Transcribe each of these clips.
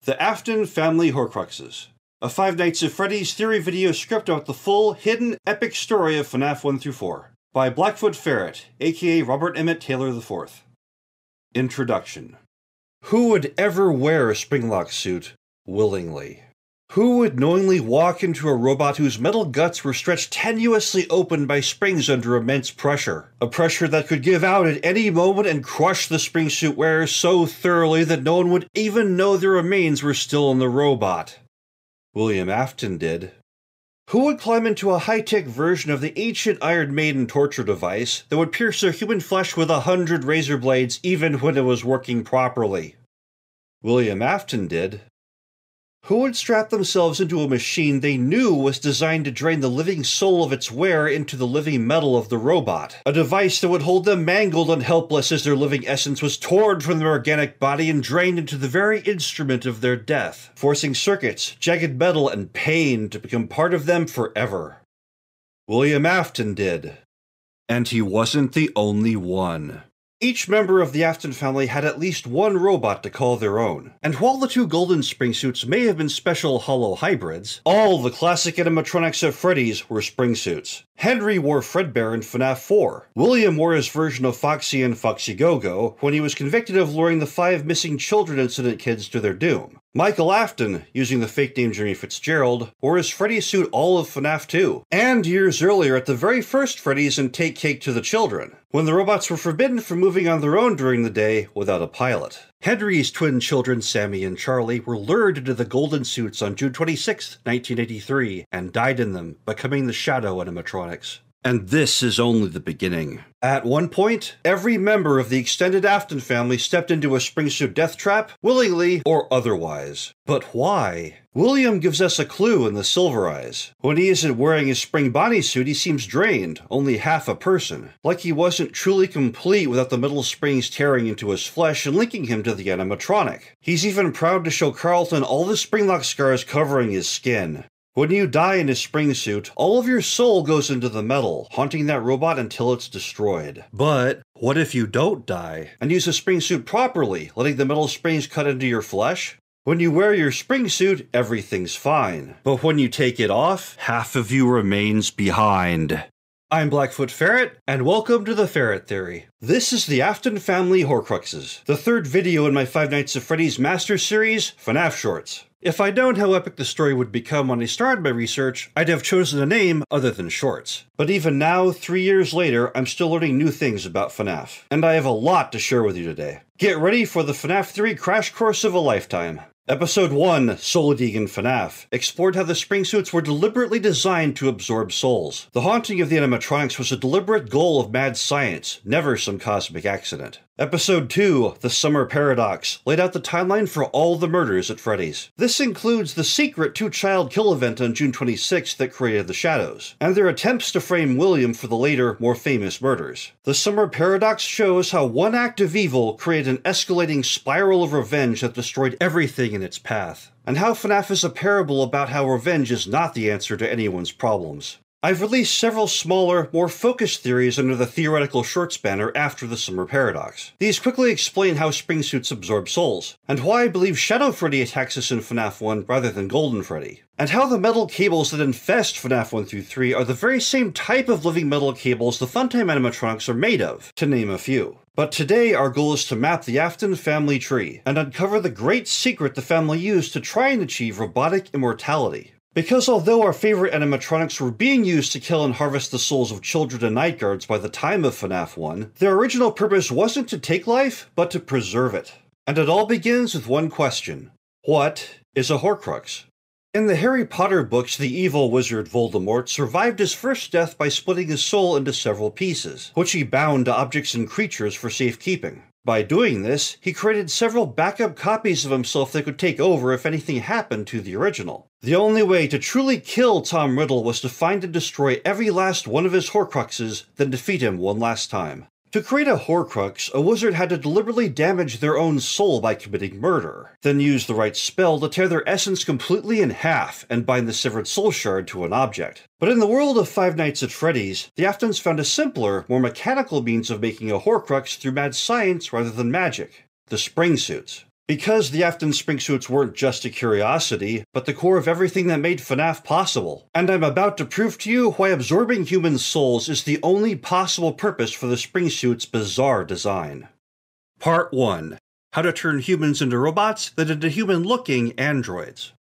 The Afton Family Horcruxes, a Five Nights at Freddy's theory video script about the full, hidden, epic story of FNAF 1-4, by Blackfoot Ferret, aka Robert Emmett Taylor IV. Introduction. Who would ever wear a springlock suit willingly? Who would knowingly walk into a robot whose metal guts were stretched tenuously open by springs under immense pressure? A pressure that could give out at any moment and crush the spring suit wearer so thoroughly that no one would even know their remains were still in the robot. William Afton did. Who would climb into a high-tech version of the ancient Iron Maiden torture device that would pierce their human flesh with 100 razor blades even when it was working properly? William Afton did. Who would strap themselves into a machine they knew was designed to drain the living soul of its wearer into the living metal of the robot? A device that would hold them mangled and helpless as their living essence was torn from their organic body and drained into the very instrument of their death, forcing circuits, jagged metal, and pain to become part of them forever. William Afton did. And he wasn't the only one. Each member of the Afton family had at least one robot to call their own, and while the two golden spring suits may have been special hollow hybrids, all the classic animatronics of Freddy's were spring suits. Henry wore Fredbear in FNAF 4. William wore his version of Foxy in Foxy Go-Go when he was convicted of luring the 5 missing children incident kids to their doom. Michael Afton, using the fake name Jimmy Fitzgerald, wore his Freddy suit all of FNAF 2, and years earlier at the very first Freddy's in Take Cake to the Children, when the robots were forbidden from moving on their own during the day without a pilot. Henry's twin children, Sammy and Charlie, were lured into the golden suits on June 26, 1983, and died in them, becoming the Shadow animatronics. And this is only the beginning. At one point, every member of the extended Afton family stepped into a spring suit death trap, willingly or otherwise. But why? William gives us a clue in the Silver Eyes. When he isn't wearing his spring bodysuit, he seems drained, only half a person, like he wasn't truly complete without the metal springs tearing into his flesh and linking him to the animatronic. He's even proud to show Carlton all the springlock scars covering his skin. When you die in a spring suit, all of your soul goes into the metal, haunting that robot until it's destroyed. But what if you don't die, and use a spring suit properly, letting the metal springs cut into your flesh? When you wear your spring suit, everything's fine. But when you take it off, half of you remains behind. I'm Blackfoot Ferret, and welcome to the Ferret Theory. This is the Afton Family Horcruxes, the third video in my Five Nights at Freddy's Master Series, FNAF Shorts. If I'd known how epic the story would become when I started my research, I'd have chosen a name other than Shorts. But even now, 3 years later, I'm still learning new things about FNAF, and I have a lot to share with you today. Get ready for the FNAF 3 crash course of a lifetime. Episode 1, Solidig in FNAF, explored how the spring suits were deliberately designed to absorb souls. The haunting of the animatronics was a deliberate goal of mad science, never some cosmic accident. Episode 2, The Summer Paradox, laid out the timeline for all the murders at Freddy's. This includes the secret 2-child kill event on June 26 that created the Shadows, and their attempts to frame William for the later, more famous murders. The Summer Paradox shows how one act of evil created an escalating spiral of revenge that destroyed everything in its path, and how FNAF is a parable about how revenge is not the answer to anyone's problems. I've released several smaller, more focused theories under the theoretical shorts banner after the Summer Paradox. These quickly explain how spring suits absorb souls, and why I believe Shadow Freddy attacks us in FNAF 1 rather than Golden Freddy, and how the metal cables that infest FNAF 1-3 are the very same type of living metal cables the Funtime animatronics are made of, to name a few. But today our goal is to map the Afton Family Tree, and uncover the great secret the family used to try and achieve robotic immortality. Because although our favorite animatronics were being used to kill and harvest the souls of children and night guards by the time of FNAF 1, their original purpose wasn't to take life, but to preserve it. And it all begins with one question. What is a Horcrux? In the Harry Potter books, the evil wizard Voldemort survived his first death by splitting his soul into several pieces, which he bound to objects and creatures for safekeeping. By doing this, he created several backup copies of himself that could take over if anything happened to the original. The only way to truly kill Tom Riddle was to find and destroy every last one of his Horcruxes, then defeat him one last time. To create a Horcrux, a wizard had to deliberately damage their own soul by committing murder, then use the right spell to tear their essence completely in half and bind the severed soul shard to an object. But in the world of Five Nights at Freddy's, the Aftons found a simpler, more mechanical means of making a Horcrux through mad science rather than magic: the spring suits. Because the Afton spring suits weren't just a curiosity, but the core of everything that made FNAF possible. And I'm about to prove to you why absorbing human souls is the only possible purpose for the spring suit's bizarre design. Part 1. How to turn humans into robots, then into human-looking androids.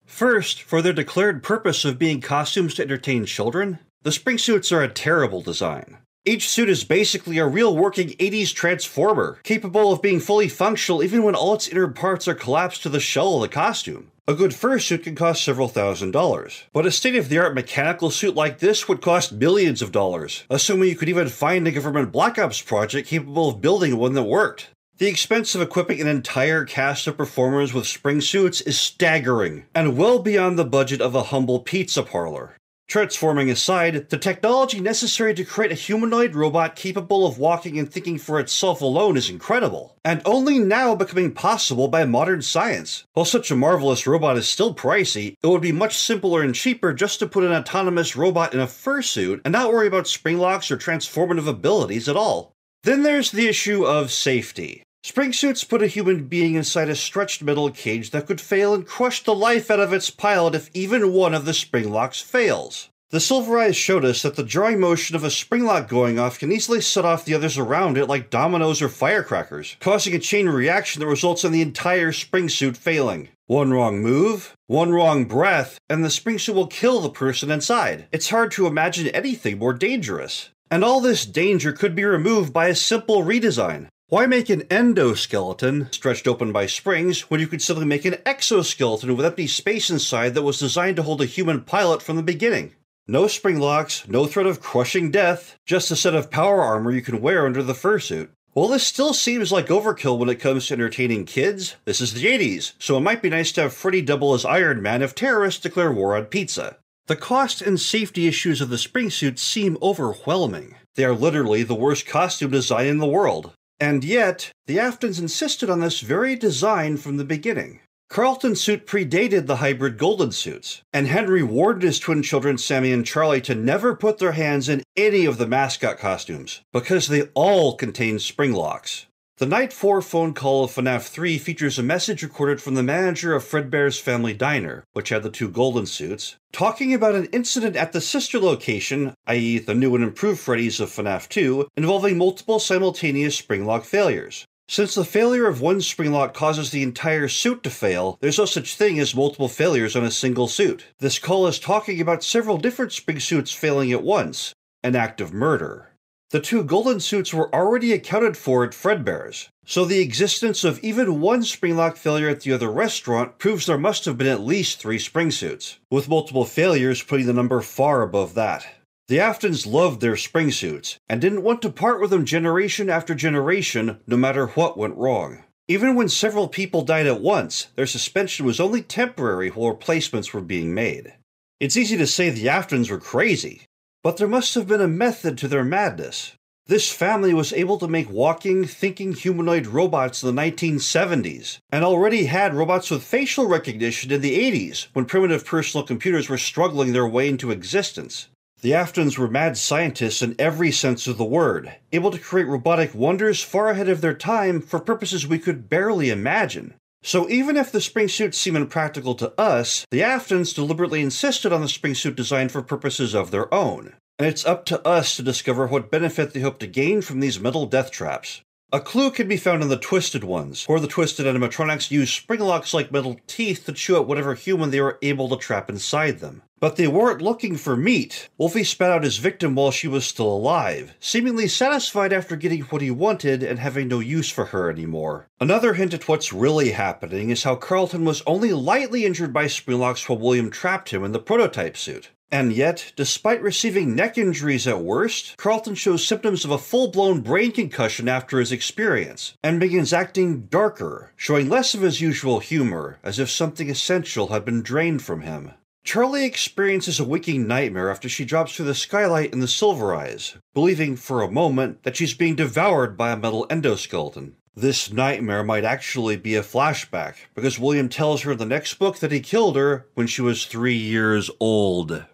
First, for their declared purpose of being costumes to entertain children, the spring suits are a terrible design. Each suit is basically a real working 80s transformer, capable of being fully functional even when all its inner parts are collapsed to the shell of the costume. A good fursuit can cost several $1,000s, but a state-of-the-art mechanical suit like this would cost millions of dollars, assuming you could even find a government Black Ops project capable of building one that worked. The expense of equipping an entire cast of performers with spring suits is staggering, and well beyond the budget of a humble pizza parlor. Transforming aside, the technology necessary to create a humanoid robot capable of walking and thinking for itself alone is incredible, and only now becoming possible by modern science. While such a marvelous robot is still pricey, it would be much simpler and cheaper just to put an autonomous robot in a fursuit and not worry about spring locks or transformative abilities at all. Then there's the issue of safety. Spring suits put a human being inside a stretched metal cage that could fail and crush the life out of its pilot if even one of the spring locks fails. The Silver Eyes showed us that the jarring motion of a spring lock going off can easily set off the others around it like dominoes or firecrackers, causing a chain reaction that results in the entire spring suit failing. One wrong move, one wrong breath, and the spring suit will kill the person inside. It's hard to imagine anything more dangerous. And all this danger could be removed by a simple redesign. Why make an endoskeleton, stretched open by springs, when you could simply make an exoskeleton with empty space inside that was designed to hold a human pilot from the beginning? No spring locks, no threat of crushing death, just a set of power armor you can wear under the fursuit. While this still seems like overkill when it comes to entertaining kids, this is the 80s, so it might be nice to have Freddy double as Iron Man if terrorists declare war on pizza. The cost and safety issues of the spring suits seem overwhelming. They are literally the worst costume design in the world. And yet, the Aftons insisted on this very design from the beginning. Carlton's suit predated the hybrid golden suits, and Henry warned his twin children Sammy and Charlie to never put their hands in any of the mascot costumes, because they all contain spring locks. The Night 4 phone call of FNAF 3 features a message recorded from the manager of Fredbear's Family Diner, which had the two golden suits, talking about an incident at the sister location, i.e. the new and improved Freddy's of FNAF 2, involving multiple simultaneous spring lock failures. Since the failure of one spring lock causes the entire suit to fail, there's no such thing as multiple failures on a single suit. This call is talking about several different spring suits failing at once, an act of murder. The two golden suits were already accounted for at Fredbear's, so the existence of even one spring lock failure at the other restaurant proves there must have been at least 3 spring suits, with multiple failures putting the number far above that. The Aftons loved their spring suits, and didn't want to part with them generation after generation, no matter what went wrong. Even when several people died at once, their suspension was only temporary while replacements were being made. It's easy to say the Aftons were crazy, but there must have been a method to their madness. This family was able to make walking, thinking humanoid robots in the 1970s, and already had robots with facial recognition in the 80s, when primitive personal computers were struggling their way into existence. The Aftons were mad scientists in every sense of the word, able to create robotic wonders far ahead of their time for purposes we could barely imagine. So even if the spring suits seem impractical to us, the Aftons deliberately insisted on the spring suit design for purposes of their own. And it's up to us to discover what benefit they hope to gain from these metal death traps. A clue can be found in the Twisted ones, where the Twisted animatronics use spring locks like metal teeth to chew out whatever human they were able to trap inside them. But they weren't looking for meat. Wolfie spat out his victim while she was still alive, seemingly satisfied after getting what he wanted and having no use for her anymore. Another hint at what's really happening is how Carlton was only lightly injured by spring locks while William trapped him in the prototype suit. And yet, despite receiving neck injuries at worst, Carlton shows symptoms of a full-blown brain concussion after his experience, and begins acting darker, showing less of his usual humor, as if something essential had been drained from him. Charlie experiences a waking nightmare after she drops through the skylight in the Silver Eyes, believing for a moment that she's being devoured by a metal endoskeleton. This nightmare might actually be a flashback, because William tells her in the next book that he killed her when she was 3 years old.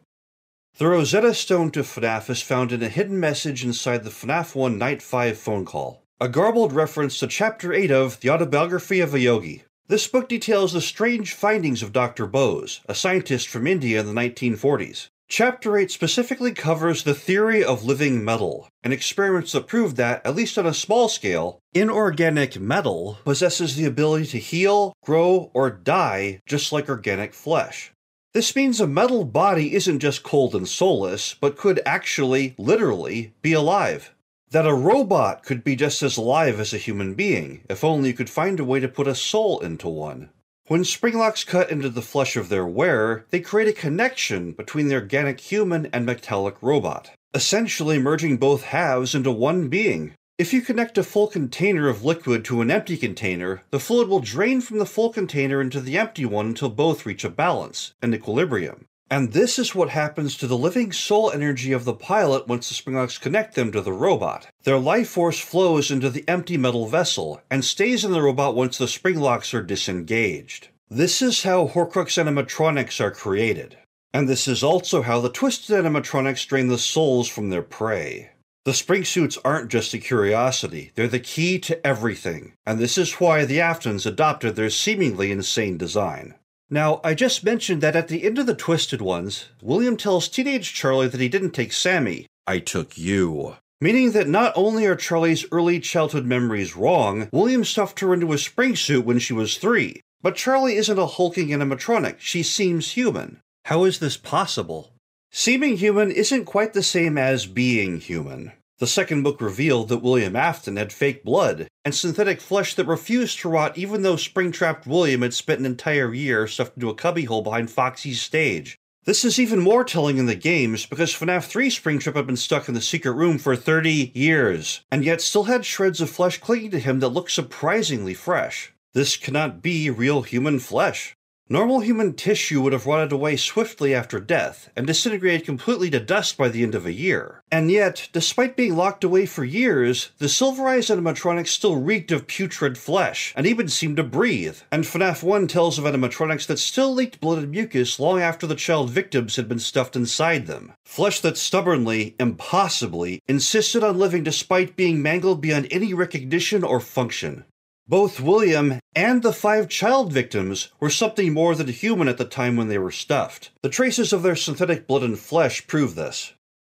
The Rosetta Stone to FNAF is found in a hidden message inside the FNAF 1 Night 5 phone call. a garbled reference to Chapter 8 of The Autobiography of a Yogi. This book details the strange findings of Dr. Bose, a scientist from India in the 1940s. Chapter 8 specifically covers the theory of living metal, and experiments that prove that, at least on a small scale, inorganic metal possesses the ability to heal, grow, or die just like organic flesh. This means a metal body isn't just cold and soulless, but could actually, literally, be alive. That a robot could be just as alive as a human being, if only you could find a way to put a soul into one. When springlocks cut into the flesh of their wearer, they create a connection between the organic human and metallic robot, essentially merging both halves into one being. If you connect a full container of liquid to an empty container, the fluid will drain from the full container into the empty one until both reach a balance, an equilibrium. And this is what happens to the living soul energy of the pilot once the springlocks connect them to the robot. Their life force flows into the empty metal vessel, and stays in the robot once the springlocks are disengaged. This is how Horcrux animatronics are created. And this is also how the twisted animatronics drain the souls from their prey. The spring suits aren't just a curiosity, they're the key to everything, and this is why the Aftons adopted their seemingly insane design. Now, I just mentioned that at the end of the Twisted Ones, William tells teenage Charlie that he didn't take Sammy, I took you. Meaning that not only are Charlie's early childhood memories wrong, William stuffed her into a spring suit when she was 3. But Charlie isn't a hulking animatronic, she seems human. How is this possible? Seeming human isn't quite the same as being human. The second book revealed that William Afton had fake blood, and synthetic flesh that refused to rot even though spring-trapped William had spent an entire year stuffed into a cubbyhole behind Foxy's stage. This is even more telling in the games, because FNAF 3 Springtrap had been stuck in the secret room for 30 years, and yet still had shreds of flesh clinging to him that looked surprisingly fresh. This cannot be real human flesh. Normal human tissue would have rotted away swiftly after death, and disintegrated completely to dust by the end of a year. And yet, despite being locked away for years, the silverized animatronics still reeked of putrid flesh, and even seemed to breathe. And FNAF 1 tells of animatronics that still leaked blood and mucus long after the child victims had been stuffed inside them. Flesh that stubbornly, impossibly, insisted on living despite being mangled beyond any recognition or function. Both William and the 5 child victims were something more than human at the time when they were stuffed. The traces of their synthetic blood and flesh prove this.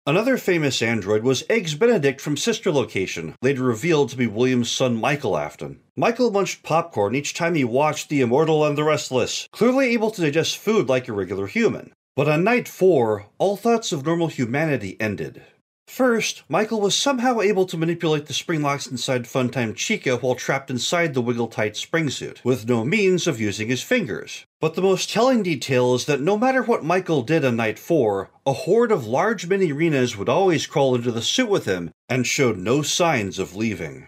Another famous android was Eggs Benedict from Sister Location, later revealed to be William's son Michael Afton. Michael munched popcorn each time he watched The Immortal and the Restless, clearly able to digest food like a regular human. But on night 4, all thoughts of normal humanity ended. First, Michael was somehow able to manipulate the springlocks inside Funtime Chica while trapped inside the wiggle-tight springsuit, with no means of using his fingers. But the most telling detail is that no matter what Michael did on night 4, a horde of large mini-Renas would always crawl into the suit with him and showed no signs of leaving.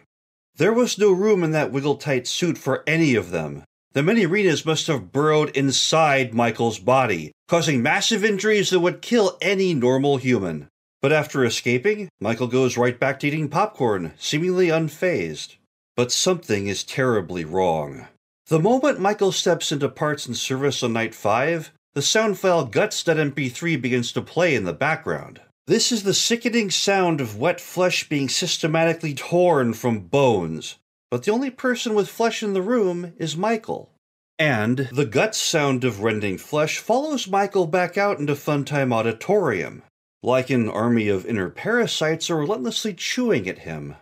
There was no room in that wiggle-tight suit for any of them. The mini-Renas must have burrowed inside Michael's body, causing massive injuries that would kill any normal human. But after escaping, Michael goes right back to eating popcorn, seemingly unfazed. But something is terribly wrong. The moment Michael steps into parts and service on night 5, the sound file guts.mp3 begins to play in the background. This is the sickening sound of wet flesh being systematically torn from bones. But the only person with flesh in the room is Michael. And the guts sound of rending flesh follows Michael back out into Funtime Auditorium. Like an army of inner parasites are relentlessly chewing at him.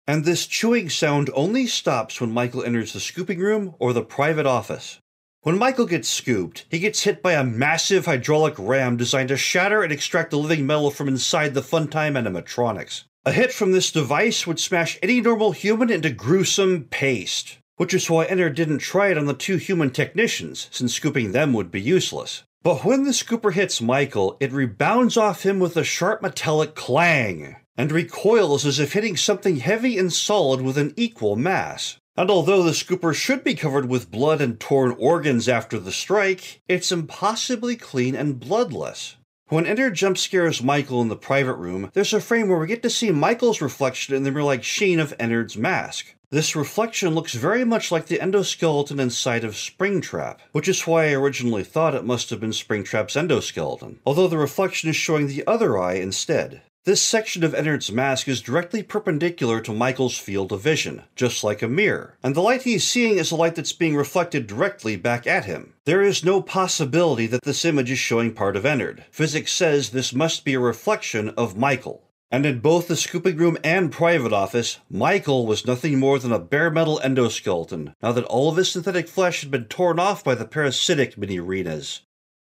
And this chewing sound only stops when Michael enters the scooping room or the private office. When Michael gets scooped, he gets hit by a massive hydraulic ram designed to shatter and extract the living metal from inside the Funtime animatronics. A hit from this device would smash any normal human into gruesome paste, which is why Enter didn't try it on the 2 human technicians, since scooping them would be useless. But when the scooper hits Michael, it rebounds off him with a sharp metallic clang, and recoils as if hitting something heavy and solid with an equal mass. And although the scooper should be covered with blood and torn organs after the strike, it's impossibly clean and bloodless. When Enter jump scares Michael in the private room, there's a frame where we get to see Michael's reflection in the mirror-like sheen of Ennard's mask. This reflection looks very much like the endoskeleton inside of Springtrap, which is why I originally thought it must have been Springtrap's endoskeleton, although the reflection is showing the other eye instead. This section of Ennard's mask is directly perpendicular to Michael's field of vision, just like a mirror, and the light he's seeing is a light that's being reflected directly back at him. There is no possibility that this image is showing part of Ennard. Physics says this must be a reflection of Michael. And in both the scooping room and private office, Michael was nothing more than a bare metal endoskeleton, now that all of his synthetic flesh had been torn off by the parasitic mini-arenas.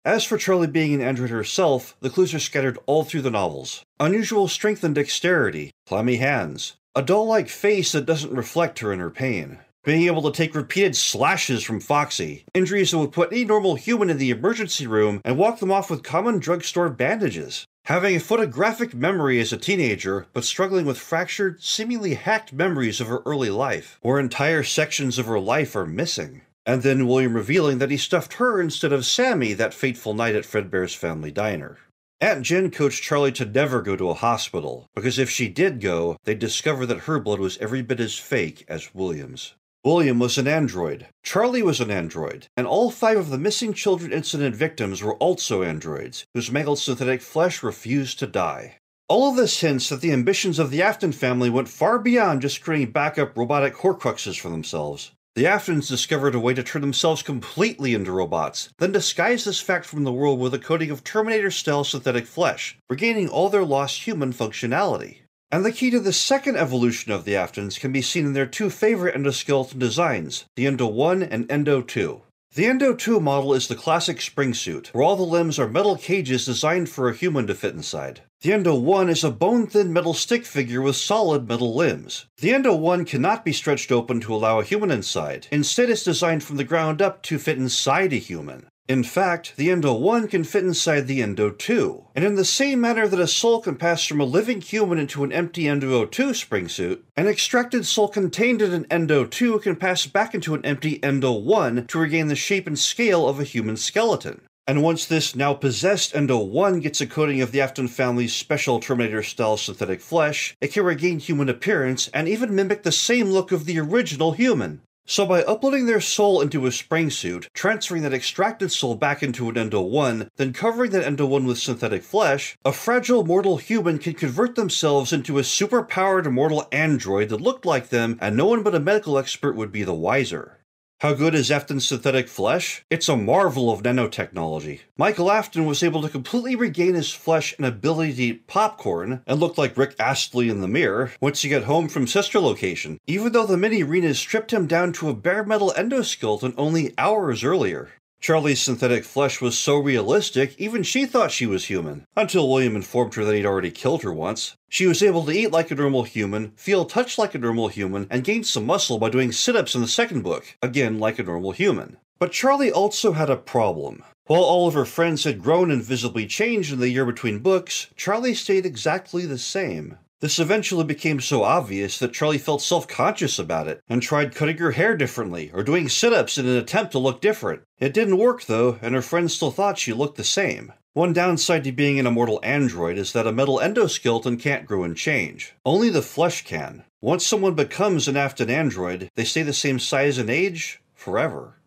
As for Charlie being an android herself, the clues are scattered all through the novels. Unusual strength and dexterity, clammy hands, a doll-like face that doesn't reflect her inner pain, being able to take repeated slashes from Foxy, injuries that would put any normal human in the emergency room and walk them off with common drugstore bandages, having a photographic memory as a teenager, but struggling with fractured, seemingly hacked memories of her early life, where entire sections of her life are missing. And then William revealing that he stuffed her instead of Sammy that fateful night at Fredbear's family diner. Aunt Jen coached Charlie to never go to a hospital, because if she did go, they'd discover that her blood was every bit as fake as William's. William was an android, Charlie was an android, and all 5 of the missing children incident victims were also androids, whose mangled synthetic flesh refused to die. All of this hints that the ambitions of the Afton family went far beyond just creating backup robotic Horcruxes for themselves. The Aftons discovered a way to turn themselves completely into robots, then disguise this fact from the world with a coating of Terminator-style synthetic flesh, regaining all their lost human functionality. And the key to the second evolution of the Aftons can be seen in their 2 favorite endoskeleton designs, the Endo 1 and Endo 2. The Endo 2 model is the classic spring suit, where all the limbs are metal cages designed for a human to fit inside. The Endo 1 is a bone-thin metal stick figure with solid metal limbs. The Endo 1 cannot be stretched open to allow a human inside. Instead, it's designed from the ground up to fit inside a human. In fact, the Endo 1 can fit inside the Endo 2, and in the same manner that a soul can pass from a living human into an empty Endo 2 spring suit, an extracted soul contained in an Endo 2 can pass back into an empty Endo 1 to regain the shape and scale of a human skeleton. And once this now possessed Endo 1 gets a coating of the Afton family's special Terminator-style synthetic flesh, it can regain human appearance and even mimic the same look of the original human. So by uploading their soul into a spring suit, transferring that extracted soul back into an Endo 1, then covering that Endo 1 with synthetic flesh, a fragile mortal human can convert themselves into a super-powered immortal android that looked like them, and no one but a medical expert would be the wiser. How good is Afton's synthetic flesh? It's a marvel of nanotechnology. Michael Afton was able to completely regain his flesh and ability to eat popcorn, and look like Rick Astley in the mirror, once he got home from sister location, even though the mini-arenas stripped him down to a bare metal endoskeleton only hours earlier. Charlie's synthetic flesh was so realistic, even she thought she was human, until William informed her that he'd already killed her once. She was able to eat like a normal human, feel touch like a normal human, and gain some muscle by doing sit-ups in the second book, again like a normal human. But Charlie also had a problem. While all of her friends had grown and visibly changed in the year between books, Charlie stayed exactly the same. This eventually became so obvious that Charlie felt self-conscious about it, and tried cutting her hair differently, or doing sit-ups in an attempt to look different. It didn't work though, and her friends still thought she looked the same. One downside to being an immortal android is that a metal endoskeleton can't grow and change. Only the flesh can. Once someone becomes an Afton android, they stay the same size and age forever.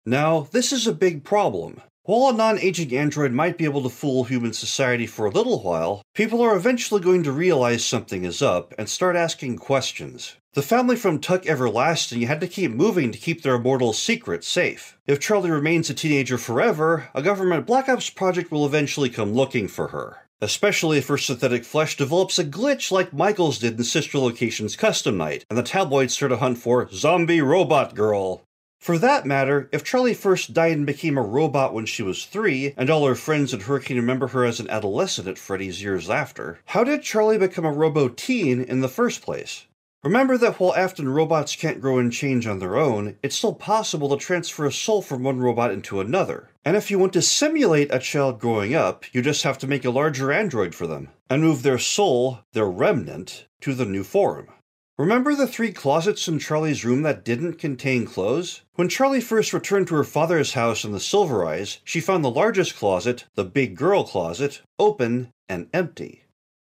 Now, this is a big problem. While a non-aging android might be able to fool human society for a little while, people are eventually going to realize something is up and start asking questions. The family from Tuck Everlasting had to keep moving to keep their immortal secret safe. If Charlie remains a teenager forever, a government Black Ops project will eventually come looking for her. Especially if her synthetic flesh develops a glitch like Michael's did in Sister Location's Custom Night, and the tabloids start a hunt for Zombie Robot Girl. For that matter, if Charlie first died and became a robot when she was 3, and all her friends at Hurricane remember her as an adolescent at Freddy's years after, how did Charlie become a robo-teen in the first place? Remember that while Afton robots can't grow and change on their own, it's still possible to transfer a soul from one robot into another. And if you want to simulate a child growing up, you just have to make a larger android for them, and move their soul, their remnant, to the new form. Remember the 3 closets in Charlie's room that didn't contain clothes? When Charlie first returned to her father's house in the Silver Eyes, she found the largest closet, the big girl closet, open and empty.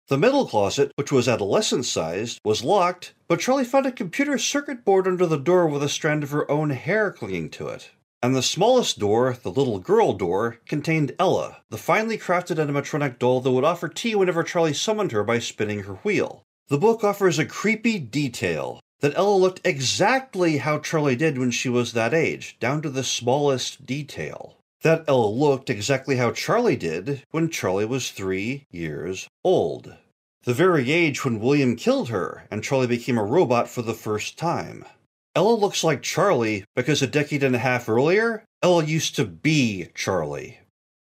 The middle closet, which was adolescent-sized, was locked, but Charlie found a computer circuit board under the door with a strand of her own hair clinging to it. And the smallest door, the little girl door, contained Ella, the finely crafted animatronic doll that would offer tea whenever Charlie summoned her by spinning her wheel. The book offers a creepy detail that Ella looked exactly how Charlie did when she was that age, down to the smallest detail. That Ella looked exactly how Charlie did when Charlie was 3 years old. The very age when William killed her and Charlie became a robot for the first time. Ella looks like Charlie because a decade and a half earlier, Ella used to be Charlie.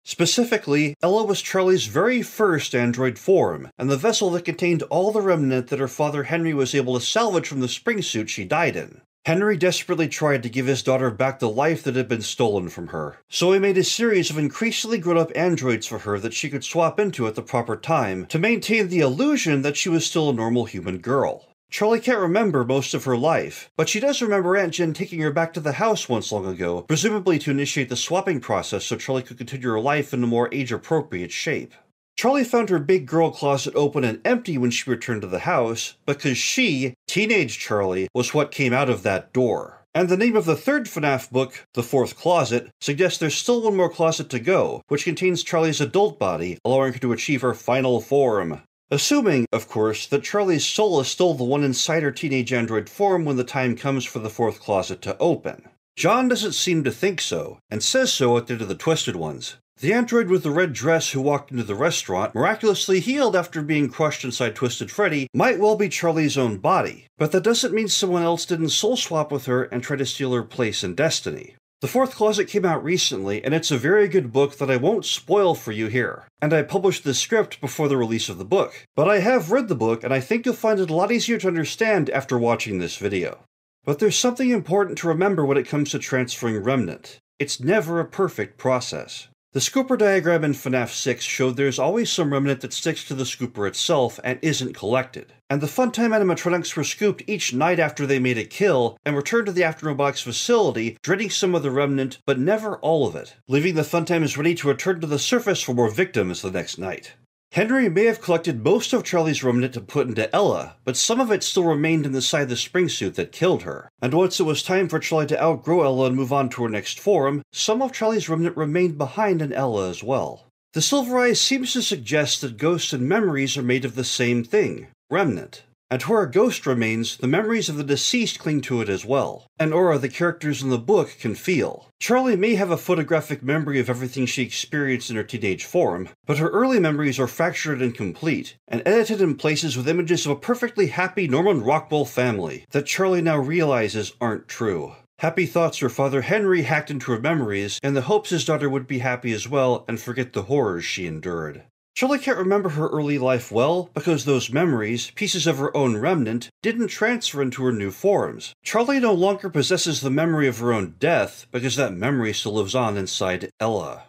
Specifically, Ella was Charlie's very first android form, and the vessel that contained all the remnant that her father Henry was able to salvage from the spring suit she died in. Henry desperately tried to give his daughter back the life that had been stolen from her, so he made a series of increasingly grown-up androids for her that she could swap into at the proper time to maintain the illusion that she was still a normal human girl. Charlie can't remember most of her life, but she does remember Aunt Jen taking her back to the house once long ago, presumably to initiate the swapping process so Charlie could continue her life in a more age-appropriate shape. Charlie found her big girl closet open and empty when she returned to the house, because she, teenage Charlie, was what came out of that door. And the name of the third FNAF book, The Fourth Closet, suggests there's still one more closet to go, which contains Charlie's adult body, allowing her to achieve her final form. Assuming, of course, that Charlie's soul is still the one inside her teenage android form when the time comes for the fourth closet to open. John doesn't seem to think so, and says so at the end of the Twisted Ones. The android with the red dress who walked into the restaurant, miraculously healed after being crushed inside Twisted Freddy, might well be Charlie's own body, but that doesn't mean someone else didn't soul swap with her and try to steal her place in destiny. The Fourth Closet came out recently, and it's a very good book that I won't spoil for you here. And I published the script before the release of the book. But I have read the book, and I think you'll find it a lot easier to understand after watching this video. But there's something important to remember when it comes to transferring remnant. It's never a perfect process. The scooper diagram in FNAF 6 showed there's always some remnant that sticks to the scooper itself and isn't collected. And the Funtime animatronics were scooped each night after they made a kill, and returned to the Afton Robotics facility, draining some of the remnant, but never all of it, leaving the Funtimes ready to return to the surface for more victims the next night. Henry may have collected most of Charlie's remnant to put into Ella, but some of it still remained inside the spring suit that killed her. And once it was time for Charlie to outgrow Ella and move on to her next form, some of Charlie's remnant remained behind in Ella as well. The Silver Eyes seems to suggest that ghosts and memories are made of the same thing, remnant. And where a ghost remains, the memories of the deceased cling to it as well, an aura the characters in the book can feel. Charlie may have a photographic memory of everything she experienced in her teenage form, but her early memories are fractured and incomplete, and edited in places with images of a perfectly happy Norman Rockwell family that Charlie now realizes aren't true. Happy thoughts her father Henry hacked into her memories in the hopes his daughter would be happy as well and forget the horrors she endured. Charlie can't remember her early life well because those memories, pieces of her own remnant, didn't transfer into her new forms. Charlie no longer possesses the memory of her own death because that memory still lives on inside Ella.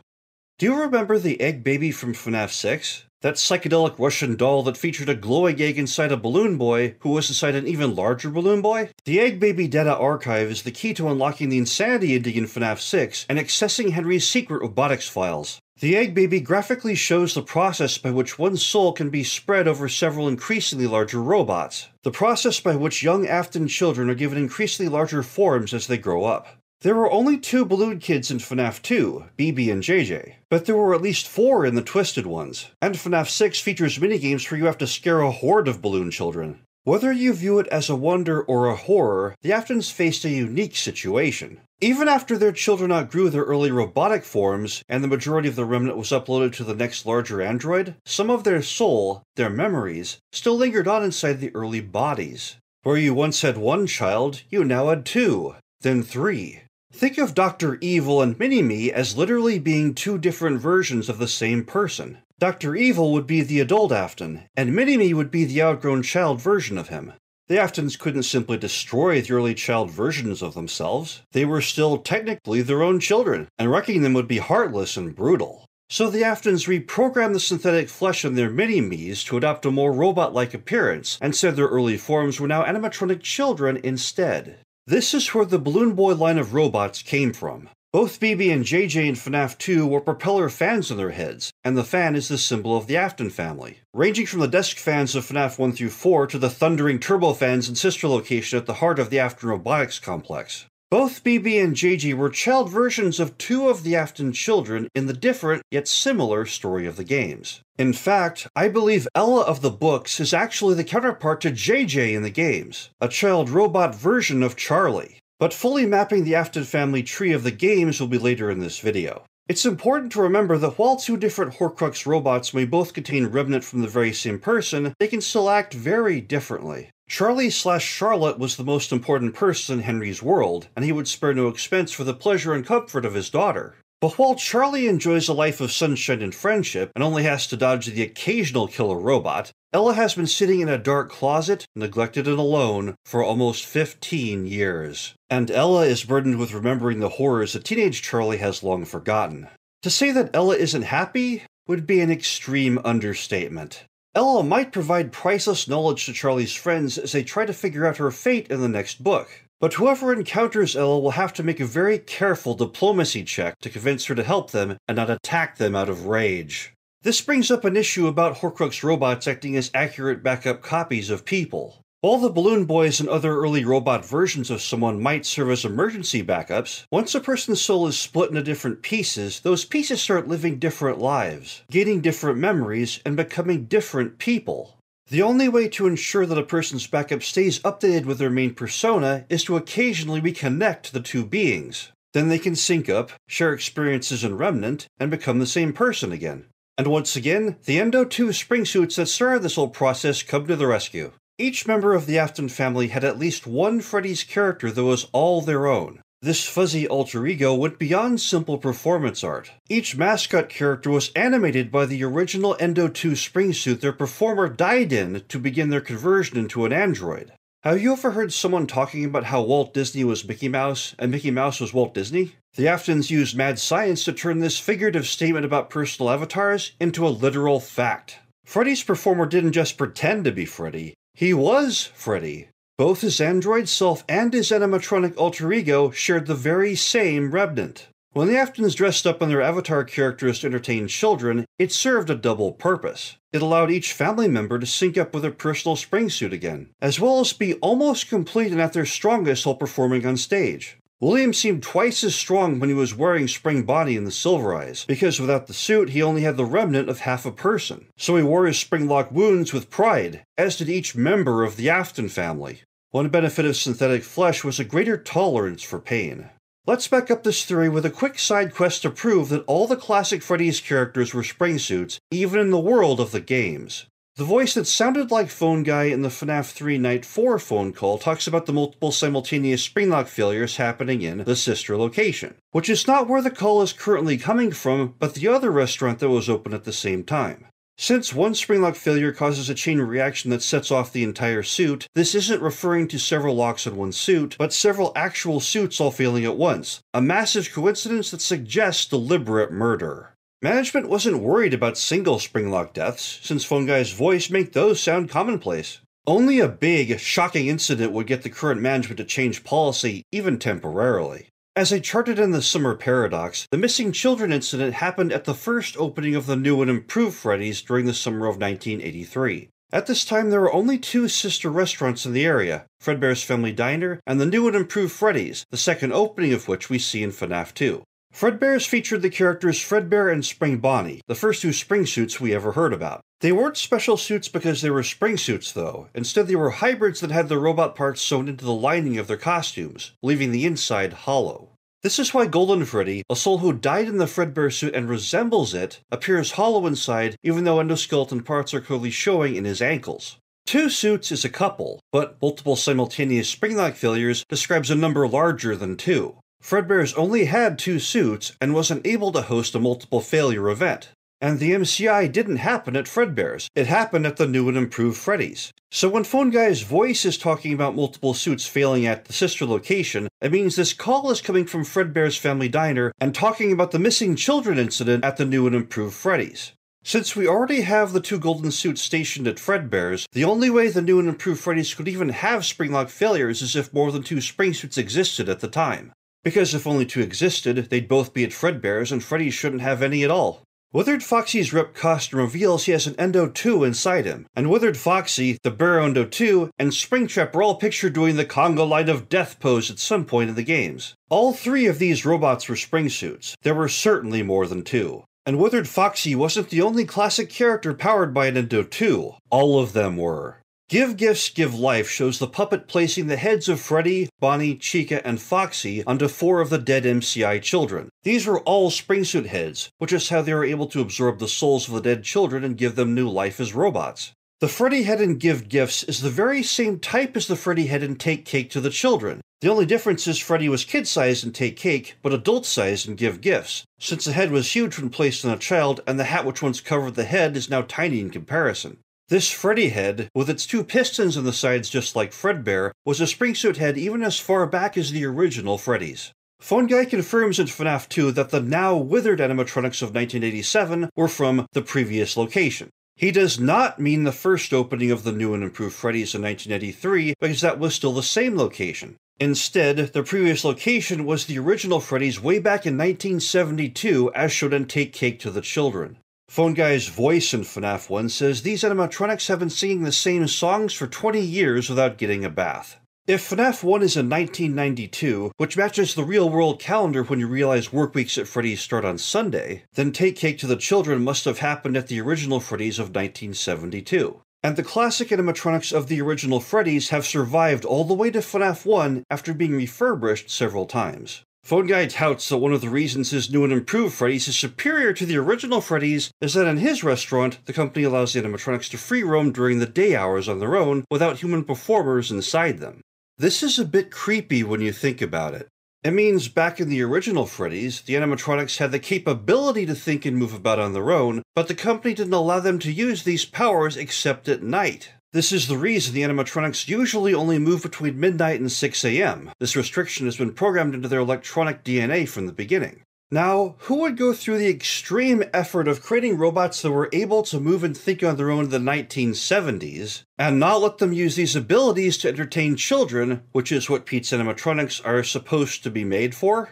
Do you remember the egg baby from FNAF 6? That psychedelic Russian doll that featured a glowing egg inside a balloon boy who was inside an even larger balloon boy? The Egg Baby data archive is the key to unlocking the insanity ending in FNAF 6 and accessing Henry's secret robotics files. The Egg Baby graphically shows the process by which one soul can be spread over several increasingly larger robots. The process by which young Afton children are given increasingly larger forms as they grow up. There were only 2 balloon kids in FNAF 2, BB and JJ, but there were at least 4 in the Twisted Ones, and FNAF 6 features minigames where you have to scare a horde of balloon children. Whether you view it as a wonder or a horror, the Aftons faced a unique situation. Even after their children outgrew their early robotic forms, and the majority of the remnant was uploaded to the next larger android, some of their soul, their memories, still lingered on inside the early bodies. Where you once had 1 child, you now had 2, then 3. Think of Dr. Evil and Mini-Me as literally being 2 different versions of the same person. Dr. Evil would be the adult Afton, and Mini-Me would be the outgrown child version of him. The Aftons couldn't simply destroy the early child versions of themselves. They were still technically their own children, and wrecking them would be heartless and brutal. So the Aftons reprogrammed the synthetic flesh in their Mini-Me's to adopt a more robot-like appearance, and said their early forms were now animatronic children instead. This is where the Balloon Boy line of robots came from. Both BB and JJ in FNAF 2 wore propeller fans on their heads, and the fan is the symbol of the Afton family, ranging from the desk fans of FNAF 1 through 4 to the thundering turbo fans in sister location at the heart of the Afton Robotics complex. Both BB and JG were child versions of two of the Afton children in the different yet similar story of the games. In fact, I believe Ella of the books is actually the counterpart to JJ in the games, a child robot version of Charlie. But fully mapping the Afton Family Tree of the games will be later in this video. It's important to remember that while two different Horcrux robots may both contain remnant from the very same person, they can still act very differently. Charlie/Charlotte was the most important person in Henry's world, and he would spare no expense for the pleasure and comfort of his daughter. But while Charlie enjoys a life of sunshine and friendship, and only has to dodge the occasional killer robot, Ella has been sitting in a dark closet, neglected and alone, for almost 15 years. And Ella is burdened with remembering the horrors that teenage Charlie has long forgotten. To say that Ella isn't happy would be an extreme understatement. Ella might provide priceless knowledge to Charlie's friends as they try to figure out her fate in the next book. But whoever encounters Ella will have to make a very careful diplomacy check to convince her to help them and not attack them out of rage. This brings up an issue about Horcrux robots acting as accurate backup copies of people. While the Balloon Boys and other early robot versions of someone might serve as emergency backups, once a person's soul is split into different pieces, those pieces start living different lives, gaining different memories, and becoming different people. The only way to ensure that a person's backup stays updated with their main persona is to occasionally reconnect the two beings. Then they can sync up, share experiences and remnant, and become the same person again. And once again, the Endo 2 spring suits that started this whole process come to the rescue. Each member of the Afton family had at least one Freddy's character that was all their own. This fuzzy alter ego went beyond simple performance art. Each mascot character was animated by the original Endo 2 spring suit their performer died in to begin their conversion into an android. Have you ever heard someone talking about how Walt Disney was Mickey Mouse and Mickey Mouse was Walt Disney? The Aftons used mad science to turn this figurative statement about personal avatars into a literal fact. Freddy's performer didn't just pretend to be Freddy, he was Freddy. Both his android self and his animatronic alter ego shared the very same remnant. When the Aftons dressed up in their avatar characters to entertain children, it served a double purpose. It allowed each family member to sync up with their personal spring suit again, as well as be almost complete and at their strongest while performing on stage. William seemed twice as strong when he was wearing Spring Bonnie and the Silver Eyes, because without the suit he only had the remnant of half a person. So he wore his spring-lock wounds with pride, as did each member of the Afton family. One benefit of synthetic flesh was a greater tolerance for pain. Let's back up this theory with a quick side quest to prove that all the classic Freddy's characters were spring suits, even in the world of the games. The voice that sounded like Phone Guy in the FNAF 3 Night 4 phone call talks about the multiple simultaneous springlock failures happening in the sister location, which is not where the call is currently coming from, but the other restaurant that was open at the same time. Since one springlock failure causes a chain reaction that sets off the entire suit, this isn't referring to several locks in one suit, but several actual suits all failing at once, a massive coincidence that suggests deliberate murder. Management wasn't worried about single springlock deaths, since Phone Guy's voice made those sound commonplace. Only a big, shocking incident would get the current management to change policy, even temporarily. As I charted in the Summer Paradox, the missing children incident happened at the first opening of the new and improved Freddy's during the summer of 1983. At this time, there were only two sister restaurants in the area, Fredbear's Family Diner and the new and improved Freddy's, the second opening of which we see in FNAF 2. Fredbear's featured the characters Fredbear and Spring Bonnie, the first two spring suits we ever heard about. They weren't special suits because they were spring suits, though. Instead, they were hybrids that had the robot parts sewn into the lining of their costumes, leaving the inside hollow. This is why Golden Freddy, a soul who died in the Fredbear suit and resembles it, appears hollow inside even though endoskeleton parts are clearly showing in his ankles. Two suits is a couple, but multiple simultaneous springlock failures describes a number larger than two. Fredbear's only had two suits and wasn't able to host a multiple failure event. And the MCI didn't happen at Fredbear's, it happened at the new and improved Freddy's. So when Phone Guy's voice is talking about multiple suits failing at the sister location, it means this call is coming from Fredbear's Family Diner and talking about the missing children incident at the new and improved Freddy's. Since we already have the two golden suits stationed at Fredbear's, the only way the new and improved Freddy's could even have springlock failures is if more than two spring suits existed at the time. Because if only two existed, they'd both be at Fredbear's and Freddy shouldn't have any at all. Withered Foxy's ripped costume reveals he has an Endo 2 inside him, and Withered Foxy, the Bear Endo 2, and Springtrap are all pictured doing the Congo Line of Death pose at some point in the games. All three of these robots were spring suits. There were certainly more than two. And Withered Foxy wasn't the only classic character powered by an Endo 2. All of them were. Give Gifts, Give Life shows the puppet placing the heads of Freddy, Bonnie, Chica, and Foxy onto 4 of the dead MCI children. These were all springsuit heads, which is how they were able to absorb the souls of the dead children and give them new life as robots. The Freddy head in Give Gifts is the very same type as the Freddy head in Take Cake to the Children. The only difference is Freddy was kid-sized in Take Cake, but adult-sized in Give Gifts, since the head was huge when placed on a child, and the hat which once covered the head is now tiny in comparison. This Freddy head, with its 2 pistons on the sides just like Fredbear, was a springsuit head even as far back as the original Freddy's. Phone Guy confirms in FNAF 2 that the now withered animatronics of 1987 were from the previous location. He does not mean the first opening of the new and improved Freddy's in 1983, because that was still the same location. Instead, the previous location was the original Freddy's way back in 1972, as shown in Take Cake to the Children. Phone Guy's voice in FNAF 1 says these animatronics have been singing the same songs for 20 years without getting a bath. If FNAF 1 is in 1992, which matches the real-world calendar when you realize work weeks at Freddy's start on Sunday, then Take Cake to the Children must have happened at the original Freddy's of 1972. And the classic animatronics of the original Freddy's have survived all the way to FNAF 1 after being refurbished several times. Phone Guy touts that one of the reasons his new and improved Freddy's is superior to the original Freddy's is that in his restaurant, the company allows the animatronics to free roam during the day hours on their own without human performers inside them. This is a bit creepy when you think about it. It means back in the original Freddy's, the animatronics had the capability to think and move about on their own, but the company didn't allow them to use these powers except at night. This is the reason the animatronics usually only move between midnight and 6 AM. This restriction has been programmed into their electronic DNA from the beginning. Now, who would go through the extreme effort of creating robots that were able to move and think on their own in the 1970s, and not let them use these abilities to entertain children, which is what Pete's animatronics are supposed to be made for?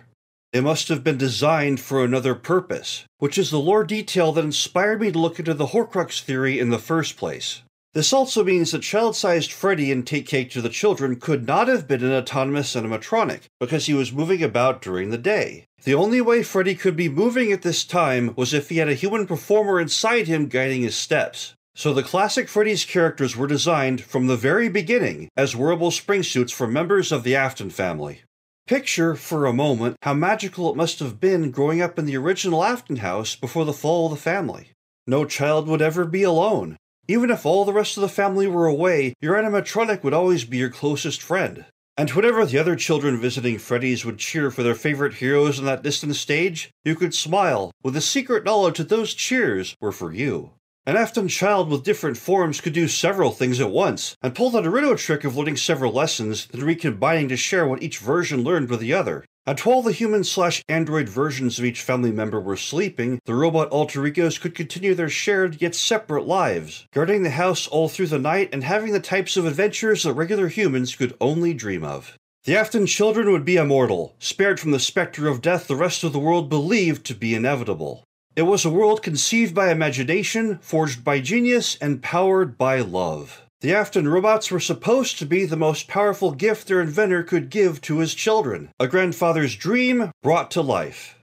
It must have been designed for another purpose, which is the lore detail that inspired me to look into the Horcrux theory in the first place. This also means that child-sized Freddy in Take Cake to the Children could not have been an autonomous animatronic, because he was moving about during the day. The only way Freddy could be moving at this time was if he had a human performer inside him guiding his steps. So the classic Freddy's characters were designed from the very beginning as wearable springsuits for members of the Afton family. Picture, for a moment, how magical it must have been growing up in the original Afton house before the fall of the family. No child would ever be alone. Even if all the rest of the family were away, your animatronic would always be your closest friend. And whenever the other children visiting Freddy's would cheer for their favorite heroes on that distant stage, you could smile, with the secret knowledge that those cheers were for you. An Afton child with different forms could do several things at once, and pull the Naruto trick of learning several lessons, then recombining to share what each version learned with the other. And while the human/android versions of each family member were sleeping, the robot alter egos could continue their shared yet separate lives, guarding the house all through the night and having the types of adventures that regular humans could only dream of. The Afton children would be immortal, spared from the specter of death the rest of the world believed to be inevitable. It was a world conceived by imagination, forged by genius, and powered by love. The Afton robots were supposed to be the most powerful gift their inventor could give to his children, a grandfather's dream brought to life.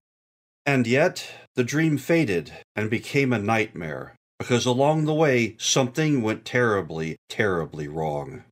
And yet, the dream faded and became a nightmare, because along the way, something went terribly, terribly wrong.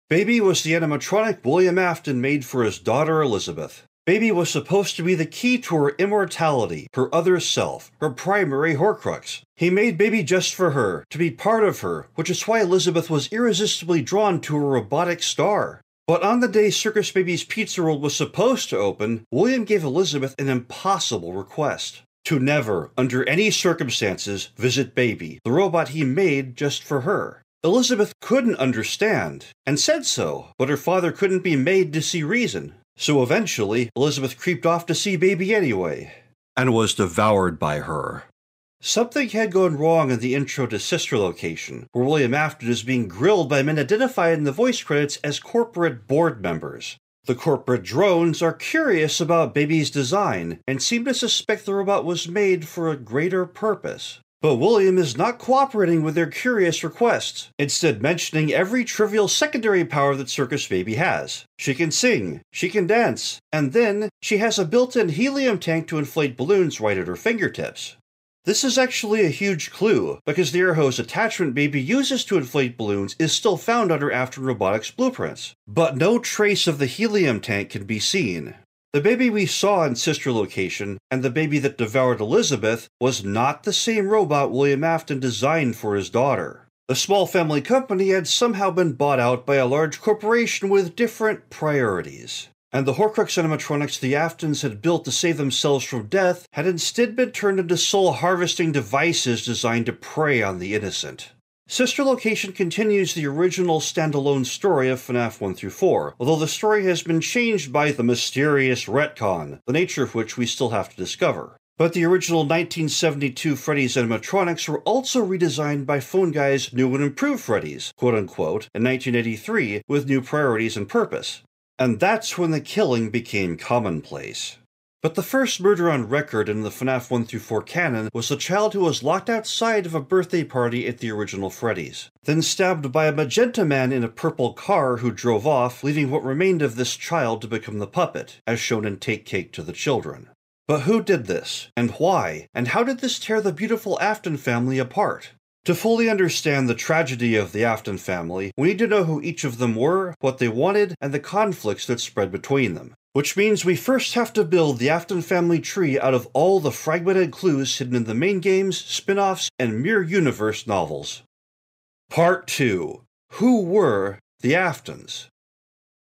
Baby was the animatronic William Afton made for his daughter Elizabeth. Baby was supposed to be the key to her immortality, her other self, her primary Horcrux. He made Baby just for her, to be part of her, which is why Elizabeth was irresistibly drawn to a robotic star. But on the day Circus Baby's Pizza World was supposed to open, William gave Elizabeth an impossible request. To never, under any circumstances, visit Baby, the robot he made just for her. Elizabeth couldn't understand, and said so, but her father couldn't be made to see reason. So eventually, Elizabeth creeped off to see Baby anyway, and was devoured by her. Something had gone wrong in the intro to Sister Location, where William Afton is being grilled by men identified in the voice credits as corporate board members. The corporate drones are curious about Baby's design and seem to suspect the robot was made for a greater purpose. But William is not cooperating with their curious requests, instead mentioning every trivial secondary power that Circus Baby has. She can sing, she can dance, and then she has a built-in helium tank to inflate balloons right at her fingertips. This is actually a huge clue, because the air hose attachment Baby uses to inflate balloons is still found under Afton Robotics' blueprints, but no trace of the helium tank can be seen. The baby we saw in Sister Location, and the baby that devoured Elizabeth, was not the same robot William Afton designed for his daughter. The small family company had somehow been bought out by a large corporation with different priorities. And the Horcrux animatronics the Aftons had built to save themselves from death had instead been turned into soul-harvesting devices designed to prey on the innocent. Sister Location continues the original standalone story of FNAF 1 through 4, although the story has been changed by the mysterious retcon, the nature of which we still have to discover. But the original 1972 Freddy's animatronics were also redesigned by Phone Guy's new and improved Freddy's, quote-unquote, in 1983 with new priorities and purpose. And that's when the killing became commonplace. But the first murder on record in the FNAF 1 through 4 canon was the child who was locked outside of a birthday party at the original Freddy's, then stabbed by a magenta man in a purple car who drove off, leaving what remained of this child to become the puppet, as shown in Take Cake to the Children. But who did this, and why, and how did this tear the beautiful Afton family apart? To fully understand the tragedy of the Afton family, we need to know who each of them were, what they wanted, and the conflicts that spread between them. Which means we first have to build the Afton Family Tree out of all the fragmented clues hidden in the main games, spin-offs, and Mirror Universe novels. Part 2. Who were the Aftons?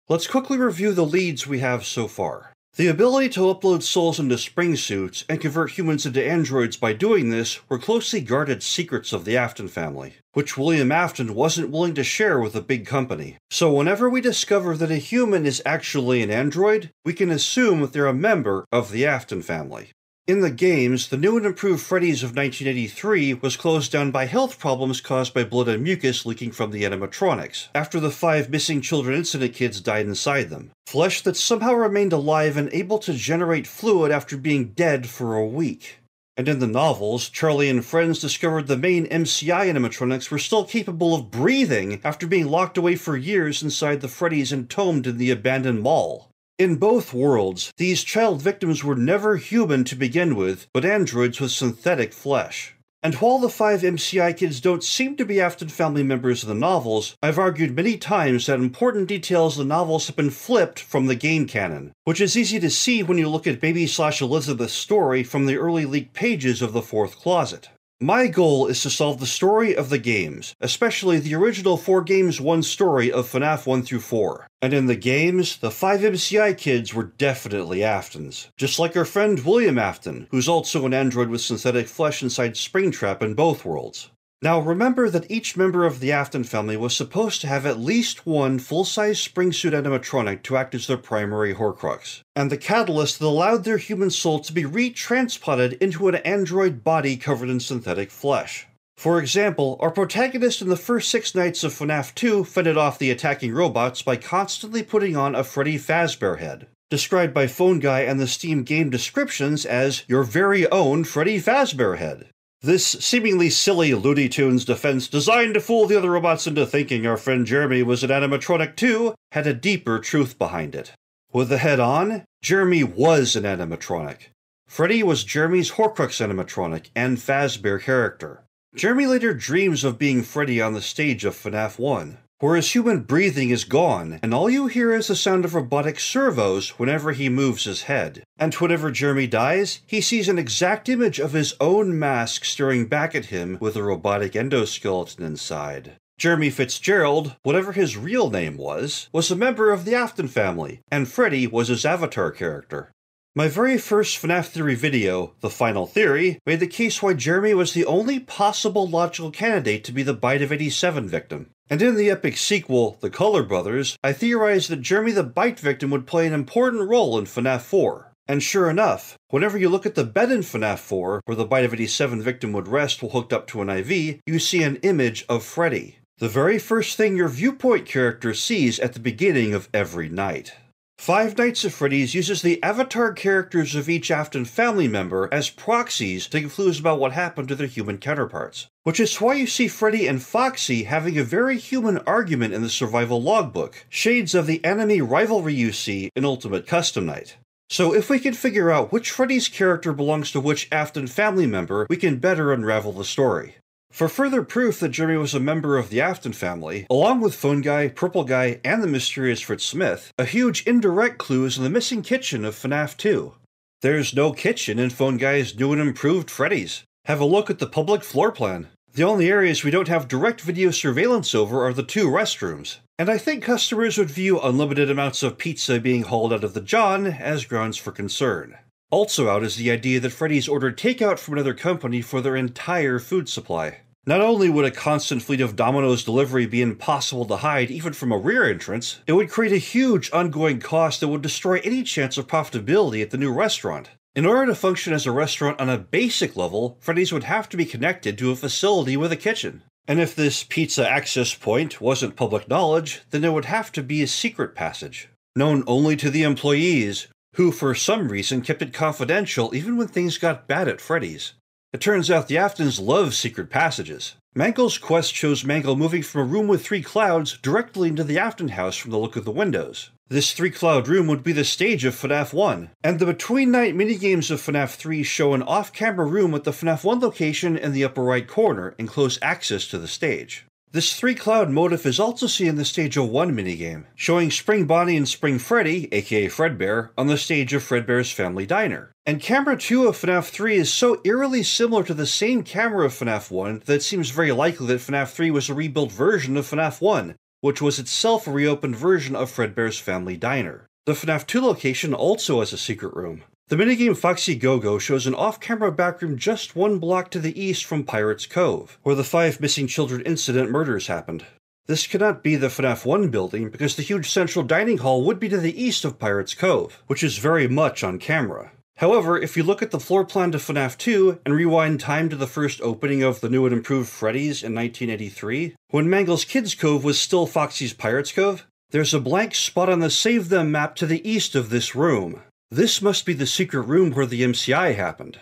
Let's quickly review the leads we have so far. The ability to upload souls into spring suits and convert humans into androids by doing this were closely guarded secrets of the Afton family, which William Afton wasn't willing to share with a big company. So whenever we discover that a human is actually an android, we can assume that they're a member of the Afton family. In the games, the new and improved Freddy's of 1983 was closed down by health problems caused by blood and mucus leaking from the animatronics, after the 5 missing children incident kids died inside them. Flesh that somehow remained alive and able to generate fluid after being dead for a week. And in the novels, Charlie and friends discovered the main MCI animatronics were still capable of breathing after being locked away for years inside the Freddy's entombed in the abandoned mall. In both worlds, these child victims were never human to begin with, but androids with synthetic flesh. And while the 5 MCI kids don't seem to be Afton family members in the novels, I've argued many times that important details in the novels have been flipped from the game canon, which is easy to see when you look at Baby/Elizabeth's story from the early leaked pages of the 4th Closet. My goal is to solve the story of the games, especially the original 4 games 1 story of FNAF 1 through 4. And in the games, the 5 MCI kids were definitely Aftons. Just like our friend William Afton, who's also an android with synthetic flesh inside Springtrap in both worlds. Now remember that each member of the Afton family was supposed to have at least one full-size spring-suit animatronic to act as their primary Horcrux, and the catalyst that allowed their human soul to be retransplanted into an android body covered in synthetic flesh. For example, our protagonist in the first 6 nights of FNAF 2 fended off the attacking robots by constantly putting on a Freddy Fazbear head, described by Phone Guy and the Steam game descriptions as your very own Freddy Fazbear head. This seemingly silly Looney Tunes defense designed to fool the other robots into thinking our friend Jeremy was an animatronic too had a deeper truth behind it. With the head on, Jeremy was an animatronic. Freddy was Jeremy's Horcrux animatronic and Fazbear character. Jeremy later dreams of being Freddy on the stage of FNAF 1, where his human breathing is gone, and all you hear is the sound of robotic servos whenever he moves his head. And whenever Jeremy dies, he sees an exact image of his own mask staring back at him with a robotic endoskeleton inside. Jeremy Fitzgerald, whatever his real name was a member of the Afton family, and Freddy was his avatar character. My very first FNAF Theory video, The Final Theory, made the case why Jeremy was the only possible logical candidate to be the Bite of 87 victim. And in the epic sequel, The Color Brothers, I theorized that Jeremy the Bite victim would play an important role in FNAF 4. And sure enough, whenever you look at the bed in FNAF 4, where the Bite of 87 victim would rest while hooked up to an IV, you see an image of Freddy. The very first thing your viewpoint character sees at the beginning of every night. Five Nights at Freddy's uses the avatar characters of each Afton family member as proxies to give clues about what happened to their human counterparts, which is why you see Freddy and Foxy having a very human argument in the survival logbook, shades of the enemy rivalry you see in Ultimate Custom Night. So if we can figure out which Freddy's character belongs to which Afton family member, we can better unravel the story. For further proof that Jeremy was a member of the Afton family, along with Phone Guy, Purple Guy, and the mysterious Fritz Smith, a huge indirect clue is in the missing kitchen of FNAF 2. There's no kitchen in Phone Guy's new and improved Freddy's. Have a look at the public floor plan. The only areas we don't have direct video surveillance over are the two restrooms, and I think customers would view unlimited amounts of pizza being hauled out of the John as grounds for concern. Also out is the idea that Freddy's ordered takeout from another company for their entire food supply. Not only would a constant fleet of Domino's delivery be impossible to hide even from a rear entrance, it would create a huge ongoing cost that would destroy any chance of profitability at the new restaurant. In order to function as a restaurant on a basic level, Freddy's would have to be connected to a facility with a kitchen. And if this pizza access point wasn't public knowledge, then there would have to be a secret passage, known only to the employees, who for some reason kept it confidential even when things got bad at Freddy's. It turns out the Aftons love secret passages. Mangle's quest shows Mangle moving from a room with 3 clouds directly into the Afton house from the look of the windows. This 3-cloud room would be the stage of FNAF 1, and the between-night minigames of FNAF 3 show an off-camera room at the FNAF 1 location in the upper right corner and close access to the stage. This 3-cloud motif is also seen in the Stage of 1 minigame, showing Spring Bonnie and Spring Freddy, aka Fredbear, on the stage of Fredbear's Family Diner. And Camera 2 of FNAF 3 is so eerily similar to the same camera of FNAF 1 that it seems very likely that FNAF 3 was a rebuilt version of FNAF 1, which was itself a reopened version of Fredbear's Family Diner. The FNAF 2 location also has a secret room. The minigame Foxy Go-Go shows an off-camera backroom just 1 block to the east from Pirate's Cove, where the 5 missing children incident murders happened. This cannot be the FNAF 1 building because the huge central dining hall would be to the east of Pirate's Cove, which is very much on camera. However, if you look at the floor plan to FNAF 2 and rewind time to the first opening of the new and improved Freddy's in 1983, when Mangle's Kids Cove was still Foxy's Pirate's Cove, there's a blank spot on the Save Them map to the east of this room. This must be the secret room where the MCI happened.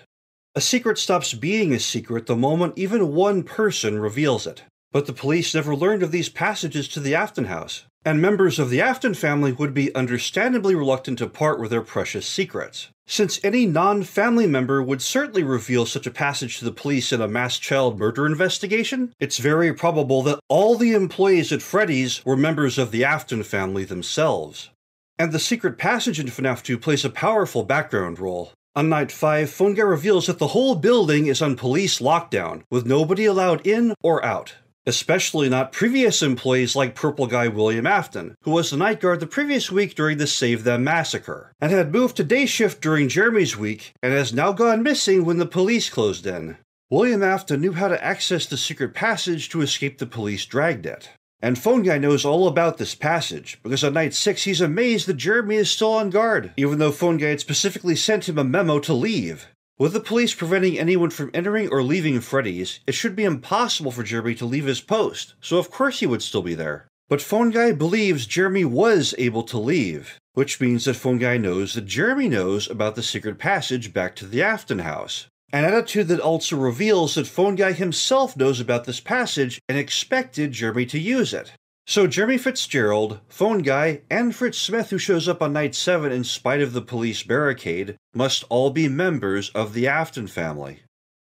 A secret stops being a secret the moment even one person reveals it. But the police never learned of these passages to the Afton house, and members of the Afton family would be understandably reluctant to part with their precious secrets. Since any non-family member would certainly reveal such a passage to the police in a mass child murder investigation, it's very probable that all the employees at Freddy's were members of the Afton family themselves. And the secret passage in FNAF 2 plays a powerful background role. On Night 5, Phone Guy reveals that the whole building is on police lockdown, with nobody allowed in or out. Especially not previous employees like Purple Guy William Afton, who was the night guard the previous week during the Save Them massacre, and had moved to day shift during Jeremy's week, and has now gone missing when the police closed in. William Afton knew how to access the secret passage to escape the police dragnet. And Phone Guy knows all about this passage, because on Night 6 he's amazed that Jeremy is still on guard, even though Phone Guy had specifically sent him a memo to leave. With the police preventing anyone from entering or leaving Freddy's, it should be impossible for Jeremy to leave his post, so of course he would still be there. But Phone Guy believes Jeremy was able to leave, which means that Phone Guy knows that Jeremy knows about the secret passage back to the Afton house. An attitude that also reveals that Phone Guy himself knows about this passage and expected Jeremy to use it. So Jeremy Fitzgerald, Phone Guy, and Fritz Smith, who shows up on Night 7 in spite of the police barricade, must all be members of the Afton family.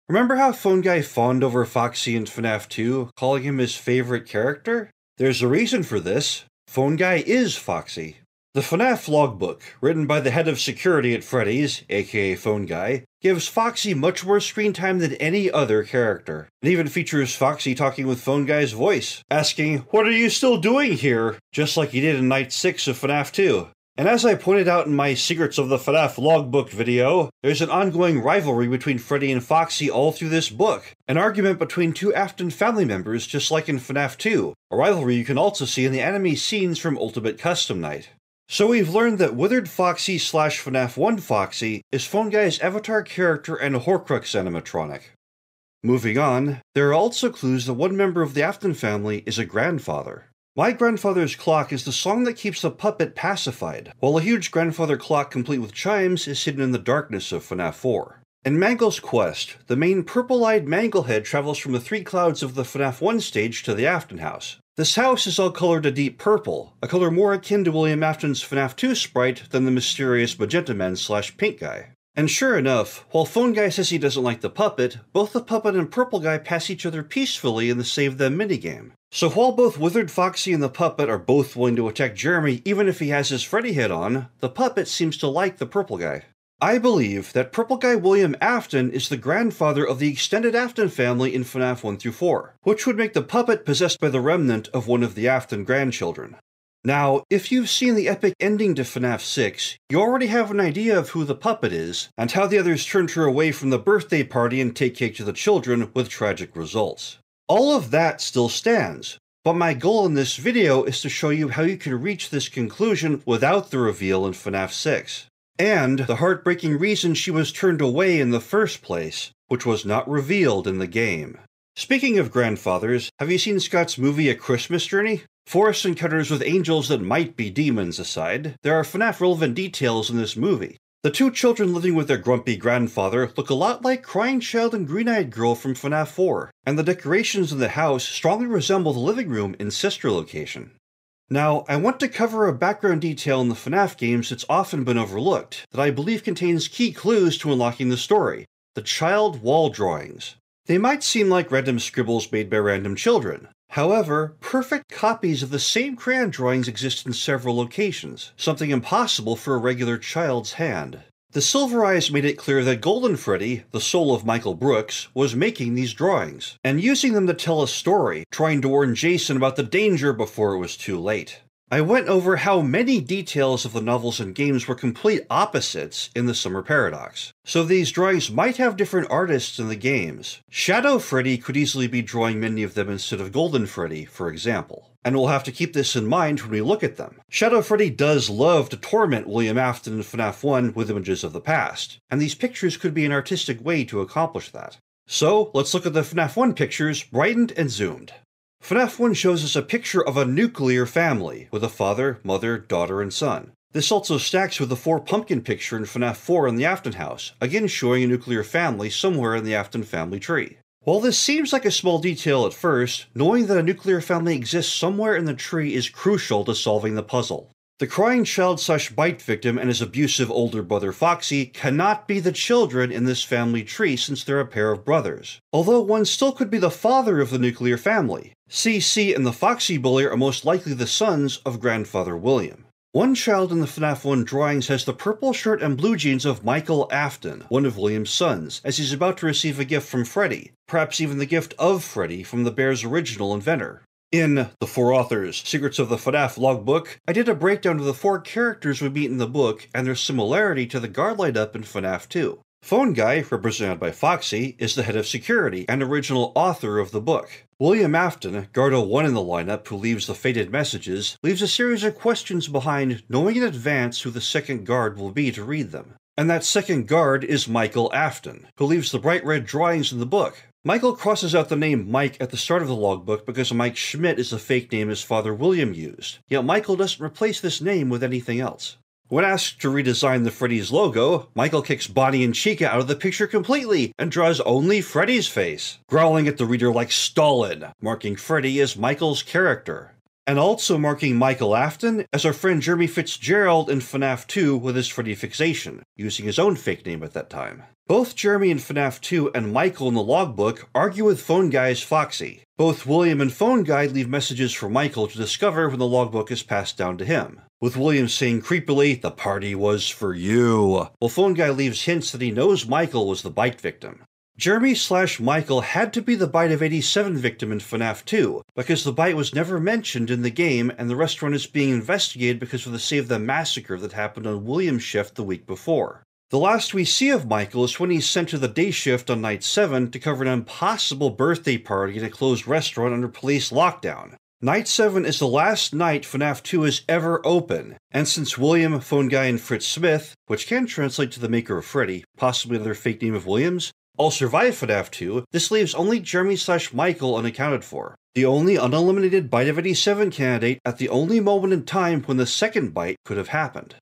Remember how Phone Guy fawned over Foxy in FNAF 2, calling him his favorite character? There's a reason for this. Phone Guy is Foxy. The FNAF logbook, written by the head of security at Freddy's, aka Phone Guy, gives Foxy much more screen time than any other character. It even features Foxy talking with Phone Guy's voice, asking, "What are you still doing here?" just like he did in Night 6 of FNAF 2. And as I pointed out in my Secrets of the FNAF logbook video, there's an ongoing rivalry between Freddy and Foxy all through this book. An argument between 2 Afton family members just like in FNAF 2, a rivalry you can also see in the anime scenes from Ultimate Custom Night. So we've learned that Withered Foxy / FNAF 1 Foxy is Phone Guy's avatar character and a Horcrux animatronic. Moving on, there are also clues that one member of the Afton family is a grandfather. My Grandfather's Clock is the song that keeps the puppet pacified, while a huge grandfather clock complete with chimes is hidden in the darkness of FNAF 4. In Mangle's quest, the main purple-eyed Manglehead travels from the Three Clouds of the FNAF 1 stage to the Afton house. This house is all colored a deep purple, a color more akin to William Afton's FNAF 2 sprite than the mysterious Magenta Man/Pink guy. And sure enough, while Phone Guy says he doesn't like the puppet, both the puppet and Purple Guy pass each other peacefully in the Save Them minigame. So while both Withered Foxy and the puppet are both willing to attack Jeremy even if he has his Freddy head on, the puppet seems to like the Purple Guy. I believe that Purple Guy William Afton is the grandfather of the extended Afton family in FNAF 1 through 4, which would make the puppet possessed by the remnant of one of the Afton grandchildren. Now, if you've seen the epic ending to FNAF 6, you already have an idea of who the puppet is, and how the others turned her away from the birthday party and take cake to the children with tragic results. All of that still stands, but my goal in this video is to show you how you can reach this conclusion without the reveal in FNAF 6. And the heartbreaking reason she was turned away in the first place, which was not revealed in the game. Speaking of grandfathers, have you seen Scott's movie A Christmas Journey? Forest encounters with angels that might be demons aside, there are FNAF-relevant details in this movie. The two children living with their grumpy grandfather look a lot like Crying Child and Green-Eyed Girl from FNAF 4, and the decorations in the house strongly resemble the living room in Sister Location. Now, I want to cover a background detail in the FNAF games that's often been overlooked, that I believe contains key clues to unlocking the story: the child wall drawings. They might seem like random scribbles made by random children. However, perfect copies of the same crayon drawings exist in several locations, something impossible for a regular child's hand. The Silver Eyes made it clear that Golden Freddy, the soul of Michael Brooks, was making these drawings, and using them to tell a story, trying to warn Jason about the danger before it was too late. I went over how many details of the novels and games were complete opposites in the Summer Paradox, so these drawings might have different artists in the games. Shadow Freddy could easily be drawing many of them instead of Golden Freddy, for example. And we'll have to keep this in mind when we look at them. Shadow Freddy does love to torment William Afton in FNAF 1 with images of the past, and these pictures could be an artistic way to accomplish that. So, let's look at the FNAF 1 pictures, brightened and zoomed. FNAF 1 shows us a picture of a nuclear family, with a father, mother, daughter, and son. This also stacks with the 4 pumpkin picture in FNAF 4 in the Afton house, again showing a nuclear family somewhere in the Afton Family Tree. While this seems like a small detail at first, knowing that a nuclear family exists somewhere in the tree is crucial to solving the puzzle. The crying child/bite victim and his abusive older brother Foxy cannot be the children in this family tree since they're a pair of brothers, although one still could be the father of the nuclear family. CC and the Foxy bully are most likely the sons of Grandfather William. One child in the FNAF 1 drawings has the purple shirt and blue jeans of Michael Afton, one of William's sons, as he's about to receive a gift from Freddy, perhaps even the gift of Freddy from the bear's original inventor. In The 4 Authors, Secrets of the FNAF logbook, I did a breakdown of the 4 characters we meet in the book and their similarity to the guard light up in FNAF 2. Phone Guy, represented by Foxy, is the head of security and original author of the book. William Afton, Guard 01 in the lineup who leaves the fated messages, leaves a series of questions behind, knowing in advance who the second guard will be to read them. And that second guard is Michael Afton, who leaves the bright red drawings in the book. Michael crosses out the name Mike at the start of the logbook because Mike Schmidt is the fake name his father William used, yet Michael doesn't replace this name with anything else. When asked to redesign the Freddy's logo, Michael kicks Bonnie and Chica out of the picture completely and draws only Freddy's face, growling at the reader like Stalin, marking Freddy as Michael's character. And also marking Michael Afton as our friend Jeremy Fitzgerald in FNAF 2 with his Freddy fixation, using his own fake name at that time. Both Jeremy in FNAF 2 and Michael in the logbook argue with Phone Guy's Foxy. Both William and Phone Guy leave messages for Michael to discover when the logbook is passed down to him, with William saying creepily, "The party was for you," while Phone Guy leaves hints that he knows Michael was the bite victim. Jeremy/Michael had to be the Bite of 87 victim in FNAF 2, because the bite was never mentioned in the game and the restaurant is being investigated because of the Save Them massacre that happened on William's shift the week before. The last we see of Michael is when he's sent to the day shift on night 7 to cover an impossible birthday party in a closed restaurant under police lockdown. Night 7 is the last night FNAF 2 is ever open, and since William, Phone Guy, and Fritz Smith, which can translate to the maker of Freddy, possibly another fake name of Williams, I'll survive FNAF 2, this leaves only Jeremy/Michael unaccounted for. The only uneliminated Bite of 87 candidate at the only moment in time when the second bite could have happened.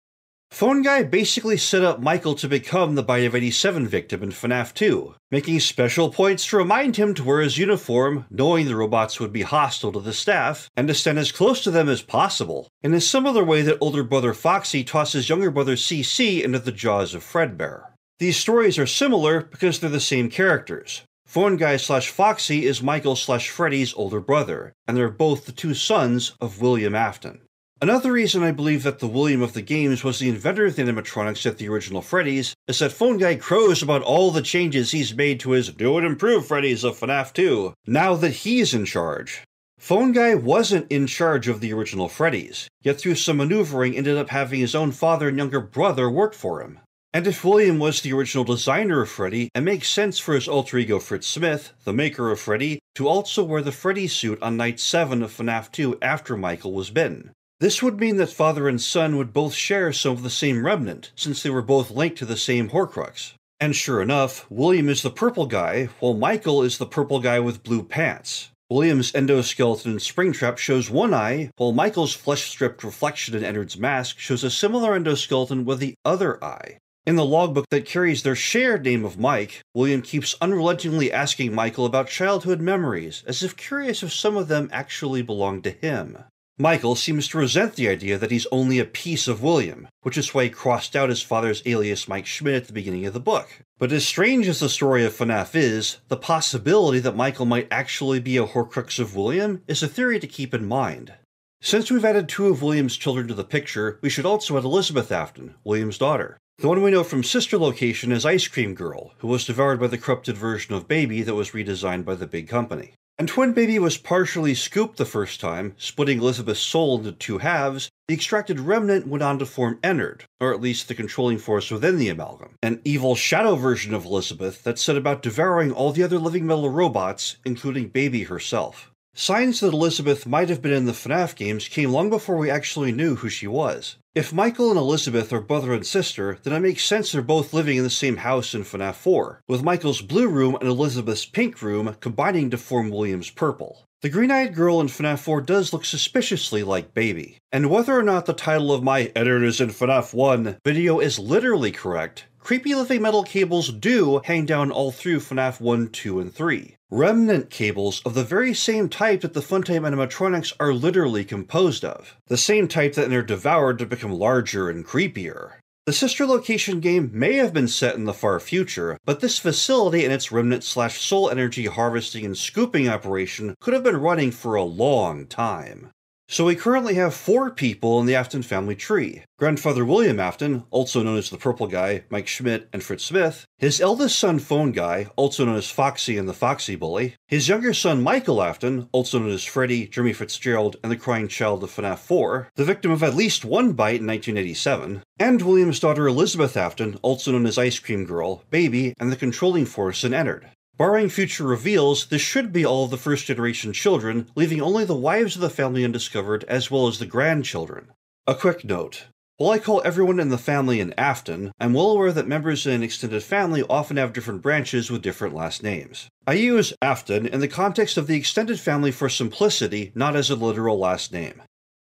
Phone Guy basically set up Michael to become the Bite of 87 victim in FNAF 2, making special points to remind him to wear his uniform, knowing the robots would be hostile to the staff, and to stand as close to them as possible, in a similar way that older brother Foxy tosses younger brother CC into the jaws of Fredbear. These stories are similar because they're the same characters. Phone Guy/Foxy is Michael/Freddy's older brother, and they're both the two sons of William Afton. Another reason I believe that the William of the games was the inventor of the animatronics at the original Freddy's is that Phone Guy crows about all the changes he's made to his new and improved Freddy's of FNAF 2, now that he's in charge. Phone Guy wasn't in charge of the original Freddy's, yet through some maneuvering ended up having his own father and younger brother work for him. And if William was the original designer of Freddy, it makes sense for his alter ego Fritz Smith, the maker of Freddy, to also wear the Freddy suit on night 7 of FNAF 2 after Michael was bitten. This would mean that father and son would both share some of the same remnant, since they were both linked to the same Horcrux. And sure enough, William is the purple guy, while Michael is the purple guy with blue pants. William's endoskeleton in Springtrap shows one eye, while Michael's flesh-stripped reflection in Ennard's mask shows a similar endoskeleton with the other eye. In the logbook that carries their shared name of Mike, William keeps unrelentingly asking Michael about childhood memories, as if curious if some of them actually belong to him. Michael seems to resent the idea that he's only a piece of William, which is why he crossed out his father's alias Mike Schmidt at the beginning of the book. But as strange as the story of FNAF is, the possibility that Michael might actually be a Horcrux of William is a theory to keep in mind. Since we've added 2 of William's children to the picture, we should also add Elizabeth Afton, William's daughter. The one we know from Sister Location is Ice Cream Girl, who was devoured by the corrupted version of Baby that was redesigned by the big company. And when Baby was partially scooped the first time, splitting Elizabeth's soul into 2 halves, the extracted remnant went on to form Ennard, or at least the controlling force within the amalgam, an evil shadow version of Elizabeth that set about devouring all the other living metal robots, including Baby herself. Signs that Elizabeth might have been in the FNAF games came long before we actually knew who she was. If Michael and Elizabeth are brother and sister, then it makes sense they're both living in the same house in FNAF 4, with Michael's blue room and Elizabeth's pink room combining to form William's purple. The green-eyed girl in FNAF 4 does look suspiciously like Baby. And whether or not the title of my "Ennard is in FNAF 1" video is literally correct, creepy living metal cables do hang down all through FNAF 1, 2, and 3. Remnant cables of the very same type that the Funtime animatronics are literally composed of. The same type that they're devoured to become larger and creepier. The Sister Location game may have been set in the far future, but this facility and its remnant/soul energy harvesting and scooping operation could have been running for a long time. So we currently have 4 people in the Afton family tree. Grandfather William Afton, also known as the Purple Guy, Mike Schmidt, and Fritz Smith, his eldest son Phone Guy, also known as Foxy and the Foxy Bully, his younger son Michael Afton, also known as Freddy, Jeremy Fitzgerald, and the Crying Child of FNAF 4, the victim of at least 1 bite in 1987, and William's daughter Elizabeth Afton, also known as Ice Cream Girl, Baby, and the controlling force in Ennard. Barring future reveals, this should be all of the first-generation children, leaving only the wives of the family undiscovered as well as the grandchildren. A quick note. While I call everyone in the family an Afton, I'm well aware that members in an extended family often have different branches with different last names. I use Afton in the context of the extended family for simplicity, not as a literal last name.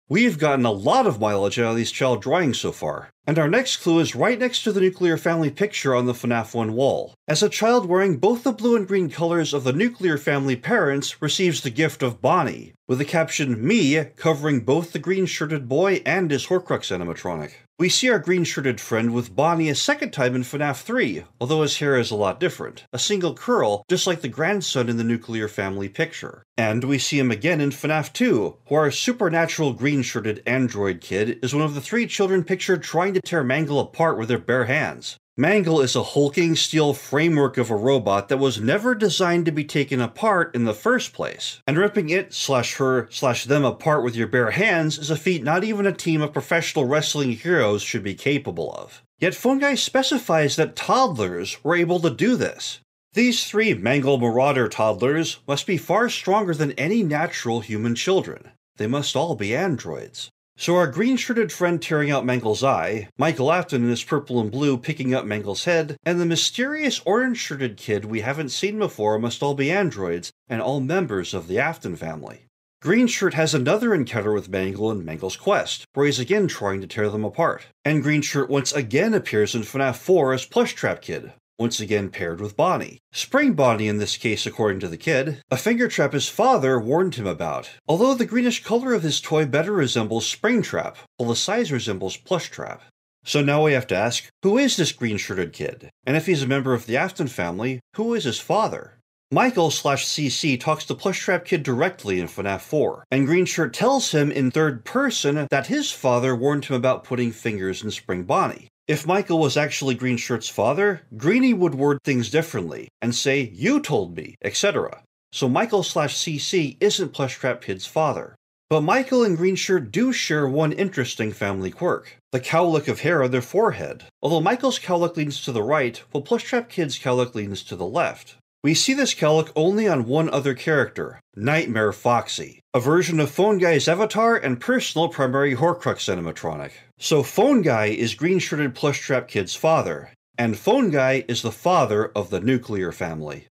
We've gotten a lot of mileage out of these child drawings so far, and our next clue is right next to the nuclear family picture on the FNAF 1 wall, as a child wearing both the blue and green colors of the nuclear family parents receives the gift of Bonnie, with the caption "Me" covering both the green-shirted boy and his Horcrux animatronic. We see our green-shirted friend with Bonnie a second time in FNAF 3, although his hair is a lot different, a single curl, just like the grandson in the nuclear family picture. And we see him again in FNAF 2, where our supernatural green-shirted android kid is one of the 3 children pictured trying to tear Mangle apart with their bare hands. Mangle is a hulking steel framework of a robot that was never designed to be taken apart in the first place, and ripping it/her/them apart with your bare hands is a feat not even a team of professional wrestling heroes should be capable of. Yet Phone Guy specifies that toddlers were able to do this. These 3 Mangle Marauder toddlers must be far stronger than any natural human children. They must all be androids. So our green-shirted friend tearing out Mangle's eye, Michael Afton in his purple and blue picking up Mangle's head, and the mysterious orange-shirted kid we haven't seen before must all be androids, and all members of the Afton family. Greenshirt has another encounter with Mangle in Mangle's quest, where he's again trying to tear them apart. And Greenshirt once again appears in FNAF 4 as Plushtrap Kid, once again paired with Bonnie. Spring Bonnie in this case according to the kid, a finger trap his father warned him about, although the greenish color of his toy better resembles Springtrap, while the size resembles Plushtrap. So now we have to ask, who is this green-shirted kid? And if he's a member of the Afton family, who is his father? Michael/CC talks to Plushtrap Kid directly in FNAF 4, and Greenshirt tells him in third person that his father warned him about putting fingers in Spring Bonnie. If Michael was actually Greenshirt's father, Greenie would word things differently, and say, "You told me," etc. So Michael/CC isn't Plushtrap Kid's father. But Michael and Greenshirt do share one interesting family quirk, the cowlick of hair on their forehead, although Michael's cowlick leans to the right, while Plushtrap Kid's cowlick leans to the left. We see this cowlick only on one other character, Nightmare Foxy, a version of Phone Guy's avatar and personal primary Horcrux animatronic. So Phone Guy is green-shirted Plushtrap Kid's father, and Phone Guy is the father of the nuclear family.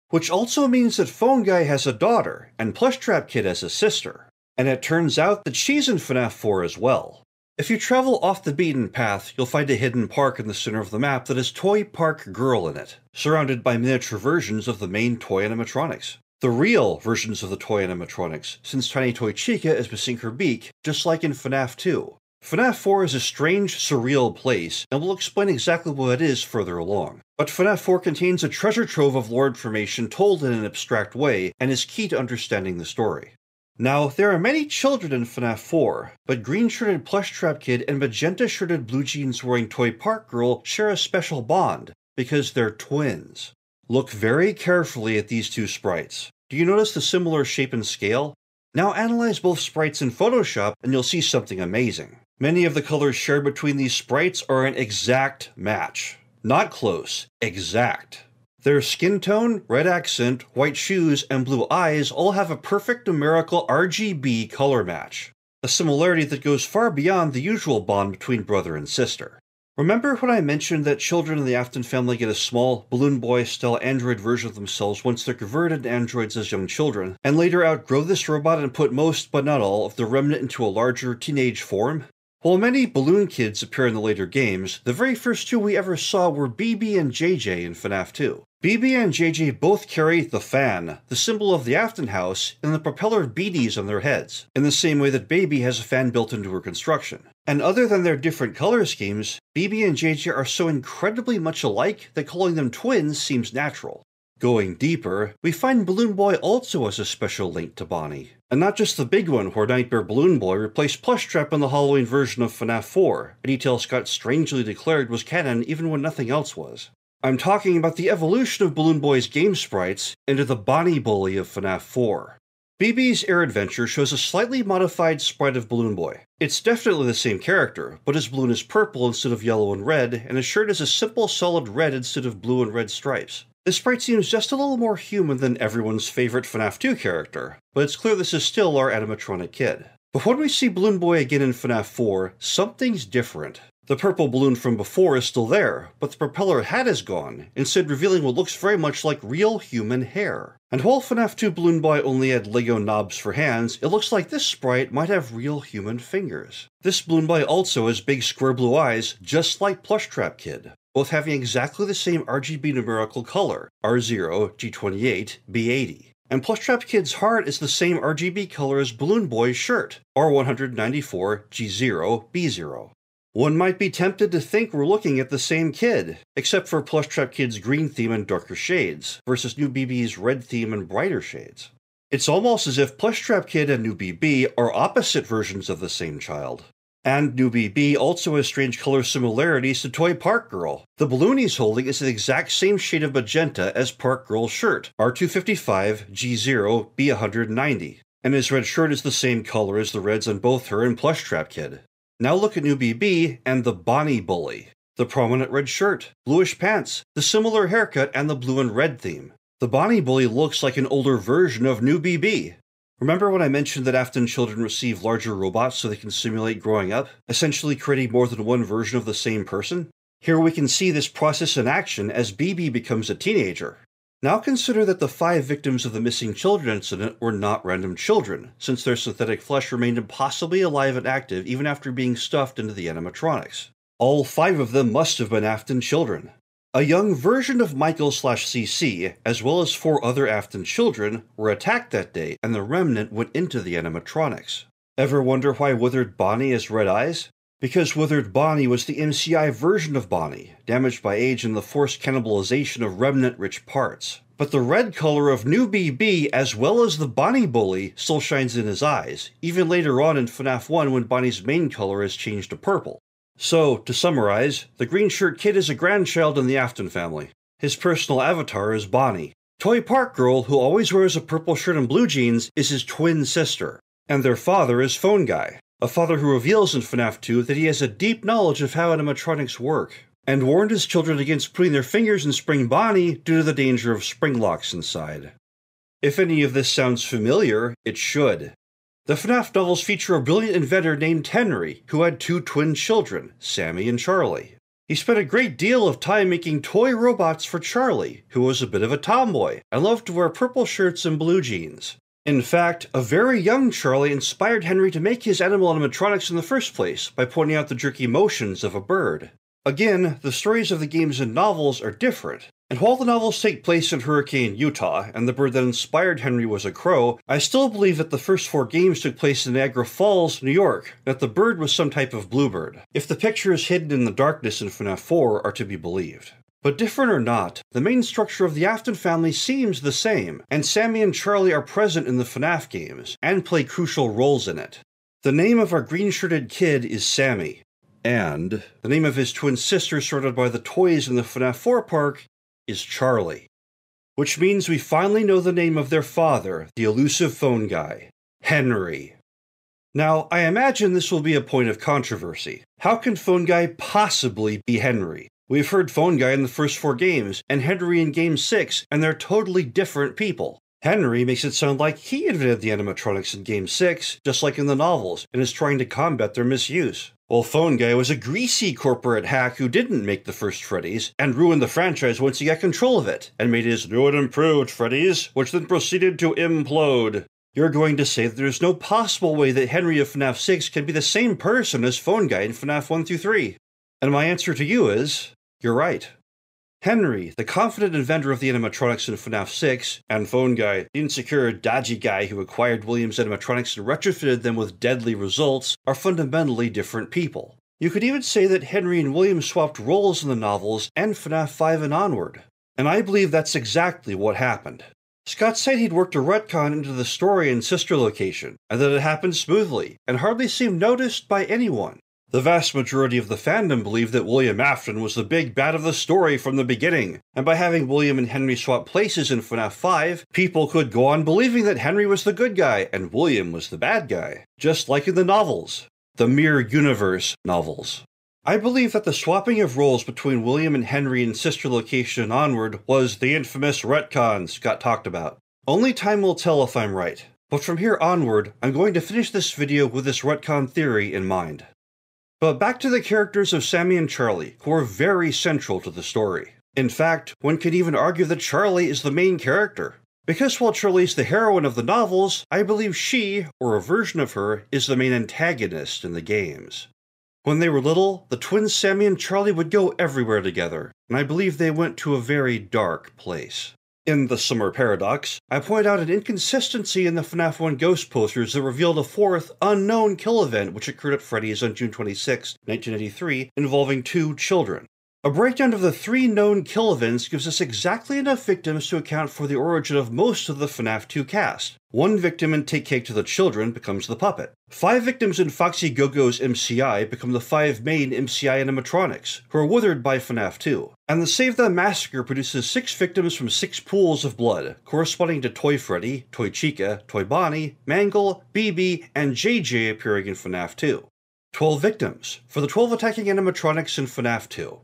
Which also means that Phone Guy has a daughter, and Plushtrap Kid has a sister. And it turns out that she's in FNAF 4 as well. If you travel off the beaten path, you'll find a hidden park in the center of the map that has Toy Park Girl in it, surrounded by miniature versions of the main toy animatronics. The real versions of the toy animatronics, since Tiny Toy Chica is missing her beak, just like in FNAF 2. FNAF 4 is a strange, surreal place, and we'll explain exactly what it is further along. But FNAF 4 contains a treasure trove of lore information told in an abstract way, and is key to understanding the story. Now, there are many children in FNAF 4, but green-shirted Plushtrap Kid and magenta-shirted blue jeans-wearing Toy Park Girl share a special bond, because they're twins. Look very carefully at these two sprites. Do you notice the similar shape and scale? Now analyze both sprites in Photoshop and you'll see something amazing. Many of the colors shared between these sprites are an exact match. Not close, exact. Their skin tone, red accent, white shoes, and blue eyes all have a perfect numerical RGB color match, a similarity that goes far beyond the usual bond between brother and sister. Remember when I mentioned that children in the Afton family get a small, Balloon Boy-style android version of themselves once they're converted to androids as young children, and later outgrow this robot and put most, but not all, of the remnant into a larger teenage form? While many balloon kids appear in the later games, the very first two we ever saw were BB and JJ in FNAF 2. BB and JJ both carry the fan, the symbol of the Afton house, and the propeller beadies on their heads, in the same way that Baby has a fan built into her construction. And other than their different color schemes, BB and JJ are so incredibly much alike that calling them twins seems natural. Going deeper, we find Balloon Boy also has a special link to Bonnie. And not just the big one where Nightmare Balloon Boy replaced Plushtrap in the Halloween version of FNAF 4, a detail Scott strangely declared was canon even when nothing else was. I'm talking about the evolution of Balloon Boy's game sprites into the Bonnie Bully of FNAF 4. BB's Air Adventure shows a slightly modified sprite of Balloon Boy. It's definitely the same character, but his balloon is purple instead of yellow and red, and his shirt is a simple solid red instead of blue and red stripes. This sprite seems just a little more human than everyone's favorite FNAF 2 character, but it's clear this is still our animatronic kid. But when we see Balloon Boy again in FNAF 4, something's different. The purple balloon from before is still there, but the propeller hat is gone, instead revealing what looks very much like real human hair. And while FNAF 2 Balloon Boy only had Lego knobs for hands, it looks like this sprite might have real human fingers. This Balloon Boy also has big square blue eyes, just like Plushtrap Kid, both having exactly the same RGB numerical color, R0, G28, B80. And Plushtrap Kid's heart is the same RGB color as Balloon Boy's shirt, R194, G0, B0. One might be tempted to think we're looking at the same kid, except for Plushtrap Kid's green theme and darker shades, versus New BB's red theme and brighter shades. It's almost as if Plushtrap Kid and New BB are opposite versions of the same child. And New BB also has strange color similarities to Toy Park Girl. The balloon he's holding is the exact same shade of magenta as Park Girl's shirt, R255, G0, B190. And his red shirt is the same color as the reds on both her and Plushtrap Kid. Now look at New BB and the Bonnie Bully. The prominent red shirt, bluish pants, the similar haircut, and the blue and red theme. The Bonnie Bully looks like an older version of New BB. Remember when I mentioned that Afton children receive larger robots so they can simulate growing up, essentially creating more than one version of the same person? Here we can see this process in action as BB becomes a teenager. Now consider that the 5 victims of the missing children incident were not random children, since their synthetic flesh remained impossibly alive and active even after being stuffed into the animatronics. All 5 of them must have been Afton children. A young version of Michael/CC, as well as 4 other Afton children, were attacked that day, and the remnant went into the animatronics. Ever wonder why Withered Bonnie has red eyes? Because Withered Bonnie was the MCI version of Bonnie, damaged by age and the forced cannibalization of remnant-rich parts. But the red color of new BB, as well as the Bonnie bully, still shines in his eyes, even later on in FNAF 1 when Bonnie's main color is changed to purple. So, to summarize, the green shirt kid is a grandchild in the Afton family. His personal avatar is Bonnie. Toy Park Girl, who always wears a purple shirt and blue jeans, is his twin sister. And their father is Phone Guy, a father who reveals in FNAF 2 that he has a deep knowledge of how animatronics work, and warned his children against putting their fingers in Spring Bonnie due to the danger of spring locks inside. If any of this sounds familiar, it should. The FNAF novels feature a brilliant inventor named Henry, who had 2 twin children, Sammy and Charlie. He spent a great deal of time making toy robots for Charlie, who was a bit of a tomboy and loved to wear purple shirts and blue jeans. In fact, a very young Charlie inspired Henry to make his animal animatronics in the first place by pointing out the jerky motions of a bird. Again, the stories of the games and novels are different, and while the novels take place in Hurricane, Utah, and the bird that inspired Henry was a crow, I still believe that the first 4 games took place in Niagara Falls, New York, that the bird was some type of bluebird, if the pictures hidden in the darkness in FNAF 4 are to be believed. But different or not, the main structure of the Afton family seems the same, and Sammy and Charlie are present in the FNAF games, and play crucial roles in it. The name of our green-shirted kid is Sammy, and the name of his twin sister sorted by the toys in the FNAF 4 park is Charlie. Which means we finally know the name of their father, the elusive phone guy, Henry. Now, I imagine this will be a point of controversy. How can Phone Guy possibly be Henry? We've heard Phone Guy in the first 4 games, and Henry in Game 6, and they're totally different people. Henry makes it sound like he invented the animatronics in Game 6, just like in the novels, and is trying to combat their misuse. While Phone Guy was a greasy corporate hack who didn't make the first Freddy's, and ruined the franchise once he got control of it, and made his new and improved Freddy's, which then proceeded to implode. You're going to say that there's no possible way that Henry of FNAF 6 can be the same person as Phone Guy in FNAF 1 through 3. And my answer to you is, you're right. Henry, the confident inventor of the animatronics in FNAF 6, and Phone Guy, the insecure, dodgy guy who acquired William's animatronics and retrofitted them with deadly results, are fundamentally different people. You could even say that Henry and William swapped roles in the novels and FNAF 5 and onward. And I believe that's exactly what happened. Scott said he'd worked a retcon into the story in Sister Location, and that it happened smoothly, and hardly seemed noticed by anyone. The vast majority of the fandom believed that William Afton was the big bad of the story from the beginning, and by having William and Henry swap places in FNAF 5, people could go on believing that Henry was the good guy and William was the bad guy, just like in the novels, the Mirror Universe novels. I believe that the swapping of roles between William and Henry in Sister Location and onward was the infamous retcon Scott talked about. Only time will tell if I'm right, but from here onward, I'm going to finish this video with this retcon theory in mind. But back to the characters of Sammy and Charlie, who are very central to the story. In fact, one could even argue that Charlie is the main character. Because while Charlie's the heroine of the novels, I believe she, or a version of her, is the main antagonist in the games. When they were little, the twins Sammy and Charlie would go everywhere together, and I believe they went to a very dark place. In The Summer Paradox, I point out an inconsistency in the FNAF 1 ghost posters that revealed a 4th, unknown kill event which occurred at Freddy's on June 26, 1983, involving 2 children. A breakdown of the 3 known kill events gives us exactly enough victims to account for the origin of most of the FNAF 2 cast. 1 victim in Take Cake to the Children becomes the puppet. 5 victims in Foxy Go-Go's MCI become the 5 main MCI animatronics, who are withered by FNAF 2. And the Save Them Massacre produces 6 victims from 6 pools of blood, corresponding to Toy Freddy, Toy Chica, Toy Bonnie, Mangle, BB, and JJ appearing in FNAF 2. 12 victims, for the 12 attacking animatronics in FNAF 2.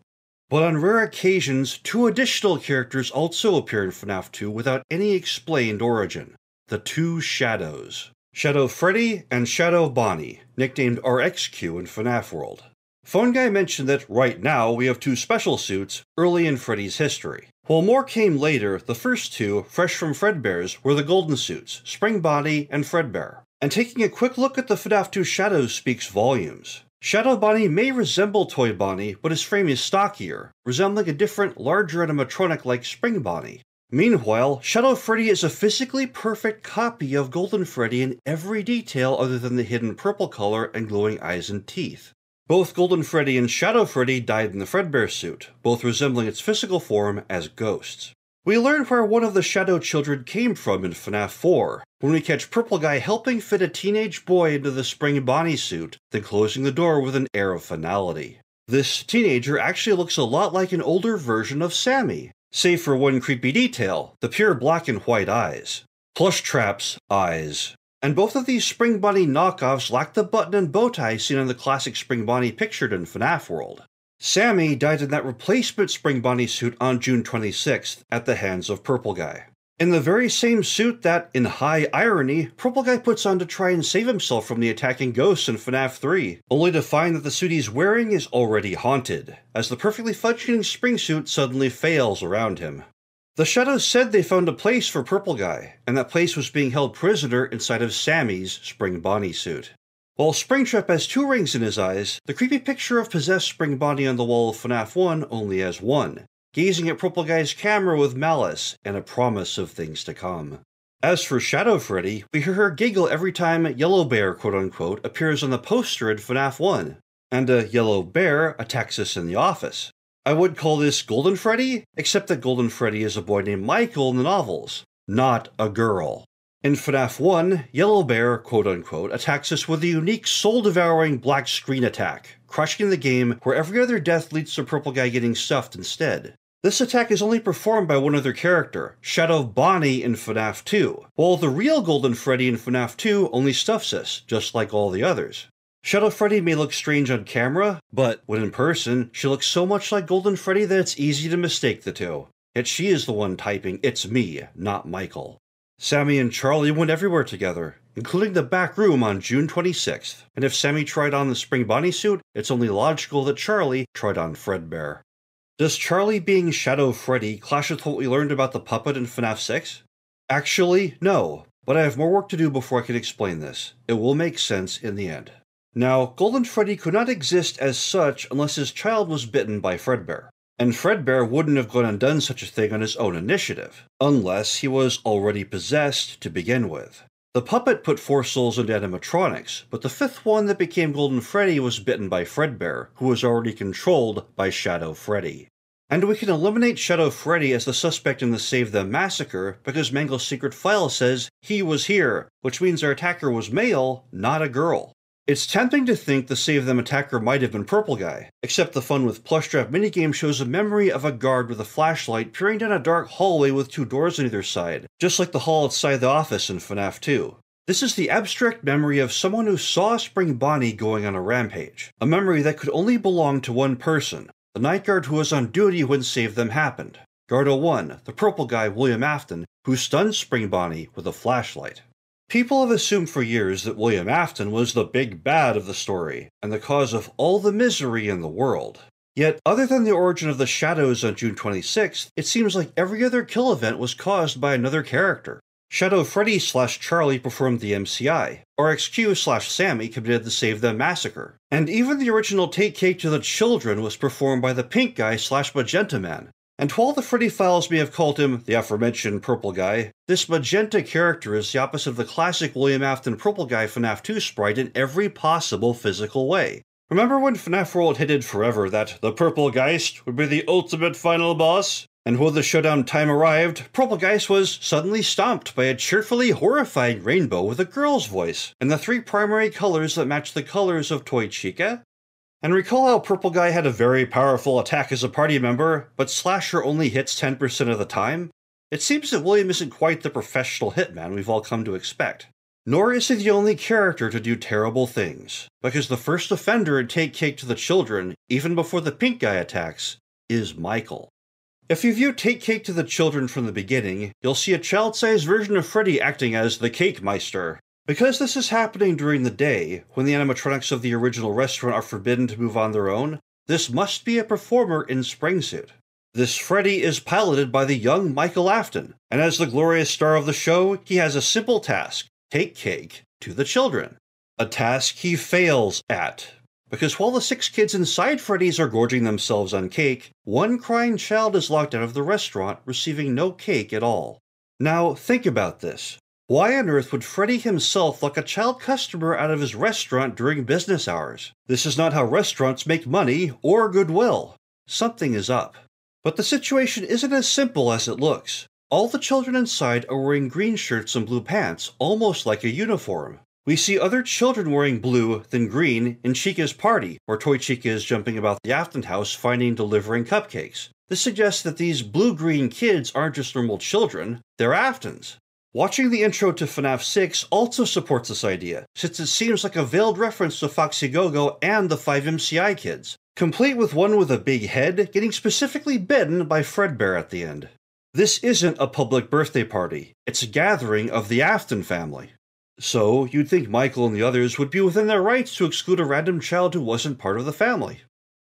But on rare occasions, 2 additional characters also appear in FNAF 2 without any explained origin. the two Shadows. Shadow Freddy and Shadow Bonnie, nicknamed RXQ in FNAF World. Phone Guy mentioned that right now we have two special suits early in Freddy's history. While more came later, the first two, fresh from Fredbear's, were the golden suits, Spring Bonnie and Fredbear. And taking a quick look at the FNAF 2 Shadows speaks volumes. Shadow Bonnie may resemble Toy Bonnie, but his frame is stockier, resembling a different, larger animatronic like Spring Bonnie. Meanwhile, Shadow Freddy is a physically perfect copy of Golden Freddy in every detail other than the hidden purple color and glowing eyes and teeth. Both Golden Freddy and Shadow Freddy died in the Fredbear suit, both resembling its physical form as ghosts. We learn where one of the Shadow children came from in FNAF 4, when we catch Purple Guy helping fit a teenage boy into the Spring Bonnie suit, then closing the door with an air of finality. This teenager actually looks a lot like an older version of Sammy, save for one creepy detail, the pure black and white eyes. Plush Trap's eyes. And both of these Spring Bonnie knockoffs lack the button and bow tie seen on the classic Spring Bonnie pictured in FNAF World. Sammy died in that replacement Spring Bonnie suit on June 26th at the hands of Purple Guy. In the very same suit that, in high irony, Purple Guy puts on to try and save himself from the attacking ghosts in FNAF 3, only to find that the suit he's wearing is already haunted, as the perfectly functioning spring suit suddenly fails around him. The Shadows said they found a place for Purple Guy, and that place was being held prisoner inside of Sammy's Spring Bonnie suit. While Springtrap has two rings in his eyes, the creepy picture of possessed Spring Bonnie on the wall of FNAF 1 only has one, gazing at Purple Guy's camera with malice and a promise of things to come. As for Shadow Freddy, we hear her giggle every time Yellow Bear quote-unquote appears on the poster in FNAF 1, and a yellow bear attacks us in the office. I would call this Golden Freddy, except that Golden Freddy is a boy named Michael in the novels, not a girl. In FNAF 1, Yellow Bear, quote-unquote, attacks us with a unique soul-devouring black screen attack, crushing the game where every other death leads to Purple Guy getting stuffed instead. This attack is only performed by one other character, Shadow Bonnie in FNAF 2, while the real Golden Freddy in FNAF 2 only stuffs us, just like all the others. Shadow Freddy may look strange on camera, but when in person, she looks so much like Golden Freddy that it's easy to mistake the two. Yet she is the one typing, "It's me, not Michael." Sammy and Charlie went everywhere together, including the back room on June 26th, and if Sammy tried on the Spring Bonnie suit, it's only logical that Charlie tried on Fredbear. Does Charlie being Shadow Freddy clash with what we learned about the puppet in FNAF 6? Actually, no, but I have more work to do before I can explain this. It will make sense in the end. Now, Golden Freddy could not exist as such unless his child was bitten by Fredbear. And Fredbear wouldn't have gone and done such a thing on his own initiative, unless he was already possessed to begin with. The puppet put 4 souls into animatronics, but the 5th one that became Golden Freddy was bitten by Fredbear, who was already controlled by Shadow Freddy. And we can eliminate Shadow Freddy as the suspect in the Save Them massacre because Mangle's secret file says he was here, which means our attacker was male, not a girl. It's tempting to think the Save Them attacker might have been Purple Guy, except the Fun with Plushtrap minigame shows a memory of a guard with a flashlight peering down a dark hallway with 2 doors on either side, just like the hall outside the office in FNAF 2. This is the abstract memory of someone who saw Spring Bonnie going on a rampage, a memory that could only belong to one person, the night guard who was on duty when Save Them happened. Guard 01, the Purple Guy William Afton, who stunned Spring Bonnie with a flashlight. People have assumed for years that William Afton was the big bad of the story, and the cause of all the misery in the world. Yet, other than the origin of the Shadows on June 26th, it seems like every other kill event was caused by another character. Shadow Freddy/Charlie performed the MCI, RXQ/Sammy committed the Save Them massacre, and even the original Take Cake to the Children was performed by the Pink Guy/Magenta Man. And while the Freddy files may have called him the aforementioned Purple Guy, this magenta character is the opposite of the classic William Afton Purple Guy FNAF 2 sprite in every possible physical way. Remember when FNAF World hinted forever that the Purple Geist would be the ultimate final boss? And when the showdown time arrived, Purple Geist was suddenly stomped by a cheerfully horrifying rainbow with a girl's voice, and the 3 primary colors that match the colors of Toy Chica. And recall how Purple Guy had a very powerful attack as a party member, but Slasher only hits 10% of the time? It seems that William isn't quite the professional hitman we've all come to expect. Nor is he the only character to do terrible things, because the first offender in Take Cake to the Children, even before the Pink Guy attacks, is Michael. If you view Take Cake to the Children from the beginning, you'll see a child-sized version of Freddy acting as the Cake Meister. Because this is happening during the day, when the animatronics of the original restaurant are forbidden to move on their own, this must be a performer in spring suit. This Freddy is piloted by the young Michael Afton, and as the glorious star of the show, he has a simple task: take cake to the children. A task he fails at. Because while the 6 kids inside Freddy's are gorging themselves on cake, one crying child is locked out of the restaurant, receiving no cake at all. Now, think about this. Why on earth would Freddy himself lock a child customer out of his restaurant during business hours? This is not how restaurants make money or goodwill. Something is up. But the situation isn't as simple as it looks. All the children inside are wearing green shirts and blue pants, almost like a uniform. We see other children wearing blue, then green, in Chica's party, where Toy Chica is jumping about the Afton house finding and delivering cupcakes. This suggests that these blue-green kids aren't just normal children, they're Aftons. Watching the intro to FNAF 6 also supports this idea, since it seems like a veiled reference to Foxy Go-Go and the 5MCI kids, complete with one with a big head getting specifically bitten by Fredbear at the end. This isn't a public birthday party, it's a gathering of the Afton family. So, you'd think Michael and the others would be within their rights to exclude a random child who wasn't part of the family.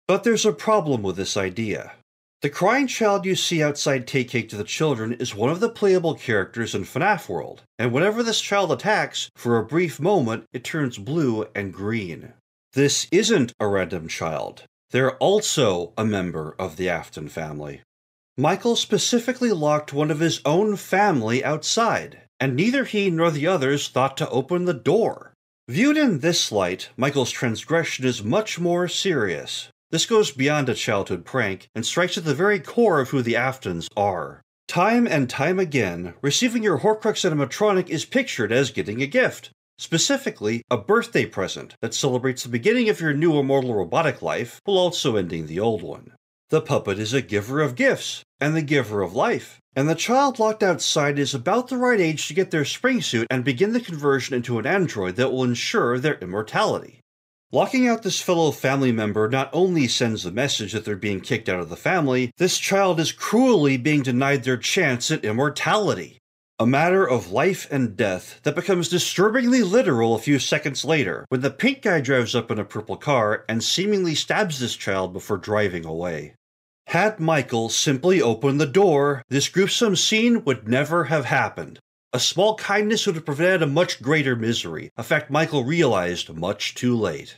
But there's a problem with this idea. The crying child you see outside Take Cake to the Children is one of the playable characters in FNAF World, and whenever this child attacks, for a brief moment, it turns blue and green. This isn't a random child. They're also a member of the Afton family. Michael specifically locked one of his own family outside, and neither he nor the others thought to open the door. Viewed in this light, Michael's transgression is much more serious. This goes beyond a childhood prank, and strikes at the very core of who the Aftons are. Time and time again, receiving your Horcrux animatronic is pictured as getting a gift. Specifically, a birthday present that celebrates the beginning of your new immortal robotic life, while also ending the old one. The puppet is a giver of gifts, and the giver of life, and the child locked outside is about the right age to get their spring suit and begin the conversion into an android that will ensure their immortality. Locking out this fellow family member not only sends the message that they're being kicked out of the family, this child is cruelly being denied their chance at immortality. A matter of life and death that becomes disturbingly literal a few seconds later, when the pink guy drives up in a purple car and seemingly stabs this child before driving away. Had Michael simply opened the door, this gruesome scene would never have happened. A small kindness would have prevented a much greater misery, a fact Michael realized much too late.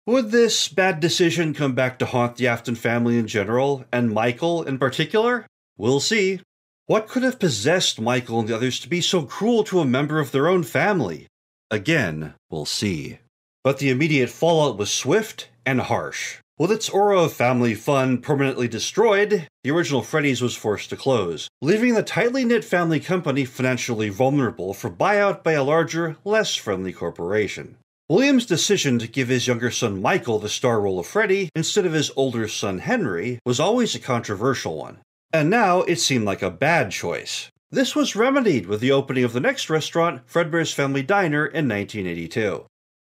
Would this bad decision come back to haunt the Afton family in general, and Michael in particular? We'll see. What could have possessed Michael and the others to be so cruel to a member of their own family? Again, we'll see. But the immediate fallout was swift and harsh. With its aura of family fun permanently destroyed, the original Freddy's was forced to close, leaving the tightly knit family company financially vulnerable for buyout by a larger, less friendly corporation. William's decision to give his younger son Michael the star role of Freddy instead of his older son Henry was always a controversial one. And now it seemed like a bad choice. This was remedied with the opening of the next restaurant, Fredbear's Family Diner, in 1982.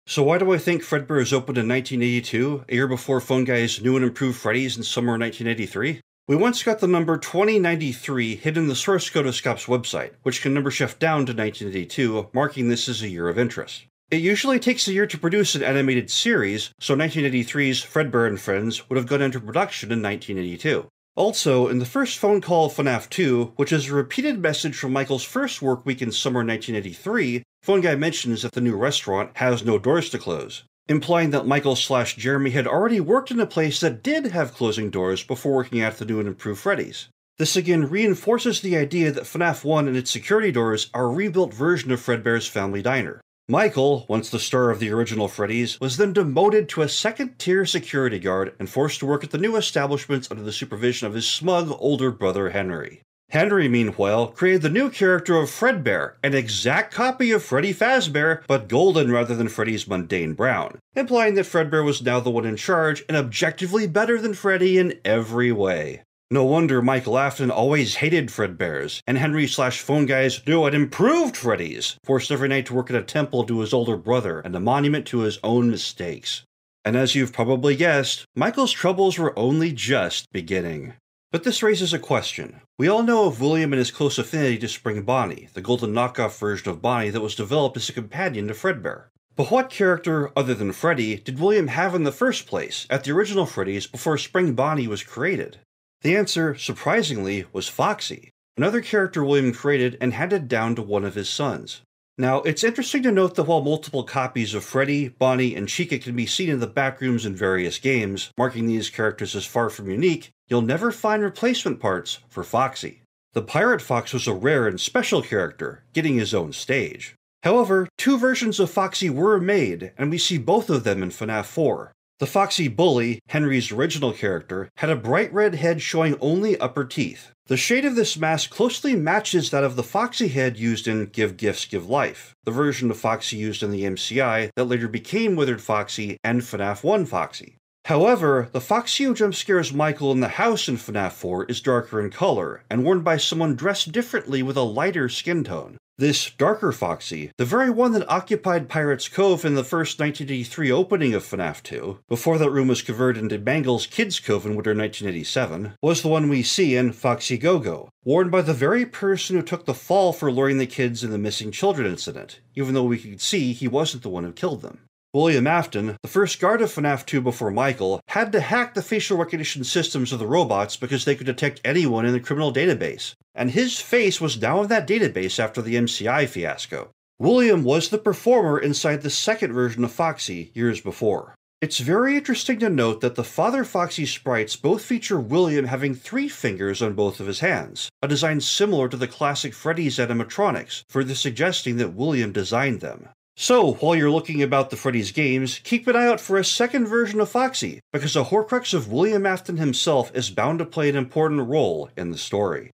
So why do I think Fredbear's opened in 1982, a year before Phone Guy's new and improved Freddy's in summer 1983? We once got the number 2093 hidden in the source code of Scop's website, which can number shift down to 1982, marking this as a year of interest. It usually takes a year to produce an animated series, so 1983's Fredbear and Friends would have gone into production in 1982. Also, in the first phone call of FNAF 2, which is a repeated message from Michael's first work week in summer 1983, Phone Guy mentions that the new restaurant has no doors to close, implying that Michael/Jeremy had already worked in a place that did have closing doors before working at the new and improved Freddy's. This again reinforces the idea that FNAF 1 and its security doors are a rebuilt version of Fredbear's Family Diner. Michael, once the star of the original Freddy's, was then demoted to a second-tier security guard and forced to work at the new establishments under the supervision of his smug older brother Henry. Henry, meanwhile, created the new character of Fredbear, an exact copy of Freddy Fazbear, but golden rather than Freddy's mundane brown, implying that Fredbear was now the one in charge and objectively better than Freddy in every way. No wonder Michael Afton always hated Fredbears, and Henry/Phone Guy's new and improved Freddy's, forced every night to work at a temple to his older brother and a monument to his own mistakes. And as you've probably guessed, Michael's troubles were only just beginning. But this raises a question. We all know of William and his close affinity to Spring Bonnie, the golden knockoff version of Bonnie that was developed as a companion to Fredbear. But what character, other than Freddy, did William have in the first place, at the original Freddy's before Spring Bonnie was created? The answer, surprisingly, was Foxy, another character William created and handed down to one of his sons. Now, it's interesting to note that while multiple copies of Freddy, Bonnie, and Chica can be seen in the backrooms in various games, marking these characters as far from unique, you'll never find replacement parts for Foxy. The Pirate Fox was a rare and special character, getting his own stage. However, two versions of Foxy were made, and we see both of them in FNAF 4. The Foxy Bully, Henry's original character, had a bright red head showing only upper teeth. The shade of this mask closely matches that of the Foxy head used in Give Gifts, Give Life, the version of Foxy used in the MCI that later became Withered Foxy and FNAF 1 Foxy. However, the Foxy who jump scares Michael in the house in FNAF 4 is darker in color, and worn by someone dressed differently with a lighter skin tone. This darker Foxy, the very one that occupied Pirate's Cove in the first 1983 opening of FNAF 2, before that room was converted into Mangle's Kids Cove in winter 1987, was the one we see in Foxy Go-Go, worn by the very person who took the fall for luring the kids in the missing children incident, even though we could see he wasn't the one who killed them. William Afton, the first guard of FNAF 2 before Michael, had to hack the facial recognition systems of the robots because they could detect anyone in the criminal database, and his face was now in that database after the MCI fiasco. William was the performer inside the second version of Foxy years before. It's very interesting to note that the Father Foxy sprites both feature William having 3 fingers on both of his hands, a design similar to the classic Freddy's animatronics, further suggesting that William designed them. So, while you're looking about the Freddy's games, keep an eye out for a second version of Foxy, because a Horcrux of William Afton himself is bound to play an important role in the story.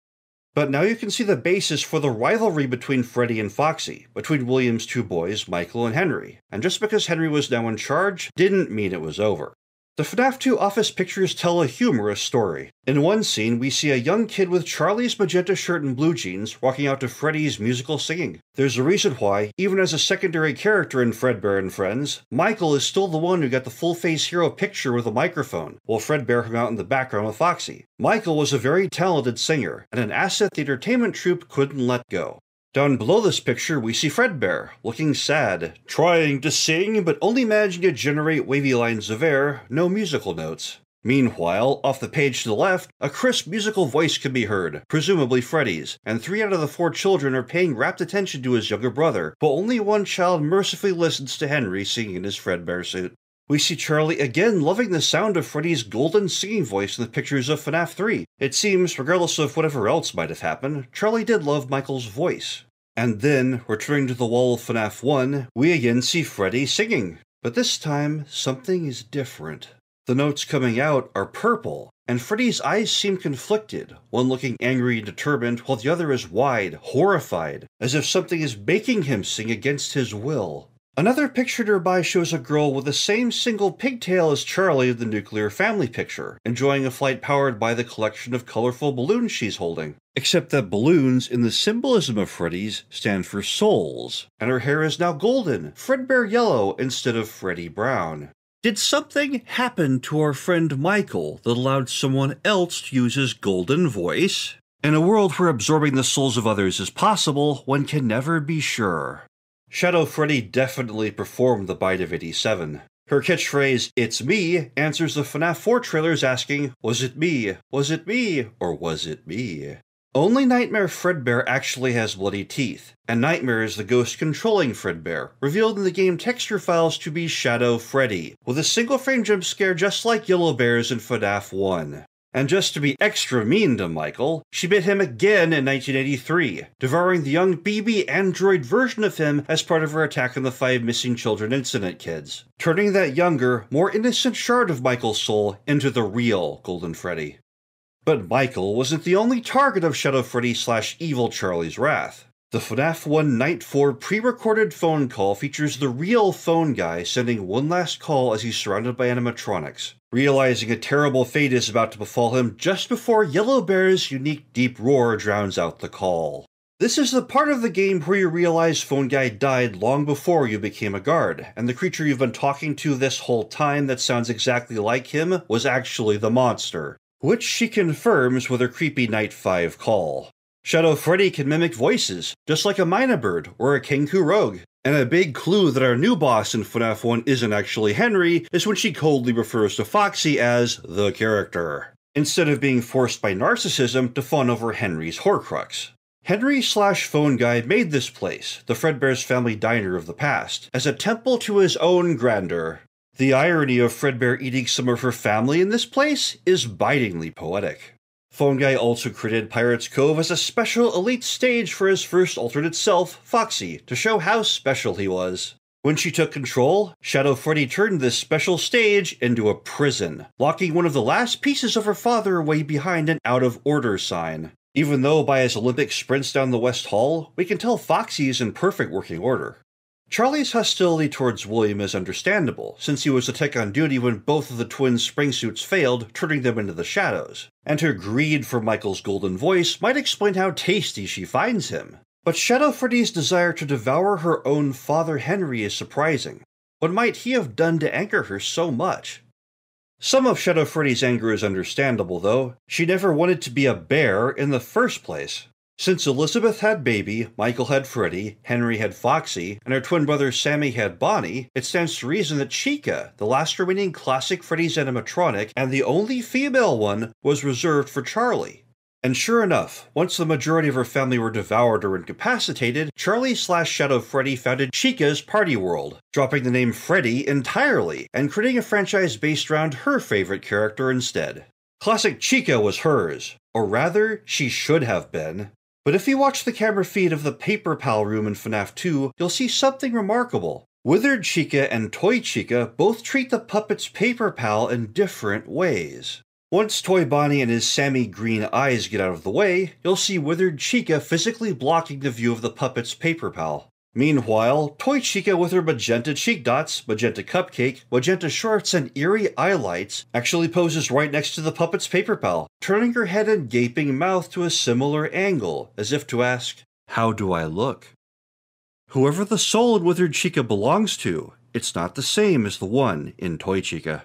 But now you can see the basis for the rivalry between Freddy and Foxy, between William's 2 boys, Michael and Henry, and just because Henry was now in charge didn't mean it was over. The FNAF 2 office pictures tell a humorous story. In one scene, we see a young kid with Charlie's magenta shirt and blue jeans walking out to Freddy's musical singing. There's a reason why, even as a secondary character in Fredbear and Friends, Michael is still the one who got the full-face hero picture with a microphone, while Fredbear hung out in the background with Foxy. Michael was a very talented singer, and an asset the entertainment troupe couldn't let go. Down below this picture, we see Fredbear, looking sad, trying to sing, but only managing to generate wavy lines of air, no musical notes. Meanwhile, off the page to the left, a crisp musical voice can be heard, presumably Freddy's, and 3 out of the 4 children are paying rapt attention to his younger brother, but only one child mercifully listens to Henry singing in his Fredbear suit. We see Charlie again loving the sound of Freddy's golden singing voice in the pictures of FNAF 3. It seems, regardless of whatever else might have happened, Charlie did love Michael's voice. And then, returning to the wall of FNAF 1, we again see Freddy singing. But this time, something is different. The notes coming out are purple, and Freddy's eyes seem conflicted, one looking angry and determined, while the other is wide, horrified, as if something is making him sing against his will. Another picture nearby shows a girl with the same single pigtail as Charlie in the nuclear family picture, enjoying a flight powered by the collection of colorful balloons she's holding. Except that balloons, in the symbolism of Freddy's, stand for souls, and her hair is now golden, Fredbear yellow instead of Freddy brown. Did something happen to our friend Michael that allowed someone else to use his golden voice? In a world where absorbing the souls of others is possible, one can never be sure. Shadow Freddy definitely performed the bite of 87. Her catchphrase, "It's me," answers the FNAF 4 trailers asking, "Was it me? Was it me? Or was it me?" Only Nightmare Fredbear actually has bloody teeth, and Nightmare is the ghost controlling Fredbear, revealed in the game texture files to be Shadow Freddy, with a single-frame jump scare just like Yellow Bear's in FNAF 1. And just to be extra mean to Michael, she bit him again in 1983, devouring the young BB android version of him as part of her attack on the 5 missing children incident kids, turning that younger, more innocent shard of Michael's soul into the real Golden Freddy. But Michael wasn't the only target of Shadow Freddy/Evil Charlie's wrath. The FNAF 1 Night 4 pre-recorded phone call features the real phone guy sending one last call as he's surrounded by animatronics, realizing a terrible fate is about to befall him just before Yellow Bear's unique deep roar drowns out the call. This is the part of the game where you realize Phone Guy died long before you became a guard, and the creature you've been talking to this whole time that sounds exactly like him was actually the monster. which she confirms with her creepy Night 5 call. Shadow Freddy can mimic voices, just like a Mina Bird or a Kenku Rogue. And a big clue that our new boss in FNAF 1 isn't actually Henry is when she coldly refers to Foxy as the character, instead of being forced by narcissism to fawn over Henry's Horcrux. Henry/Phone Guy made this place, the Fredbear's family diner of the past, as a temple to his own grandeur. The irony of Fredbear eating some of her family in this place is bitingly poetic. Phone Guy also created Pirate's Cove as a special elite stage for his first alternate self, Foxy, to show how special he was. When she took control, Shadow Freddy turned this special stage into a prison, locking one of the last pieces of her father away behind an out-of-order sign. Even though by his Olympic sprints down the West Hall, we can tell Foxy is in perfect working order. Charlie's hostility towards William is understandable, since he was the tech on duty when both of the twins' spring suits failed, turning them into the shadows. And her greed for Michael's golden voice might explain how tasty she finds him. But Shadow Freddy's desire to devour her own father Henry is surprising. What might he have done to anger her so much? Some of Shadow Freddy's anger is understandable, though. She never wanted to be a bear in the first place. Since Elizabeth had Baby, Michael had Freddy, Henry had Foxy, and her twin brother Sammy had Bonnie, it stands to reason that Chica, the last remaining classic Freddy's animatronic and the only female one, was reserved for Charlie. And sure enough, once the majority of her family were devoured or incapacitated, Charlie/Shadow Freddy founded Chica's Party World, dropping the name Freddy entirely and creating a franchise based around her favorite character instead. Classic Chica was hers, or rather, she should have been. But if you watch the camera feed of the Paper Pal room in FNAF 2, you'll see something remarkable. Withered Chica and Toy Chica both treat the puppet's Paper Pal in different ways. Once Toy Bonnie and his Sammy green eyes get out of the way, you'll see Withered Chica physically blocking the view of the puppet's Paper Pal. Meanwhile, Toy Chica with her magenta cheek dots, magenta cupcake, magenta shorts, and eerie eyelights actually poses right next to the puppet's Paper Pal, turning her head and gaping mouth to a similar angle, as if to ask, "How do I look?" Whoever the soul in Withered Chica belongs to, it's not the same as the one in Toy Chica.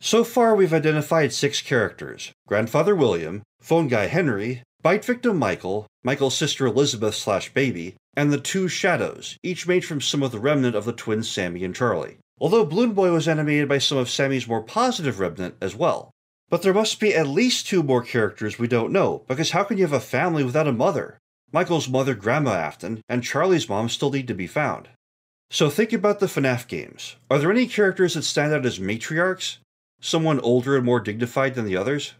So far we've identified 6 characters: Grandfather William, Phone Guy Henry, Bite Victim Michael, Michael's sister Elizabeth/Baby, and the 2 shadows, each made from some of the remnant of the twins Sammy and Charlie. Although Balloon Boy was animated by some of Sammy's more positive remnant as well. But there must be at least 2 more characters we don't know, because how can you have a family without a mother? Michael's mother, Grandma Afton, and Charlie's mom still need to be found. So think about the FNAF games. Are there any characters that stand out as matriarchs? Someone older and more dignified than the others?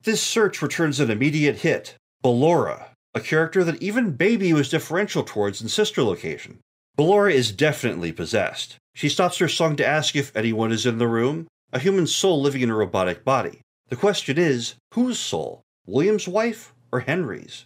This search returns an immediate hit: Ballora, a character that even Baby was differential towards in Sister Location. Ballora is definitely possessed. She stops her song to ask if anyone is in the room, a human soul living in a robotic body. The question is, whose soul? William's wife or Henry's?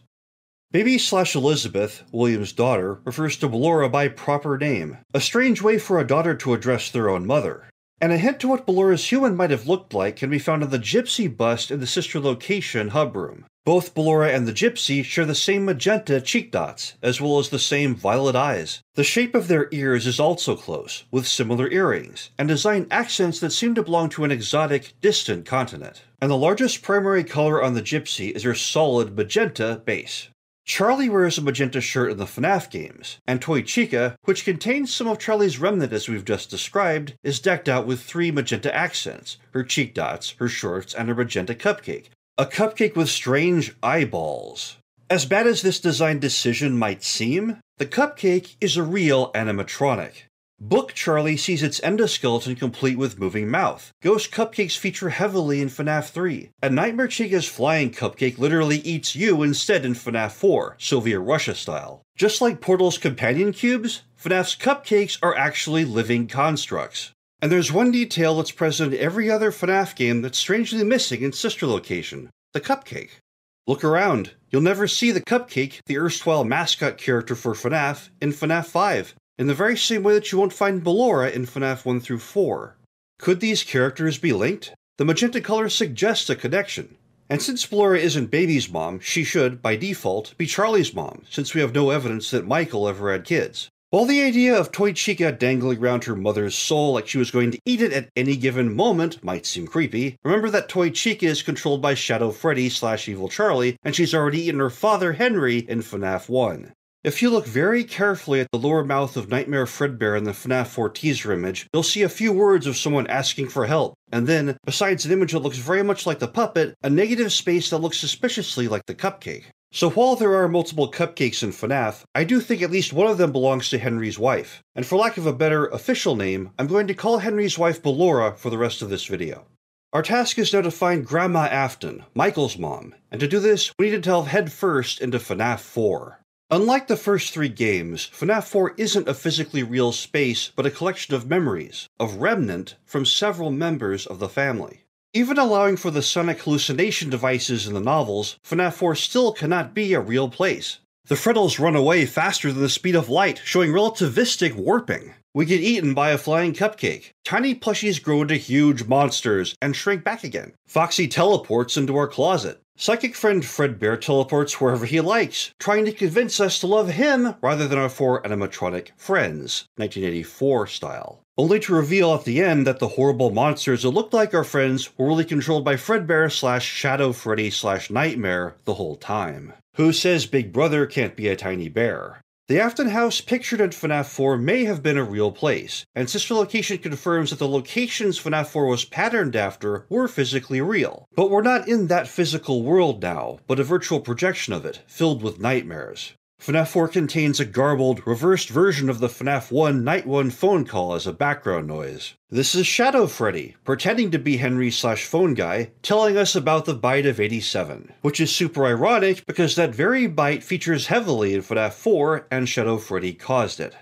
Baby/Elizabeth, William's daughter, refers to Ballora by proper name, a strange way for a daughter to address their own mother. And a hint to what Ballora's human might have looked like can be found in the Gypsy bust in the Sister Location hub room. Both Ballora and the Gypsy share the same magenta cheek dots, as well as the same violet eyes. The shape of their ears is also close, with similar earrings, and design accents that seem to belong to an exotic, distant continent. And the largest primary color on the Gypsy is her solid magenta base. Charlie wears a magenta shirt in the FNAF games, and Toy Chica, which contains some of Charlie's remnant as we've just described, is decked out with 3 magenta accents: her cheek dots, her shorts, and her magenta cupcake. A cupcake with strange eyeballs. As bad as this design decision might seem, the cupcake is a real animatronic. Book Charlie sees its endoskeleton complete with moving mouth. Ghost cupcakes feature heavily in FNAF 3, and Nightmare Chica's flying cupcake literally eats you instead in FNAF 4, Soviet Russia style. Just like Portal's companion cubes, FNAF's cupcakes are actually living constructs. And there's one detail that's present in every other FNAF game that's strangely missing in Sister Location: the cupcake. Look around. You'll never see the cupcake, the erstwhile mascot character for FNAF, in FNAF 5. In the very same way that you won't find Ballora in FNAF 1 through 4. Could these characters be linked? The magenta color suggests a connection. And since Ballora isn't Baby's mom, she should, by default, be Charlie's mom, since we have no evidence that Michael ever had kids. While the idea of Toy Chica dangling around her mother's soul like she was going to eat it at any given moment might seem creepy, remember that Toy Chica is controlled by Shadow Freddy / Evil Charlie, and she's already eaten her father Henry in FNAF 1. If you look very carefully at the lower mouth of Nightmare Fredbear in the FNAF 4 teaser image, you'll see a few words of someone asking for help, and then, besides an image that looks very much like the puppet, a negative space that looks suspiciously like the cupcake. So while there are multiple cupcakes in FNAF, I do think at least one of them belongs to Henry's wife. And for lack of a better official name, I'm going to call Henry's wife Ballora for the rest of this video. Our task is now to find Grandma Afton, Michael's mom, and to do this, we need to delve headfirst into FNAF 4. Unlike the first 3 games, FNAF 4 isn't a physically real space, but a collection of memories, of remnant, from several members of the family. Even allowing for the sonic hallucination devices in the novels, FNAF 4 still cannot be a real place. The Freddles run away faster than the speed of light, showing relativistic warping. We get eaten by a flying cupcake. Tiny plushies grow into huge monsters and shrink back again. Foxy teleports into our closet. Psychic friend Fredbear teleports wherever he likes, trying to convince us to love him rather than our 4 animatronic friends, 1984 style. Only to reveal at the end that the horrible monsters that looked like our friends were really controlled by Fredbear / Shadow Freddy / Nightmare the whole time. Who says Big Brother can't be a tiny bear? The Afton house pictured in FNAF 4 may have been a real place, and Sister Location confirms that the locations FNAF 4 was patterned after were physically real. But we're not in that physical world now, but a virtual projection of it, filled with nightmares. FNAF 4 contains a garbled, reversed version of the FNAF 1 Night 1 phone call as a background noise. This is Shadow Freddy, pretending to be Henry / phone guy, telling us about the bite of 87, which is super ironic because that very bite features heavily in FNAF 4 and Shadow Freddy caused it.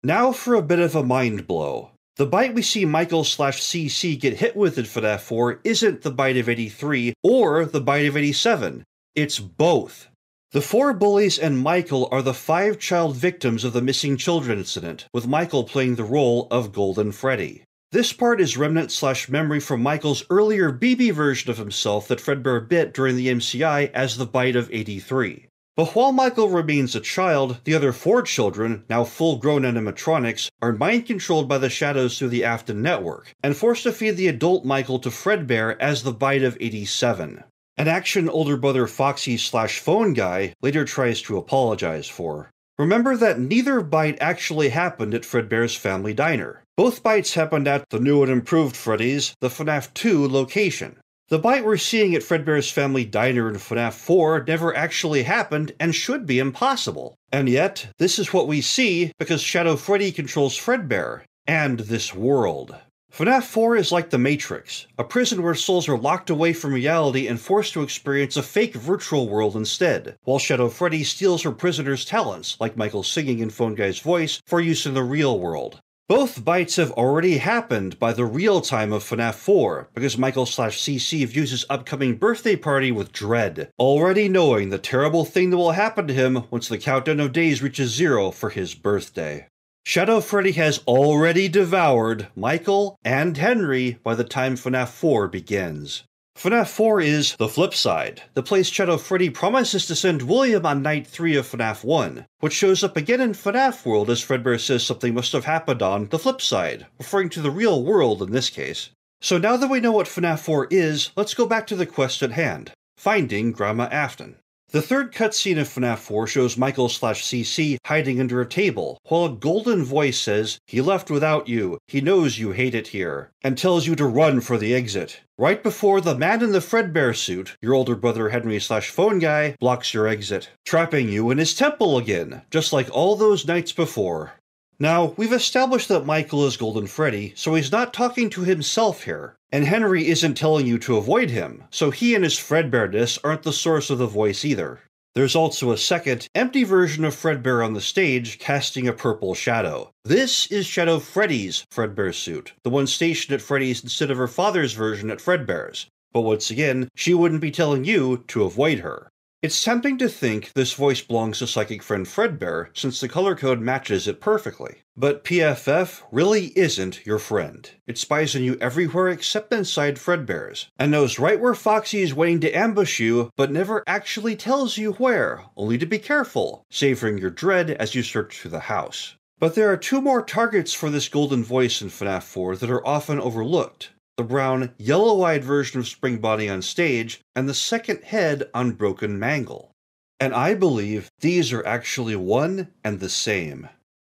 Now for a bit of a mind blow. The bite we see Michael / CC get hit with in FNAF 4 isn't the bite of 83 or the bite of 87, it's both. The 4 bullies and Michael are the 5 child victims of the missing children incident, with Michael playing the role of Golden Freddy. This part is remnant / memory from Michael's earlier BB version of himself that Fredbear bit during the MCI as the bite of 83. But while Michael remains a child, the other 4 children, now full-grown animatronics, are mind-controlled by the shadows through the Afton network, and forced to feed the adult Michael to Fredbear as the bite of 87. An action older brother Foxy / phone guy later tries to apologize for. Remember that neither bite actually happened at Fredbear's family diner. Both bites happened at the new and improved Freddy's, the FNAF 2 location. The bite we're seeing at Fredbear's family diner in FNAF 4 never actually happened and should be impossible. And yet, this is what we see because Shadow Freddy controls Fredbear and this world. FNAF 4 is like the Matrix, a prison where souls are locked away from reality and forced to experience a fake virtual world instead, while Shadow Freddy steals her prisoners' talents, like Michael's singing in Phone Guy's voice, for use in the real world. Both bites have already happened by the real time of FNAF 4, because Michael / CC views his upcoming birthday party with dread, already knowing the terrible thing that will happen to him once the countdown of days reaches 0 for his birthday. Shadow Freddy has already devoured Michael and Henry by the time FNAF 4 begins. FNAF 4 is the flip side, the place Shadow Freddy promises to send William on night 3 of FNAF 1, which shows up again in FNAF World as Fredbear says something must have happened on the flip side, referring to the real world in this case. So now that we know what FNAF 4 is, let's go back to the quest at hand, finding Grandma Afton. The third cutscene of FNAF 4 shows Michael / CC hiding under a table, while a golden voice says, "He left without you, he knows you hate it here," and tells you to run for the exit. Right before the man in the Fredbear suit, your older brother Henry / phone guy, blocks your exit, trapping you in his temple again, just like all those nights before. Now, we've established that Michael is Golden Freddy, so he's not talking to himself here. And Henry isn't telling you to avoid him, so he and his Fredbearness aren't the source of the voice either. There's also a second, empty version of Fredbear on the stage casting a purple shadow. This is Shadow Freddy's Fredbear suit, the one stationed at Freddy's instead of her father's version at Fredbear's. But once again, she wouldn't be telling you to avoid her. It's tempting to think this voice belongs to psychic friend Fredbear, since the color code matches it perfectly. But PFF really isn't your friend. It spies on you everywhere except inside Fredbear's, and knows right where Foxy is waiting to ambush you, but never actually tells you where, only to be careful, savoring your dread as you search through the house. But there are two more targets for this golden voice in FNAF 4 that are often overlooked. The brown, yellow-eyed version of Spring Bonnie on stage, and the second head on Broken Mangle. And I believe these are actually one and the same.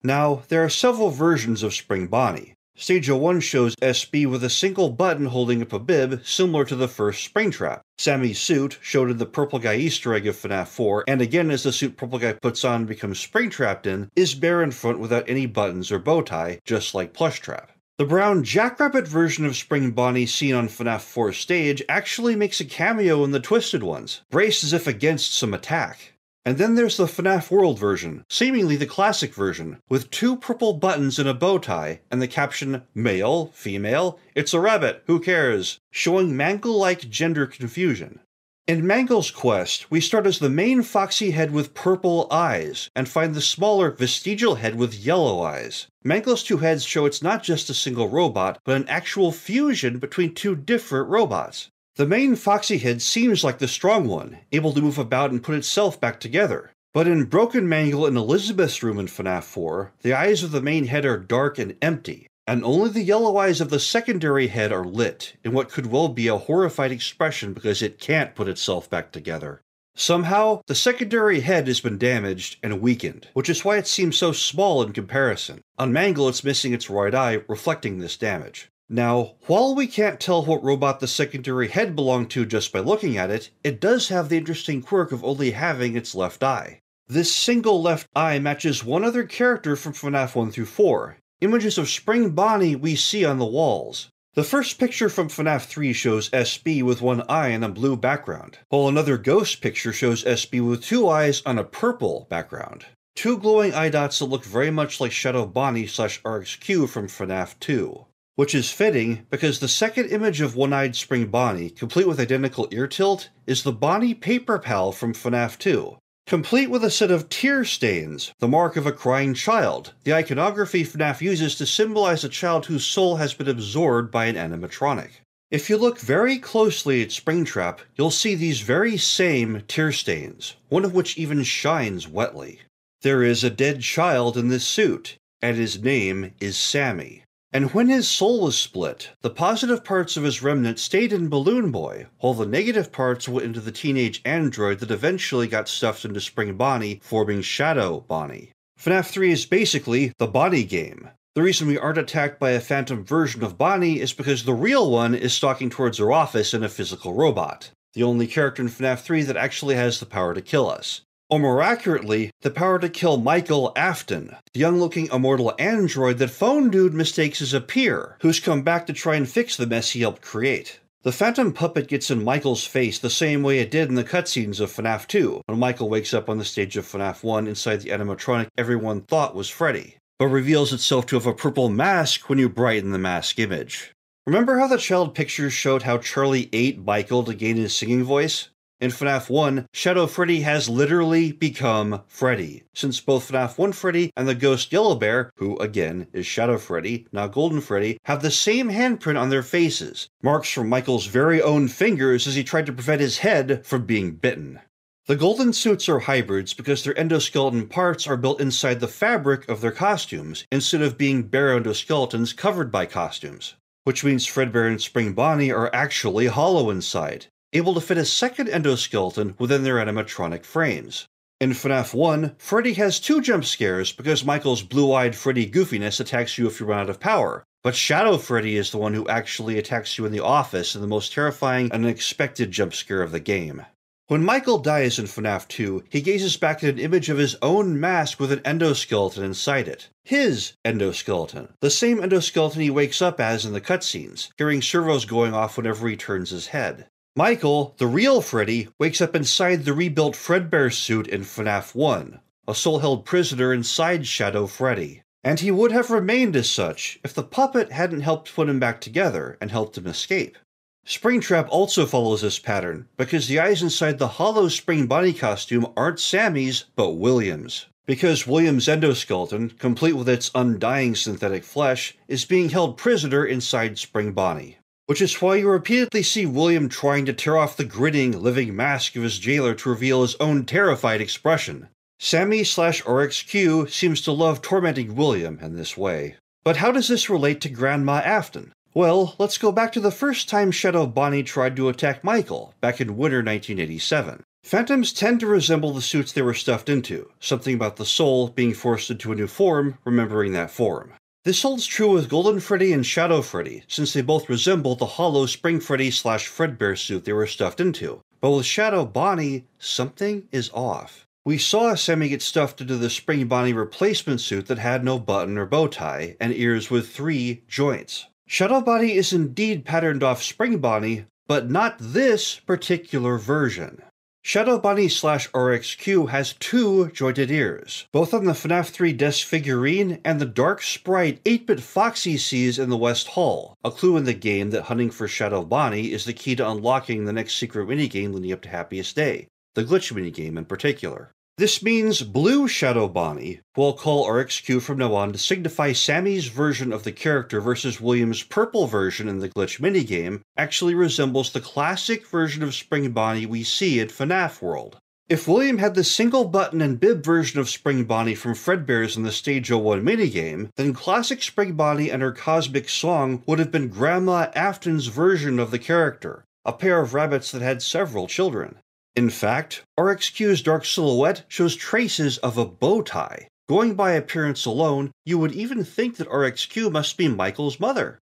Now, there are several versions of Spring Bonnie. Stage 01 shows SB with a single button holding up a bib, similar to the first Springtrap. Sammy's suit, showed in the Purple Guy Easter egg of FNAF 4, and again as the suit Purple Guy puts on and becomes Springtrapped in, is bare in front without any buttons or bow tie, just like Plushtrap. The brown Jackrabbit version of Spring Bonnie seen on FNAF 4 stage actually makes a cameo in the Twisted Ones, braced as if against some attack. And then there's the FNAF World version, seemingly the classic version, with two purple buttons and a bow tie, and the caption, "Male, female, it's a rabbit, who cares?" showing Mangle-like gender confusion. In Mangle's quest, we start as the main Foxy head with purple eyes, and find the smaller vestigial head with yellow eyes. Mangle's two heads show it's not just a single robot, but an actual fusion between two different robots. The main Foxy head seems like the strong one, able to move about and put itself back together. But in Broken Mangle in Elizabeth's room in FNAF 4, the eyes of the main head are dark and empty, and only the yellow eyes of the secondary head are lit, in what could well be a horrified expression because it can't put itself back together. Somehow, the secondary head has been damaged and weakened, which is why it seems so small in comparison. On Mangle, it's missing its right eye, reflecting this damage. Now, while we can't tell what robot the secondary head belonged to just by looking at it, it does have the interesting quirk of only having its left eye. This single left eye matches one other character from FNAF 1 through 4, images of Spring Bonnie we see on the walls. The first picture from FNAF 3 shows SB with one eye on a blue background, while another ghost picture shows SB with two eyes on a purple background. Two glowing eye dots that look very much like Shadow Bonnie / RxQ from FNAF 2. Which is fitting, because the second image of one-eyed Spring Bonnie, complete with identical ear tilt, is the Bonnie Paper Pal from FNAF 2, complete with a set of tear stains, the mark of a crying child, the iconography FNAF uses to symbolize a child whose soul has been absorbed by an animatronic. If you look very closely at Springtrap, you'll see these very same tear stains, one of which even shines wetly. There is a dead child in this suit, and his name is Sammy. And when his soul was split, the positive parts of his remnant stayed in Balloon Boy, while the negative parts went into the teenage android that eventually got stuffed into Spring Bonnie, forming Shadow Bonnie. FNAF 3 is basically the Bonnie game. The reason we aren't attacked by a phantom version of Bonnie is because the real one is stalking towards our office in a physical robot, the only character in FNAF 3 that actually has the power to kill us. Or more accurately, the power to kill Michael Afton, the young-looking immortal android that Phone Dude mistakes as a peer, who's come back to try and fix the mess he helped create. The phantom puppet gets in Michael's face the same way it did in the cutscenes of FNAF 2, when Michael wakes up on the stage of FNAF 1 inside the animatronic everyone thought was Freddy, but reveals itself to have a purple mask when you brighten the mask image. Remember how the child pictures showed how Charlie ate Michael to gain his singing voice? In FNAF 1, Shadow Freddy has literally become Freddy, since both FNAF 1 Freddy and the ghost Yellow Bear, who again is Shadow Freddy, not Golden Freddy, have the same handprint on their faces, marks from Michael's very own fingers as he tried to prevent his head from being bitten. The golden suits are hybrids because their endoskeleton parts are built inside the fabric of their costumes, instead of being bare endoskeletons covered by costumes, which means Fredbear and Spring Bonnie are actually hollow inside, able to fit a second endoskeleton within their animatronic frames. In FNAF 1, Freddy has two jump scares because Michael's blue-eyed Freddy goofiness attacks you if you run out of power, but Shadow Freddy is the one who actually attacks you in the office in the most terrifying and unexpected jump scare of the game. When Michael dies in FNAF 2, he gazes back at an image of his own mask with an endoskeleton inside it. His endoskeleton, the same endoskeleton he wakes up as in the cutscenes, hearing servos going off whenever he turns his head. Michael, the real Freddy, wakes up inside the rebuilt Fredbear suit in FNAF 1, a soul held prisoner inside Shadow Freddy. And he would have remained as such if the puppet hadn't helped put him back together and helped him escape. Springtrap also follows this pattern, because the eyes inside the hollow Spring Bonnie costume aren't Sammy's, but William's. Because William's endoskeleton, complete with its undying synthetic flesh, is being held prisoner inside Spring Bonnie. Which is why you repeatedly see William trying to tear off the grinning, living mask of his jailer to reveal his own terrified expression. Sammy/RxQ seems to love tormenting William in this way. But how does this relate to Grandma Afton? Well, let's go back to the first time Shadow Bonnie tried to attack Michael, back in winter 1987. Phantoms tend to resemble the suits they were stuffed into, something about the soul being forced into a new form, remembering that form. This holds true with Golden Freddy and Shadow Freddy, since they both resemble the hollow Spring Freddy/Fredbear suit they were stuffed into. But with Shadow Bonnie, something is off. We saw Sammy get stuffed into the Spring Bonnie replacement suit that had no button or bow tie, and ears with 3 joints. Shadow Bonnie is indeed patterned off Spring Bonnie, but not this particular version. Shadow Bonnie/RxQ has 2 jointed ears, both on the FNAF 3 desk figurine and the dark sprite 8-bit Foxy sees in the West Hall, a clue in the game that hunting for Shadow Bonnie is the key to unlocking the next secret minigame leading up to Happiest Day, the glitch minigame in particular. This means Blue Shadow Bonnie, who I'll call RxQ from now on to signify Sammy's version of the character versus William's purple version in the glitch minigame, actually resembles the classic version of Spring Bonnie we see in FNAF World. If William had the single button and bib version of Spring Bonnie from Fredbear's in the Stage 01 minigame, then classic Spring Bonnie and her cosmic song would have been Grandma Afton's version of the character, a pair of rabbits that had several children. In fact, RxQ's dark silhouette shows traces of a bow tie. Going by appearance alone, you would even think that RxQ must be Michael's mother.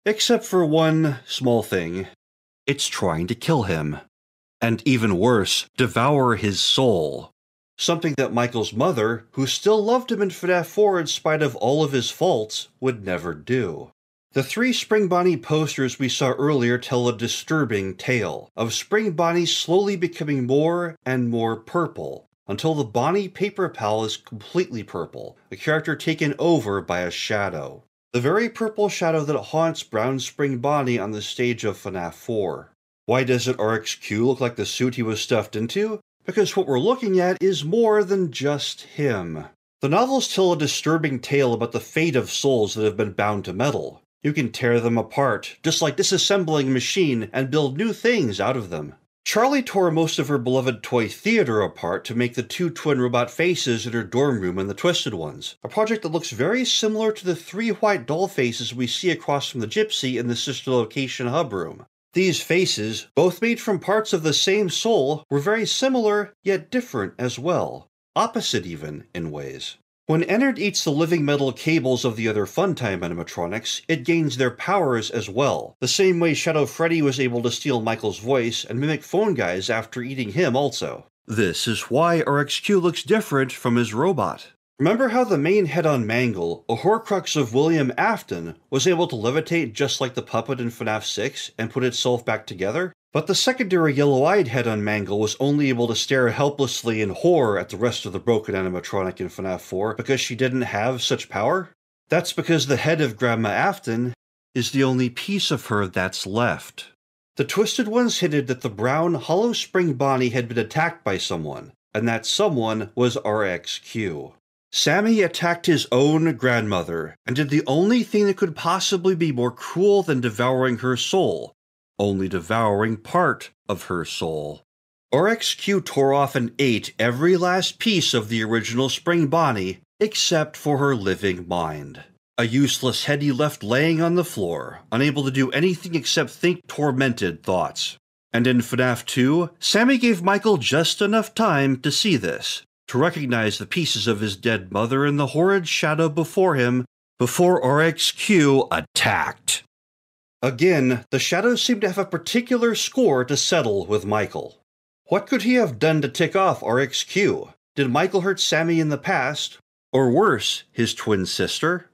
Except for one small thing. It's trying to kill him. And even worse, devour his soul. Something that Michael's mother, who still loved him in FNAF 4 in spite of all of his faults, would never do. The 3 Spring Bonnie posters we saw earlier tell a disturbing tale of Spring Bonnie slowly becoming more and more purple, until the Bonnie paper pal is completely purple, a character taken over by a shadow. The very purple shadow that haunts Brown Spring Bonnie on the stage of FNAF 4. Why doesn't RxQ look like the suit he was stuffed into? Because what we're looking at is more than just him. The novels tell a disturbing tale about the fate of souls that have been bound to metal. You can tear them apart, just like disassembling a machine, and build new things out of them. Charlie tore most of her beloved toy theater apart to make the 2 twin robot faces in her dorm room in the Twisted Ones, a project that looks very similar to the 3 white doll faces we see across from the Gypsy in the sister location hub room. These faces, both made from parts of the same soul, were very similar, yet different as well. Opposite even, in ways. When Ennard eats the living metal cables of the other Funtime animatronics, it gains their powers as well, the same way Shadow Freddy was able to steal Michael's voice and mimic phone guys after eating him also. This is why RxQ looks different from his robot. Remember how the main head-on Mangle, a Horcrux of William Afton, was able to levitate just like the puppet in FNAF 6 and put itself back together? But the secondary yellow-eyed head-on Mangle was only able to stare helplessly in horror at the rest of the broken animatronic in FNAF 4 because she didn't have such power? That's because the head of Grandma Afton is the only piece of her that's left. The Twisted Ones hinted that the brown, hollow Spring Bonnie had been attacked by someone, and that someone was RxQ. Sammy attacked his own grandmother, and did the only thing that could possibly be more cruel than devouring her soul, only devouring part of her soul. RxQ tore off and ate every last piece of the original Spring Bonnie, except for her living mind. A useless head he left laying on the floor, unable to do anything except think tormented thoughts. And in FNAF 2, Sammy gave Michael just enough time to see this, to recognize the pieces of his dead mother in the horrid shadow before him, before RxQ attacked. Again, the shadows seem to have a particular score to settle with Michael. What could he have done to tick off RxQ? Did Michael hurt Sammy in the past? Or worse, his twin sister?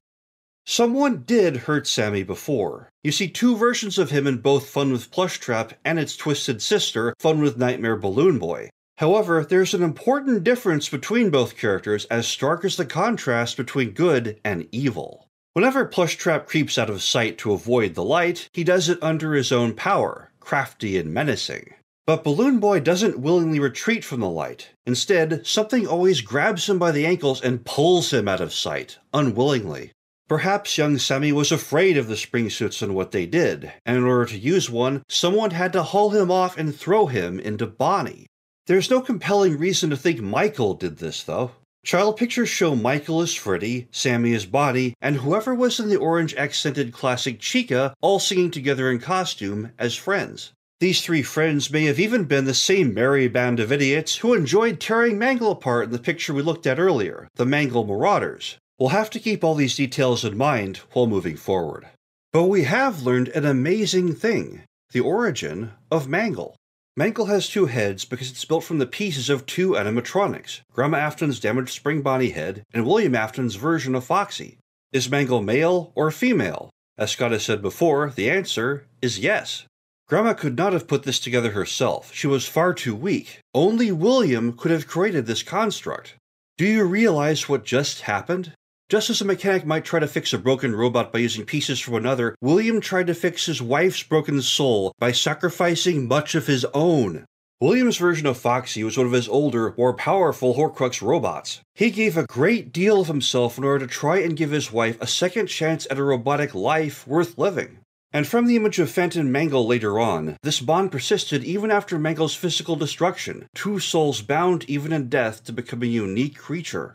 Someone did hurt Sammy before. You see 2 versions of him in both Fun with Plushtrap and its twisted sister, Fun with Nightmare Balloon Boy. However, there's an important difference between both characters as stark as the contrast between good and evil. Whenever Plushtrap creeps out of sight to avoid the light, he does it under his own power, crafty and menacing. But Balloon Boy doesn't willingly retreat from the light. Instead, something always grabs him by the ankles and pulls him out of sight, unwillingly. Perhaps young Sammy was afraid of the spring suits and what they did, and in order to use one, someone had to haul him off and throw him into Bonnie. There's no compelling reason to think Michael did this, though. Child pictures show Michael as Freddy, Sammy as Bonnie, and whoever was in the orange-accented classic Chica all singing together in costume as friends. These three friends may have even been the same merry band of idiots who enjoyed tearing Mangle apart in the picture we looked at earlier, the Mangle Marauders. We'll have to keep all these details in mind while moving forward. But we have learned an amazing thing: the origin of Mangle. Mangle has two heads because it's built from the pieces of two animatronics, Grandma Afton's damaged Spring Bonnie head and William Afton's version of Foxy. Is Mangle male or female? As Scott has said before, the answer is yes. Grandma could not have put this together herself. She was far too weak. Only William could have created this construct. Do you realize what just happened? Just as a mechanic might try to fix a broken robot by using pieces from another, William tried to fix his wife's broken soul by sacrificing much of his own. William's version of Foxy was one of his older, more powerful Horcrux robots. He gave a great deal of himself in order to try and give his wife a second chance at a robotic life worth living. And from the image of Phantom Mangle later on, this bond persisted even after Mangle's physical destruction, two souls bound even in death to become a unique creature.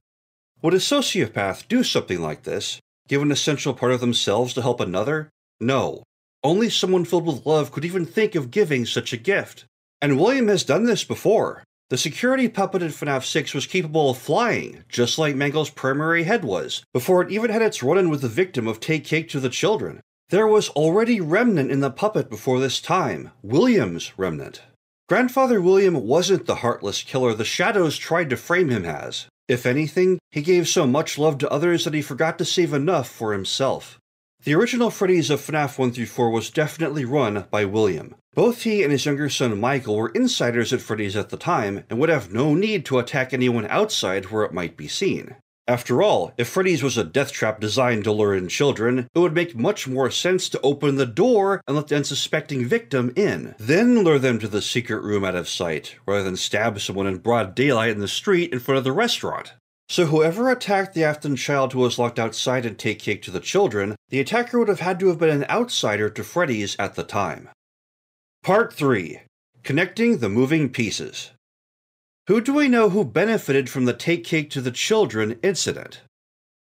Would a sociopath do something like this, give an essential part of themselves to help another? No. Only someone filled with love could even think of giving such a gift. And William has done this before. The security puppet in FNAF 6 was capable of flying, just like Mangle's primary head was, before it even had its run-in with the victim of Take Cake to the Children. There was already remnant in the puppet before this time, William's remnant. Grandfather William wasn't the heartless killer the shadows tried to frame him as. If anything, he gave so much love to others that he forgot to save enough for himself. The original Freddy's of FNAF 1 through 4 was definitely run by William. Both he and his younger son Michael were insiders at Freddy's at the time and would have no need to attack anyone outside where it might be seen. After all, if Freddy's was a death trap designed to lure in children, it would make much more sense to open the door and let the unsuspecting victim in, then lure them to the secret room out of sight, rather than stab someone in broad daylight in the street in front of the restaurant. So whoever attacked the Afton child who was locked outside and Take Cake to the Children, the attacker would have had to have been an outsider to Freddy's at the time. Part 3. Connecting the Moving Pieces. Who do we know who benefited from the Take Cake to the Children incident?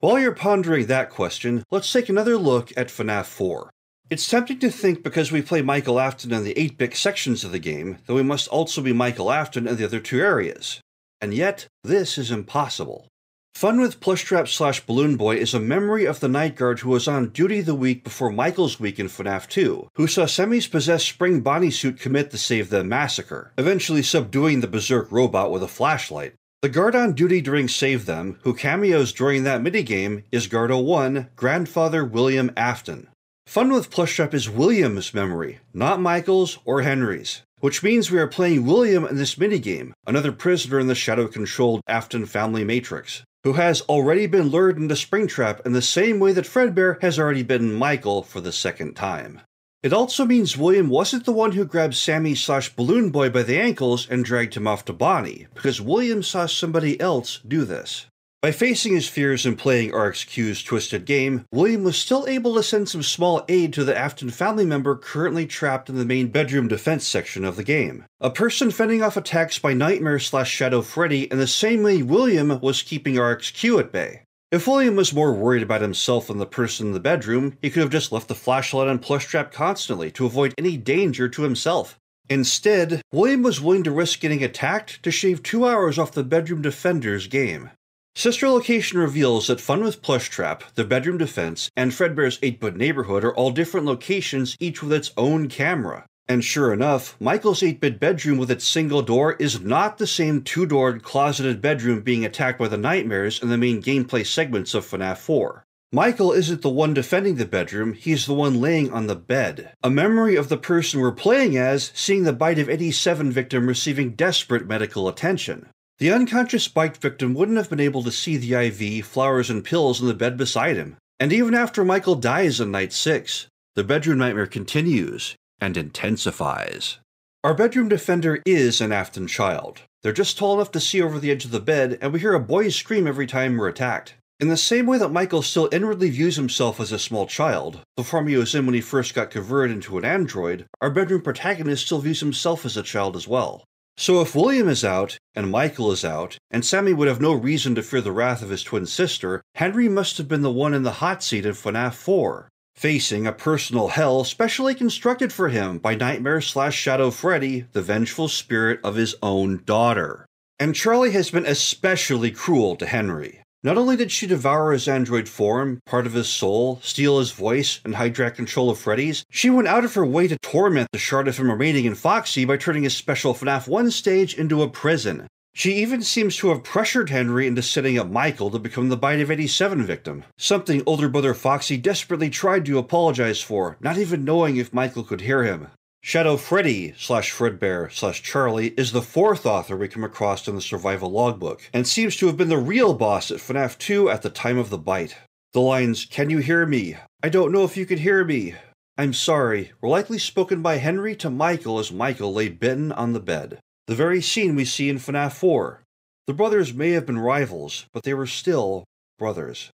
While you're pondering that question, let's take another look at FNAF 4. It's tempting to think because we play Michael Afton in the 8-bit sections of the game, that we must also be Michael Afton in the other two areas. And yet, this is impossible. Fun with Plushtrap / Balloon Boy is a memory of the night guard who was on duty the week before Michael's week in FNAF 2, who saw Sammy's possessed Spring Bonnie suit commit the Save Them massacre, eventually subduing the berserk robot with a flashlight. The guard on duty during Save Them, who cameos during that minigame, is Guard 01, Grandfather William Afton. Fun with Plushtrap is William's memory, not Michael's or Henry's, which means we are playing William in this minigame, another prisoner in the shadow-controlled Afton Family Matrix, who has already been lured into Springtrap in the same way that Fredbear has already bitten Michael for the second time. It also means William wasn't the one who grabbed Sammy / Balloon Boy by the ankles and dragged him off to Bonnie, because William saw somebody else do this. By facing his fears and playing RxQ's twisted game, William was still able to send some small aid to the Afton family member currently trapped in the main bedroom defense section of the game. A person fending off attacks by Nightmare / Shadow Freddy in the same way William was keeping RxQ at bay. If William was more worried about himself than the person in the bedroom, he could have just left the flashlight on Plushtrap constantly to avoid any danger to himself. Instead, William was willing to risk getting attacked to shave 2 hours off the bedroom defender's game. Sister Location reveals that Fun with Plushtrap, the bedroom defense, and Fredbear's 8-bit neighborhood are all different locations, each with its own camera. And sure enough, Michael's 8-bit bedroom with its single door is not the same 2-doored, closeted bedroom being attacked by the nightmares in the main gameplay segments of FNAF 4. Michael isn't the one defending the bedroom, he's the one laying on the bed. A memory of the person we're playing as seeing the Bite of 87 victim receiving desperate medical attention. The unconscious bite victim wouldn't have been able to see the IV, flowers, and pills in the bed beside him. And even after Michael dies in Night 6, the bedroom nightmare continues and intensifies. Our bedroom defender is an Afton child. They're just tall enough to see over the edge of the bed, and we hear a boy scream every time we're attacked. In the same way that Michael still inwardly views himself as a small child, the form he was in when he first got converted into an android, our bedroom protagonist still views himself as a child as well. So if William is out, and Michael is out, and Sammy would have no reason to fear the wrath of his twin sister, Henry must have been the one in the hot seat in FNAF 4, facing a personal hell specially constructed for him by Nightmare/Shadow Freddy, the vengeful spirit of his own daughter. And Charlie has been especially cruel to Henry. Not only did she devour his android form, part of his soul, steal his voice, and hijack control of Freddy's, she went out of her way to torment the shard of him remaining in Foxy by turning his special FNAF 1 stage into a prison. She even seems to have pressured Henry into setting up Michael to become the Bite of 87 victim, something older brother Foxy desperately tried to apologize for, not even knowing if Michael could hear him. Shadow Freddy/Fredbear/Charlie is the fourth author we come across in the survival logbook, and seems to have been the real boss at FNAF 2 at the time of the bite. The lines, "Can you hear me? I don't know if you can hear me. I'm sorry," were likely spoken by Henry to Michael as Michael lay bitten on the bed. The very scene we see in FNAF 4. The brothers may have been rivals, but they were still brothers.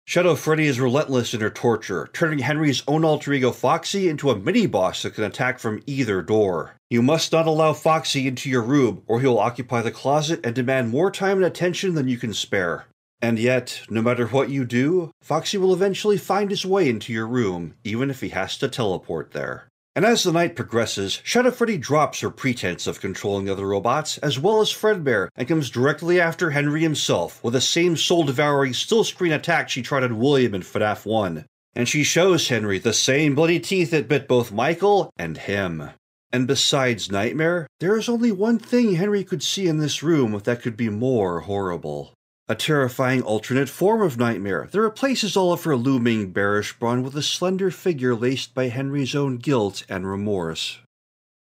Shadow Freddy is relentless in her torture, turning Henry's own alter ego Foxy into a mini-boss that can attack from either door. You must not allow Foxy into your room, or he will occupy the closet and demand more time and attention than you can spare. And yet, no matter what you do, Foxy will eventually find his way into your room, even if he has to teleport there. And as the night progresses, Shadow Freddy drops her pretense of controlling other robots, as well as Fredbear, and comes directly after Henry himself, with the same soul-devouring still-screen attack she tried on William in FNAF 1. And she shows Henry the same bloody teeth that bit both Michael and him. And besides Nightmare, there is only one thing Henry could see in this room that could be more horrible. A terrifying alternate form of Nightmare that replaces all of her looming bearish brawn with a slender figure laced by Henry's own guilt and remorse.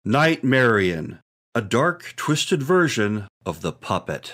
Nightmarian, a dark, twisted version of the puppet.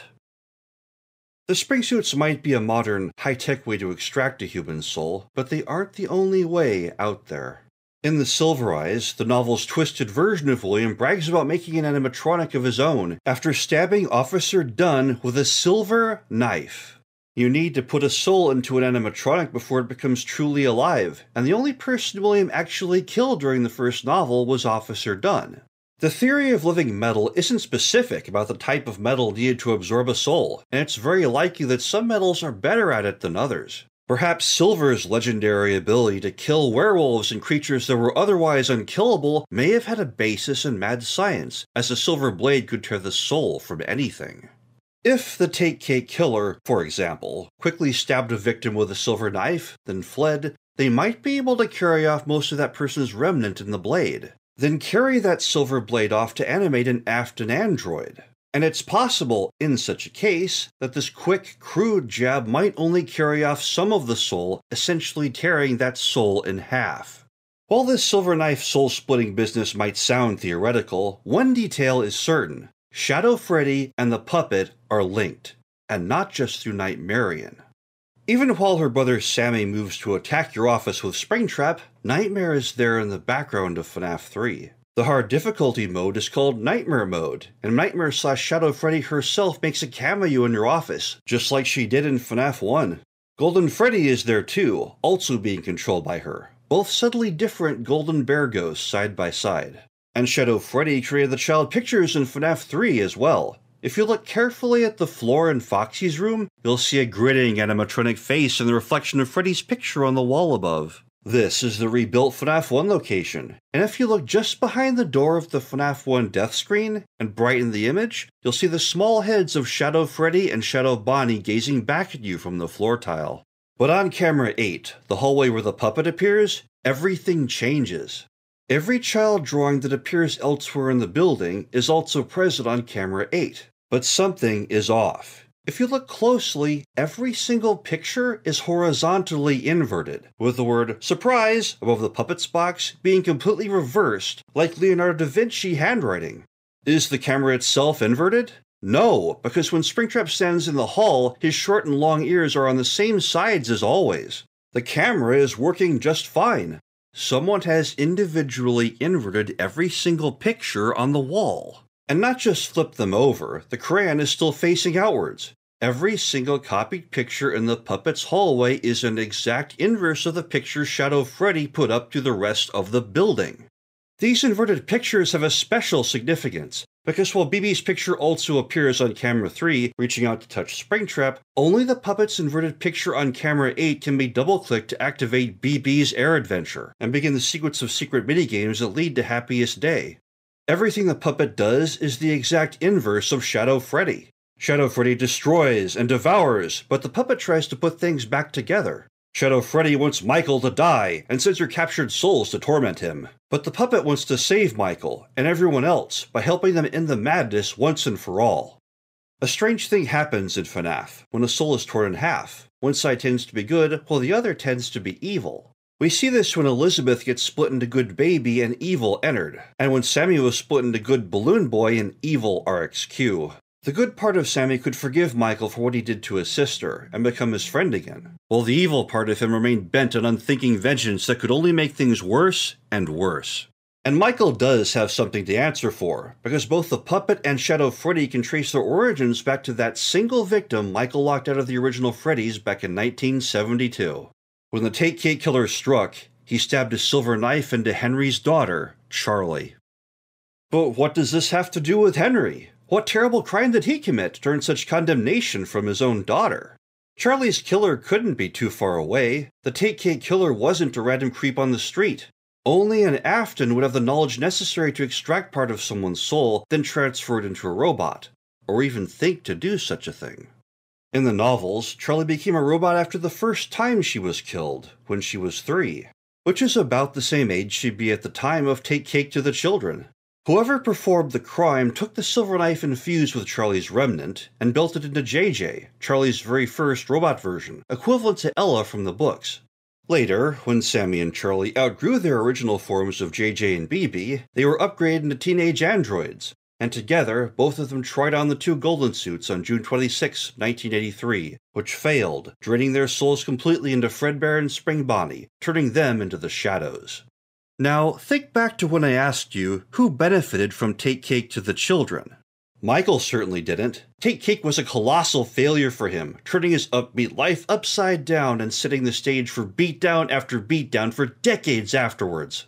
The springsuits might be a modern, high-tech way to extract a human soul, but they aren't the only way out there. In The Silver Eyes, the novel's twisted version of William brags about making an animatronic of his own after stabbing Officer Dunn with a silver knife. You need to put a soul into an animatronic before it becomes truly alive, and the only person William actually killed during the first novel was Officer Dunn. The theory of living metal isn't specific about the type of metal needed to absorb a soul, and it's very likely that some metals are better at it than others. Perhaps Silver's legendary ability to kill werewolves and creatures that were otherwise unkillable may have had a basis in mad science, as a silver blade could tear the soul from anything. If the Take Cake killer, for example, quickly stabbed a victim with a silver knife, then fled, they might be able to carry off most of that person's remnant in the blade. Then carry that silver blade off to animate an Afton android. And it's possible, in such a case, that this quick, crude jab might only carry off some of the soul, essentially tearing that soul in half. While this silver knife soul-splitting business might sound theoretical, one detail is certain. Shadow Freddy and the puppet are linked, and not just through Nightmarian. Even while her brother Sammy moves to attack your office with Springtrap, Nightmare is there in the background of FNAF 3. The hard difficulty mode is called Nightmare Mode, and Nightmare/Shadow Freddy herself makes a cameo in your office, just like she did in FNAF 1. Golden Freddy is there too, also being controlled by her. Both subtly different golden bear ghosts side by side. And Shadow Freddy created the child pictures in FNAF 3 as well. If you look carefully at the floor in Foxy's room, you'll see a grinning animatronic face in the reflection of Freddy's picture on the wall above. This is the rebuilt FNAF 1 location, and if you look just behind the door of the FNAF 1 death screen and brighten the image, you'll see the small heads of Shadow Freddy and Shadow Bonnie gazing back at you from the floor tile. But on camera 8, the hallway where the puppet appears, everything changes. Every child drawing that appears elsewhere in the building is also present on camera 8, but something is off. If you look closely, every single picture is horizontally inverted, with the word "Surprise" above the puppet's box being completely reversed, like Leonardo da Vinci handwriting. Is the camera itself inverted? No, because when Springtrap stands in the hall, his short and long ears are on the same sides as always. The camera is working just fine. Someone has individually inverted every single picture on the wall. And not just flipped them over, the crayon is still facing outwards. Every single copied picture in the puppet's hallway is an exact inverse of the picture Shadow Freddy put up to the rest of the building. These inverted pictures have a special significance, because while BB's picture also appears on camera 3, reaching out to touch Springtrap, only the puppet's inverted picture on camera 8 can be double-clicked to activate BB's air adventure, and begin the sequence of secret minigames that lead to Happiest Day. Everything the puppet does is the exact inverse of Shadow Freddy. Shadow Freddy destroys and devours, but the puppet tries to put things back together. Shadow Freddy wants Michael to die and sends her captured souls to torment him. But the puppet wants to save Michael and everyone else by helping them end the madness once and for all. A strange thing happens in FNAF when a soul is torn in half. One side tends to be good, while the other tends to be evil. We see this when Elizabeth gets split into Good Baby and Evil Ennard, and when Sammy was split into Good Balloon Boy and Evil RXQ. The good part of Sammy could forgive Michael for what he did to his sister, and become his friend again, while the evil part of him remained bent on unthinking vengeance that could only make things worse and worse. And Michael does have something to answer for, because both the puppet and Shadow Freddy can trace their origins back to that single victim Michael locked out of the original Freddy's back in 1972. When the Take Cake Killer struck, he stabbed a silver knife into Henry's daughter, Charlie. But what does this have to do with Henry? What terrible crime did he commit to earn such condemnation from his own daughter? Charlie's killer couldn't be too far away. The Take Cake Killer wasn't a random creep on the street. Only an Afton would have the knowledge necessary to extract part of someone's soul, then transfer it into a robot, or even think to do such a thing. In the novels, Charlie became a robot after the first time she was killed, when she was 3, which is about the same age she'd be at the time of Take Cake to the Children. Whoever performed the crime took the silver knife infused with Charlie's remnant and built it into JJ, Charlie's very first robot version, equivalent to Ella from the books. Later, when Sammy and Charlie outgrew their original forms of JJ and BB, they were upgraded into teenage androids, and together, both of them tried on the 2 golden suits on June 26, 1983, which failed, draining their souls completely into Fredbear and Spring Bonnie, turning them into the Shadows. Now, think back to when I asked you who benefited from Take Cake to the Children. Michael certainly didn't. Take Cake was a colossal failure for him, turning his upbeat life upside down and setting the stage for beatdown after beatdown for decades afterwards.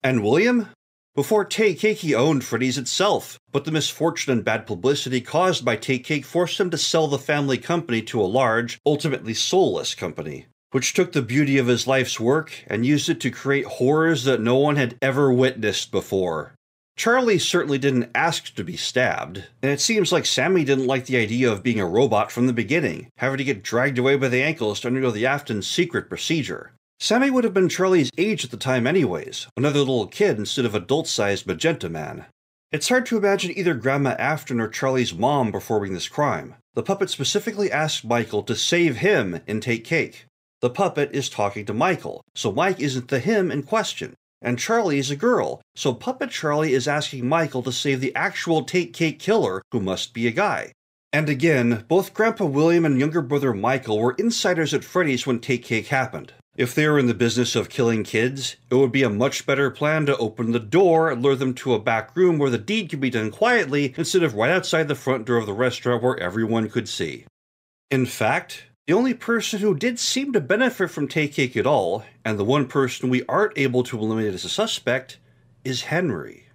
And William? Before Take Cake, he owned Freddy's itself, but the misfortune and bad publicity caused by Take Cake forced him to sell the family company to a large, ultimately soulless company, which took the beauty of his life's work and used it to create horrors that no one had ever witnessed before. Charlie certainly didn't ask to be stabbed, and it seems like Sammy didn't like the idea of being a robot from the beginning, having to get dragged away by the ankles to undergo the Afton's secret procedure. Sammy would have been Charlie's age at the time anyways, another little kid instead of adult-sized Magenta Man. It's hard to imagine either Grandma Afton or Charlie's mom performing this crime. The puppet specifically asked Michael to save him and Take Cake. The puppet is talking to Michael, so Mike isn't the him in question. And Charlie is a girl, so Puppet Charlie is asking Michael to save the actual Take Cake Killer, who must be a guy. And again, both Grandpa William and younger brother Michael were insiders at Freddy's when Take Cake happened. If they were in the business of killing kids, it would be a much better plan to open the door and lure them to a back room where the deed could be done quietly instead of right outside the front door of the restaurant where everyone could see. In fact, the only person who did seem to benefit from Take Cake at all, and the one person we aren't able to eliminate as a suspect, is Henry.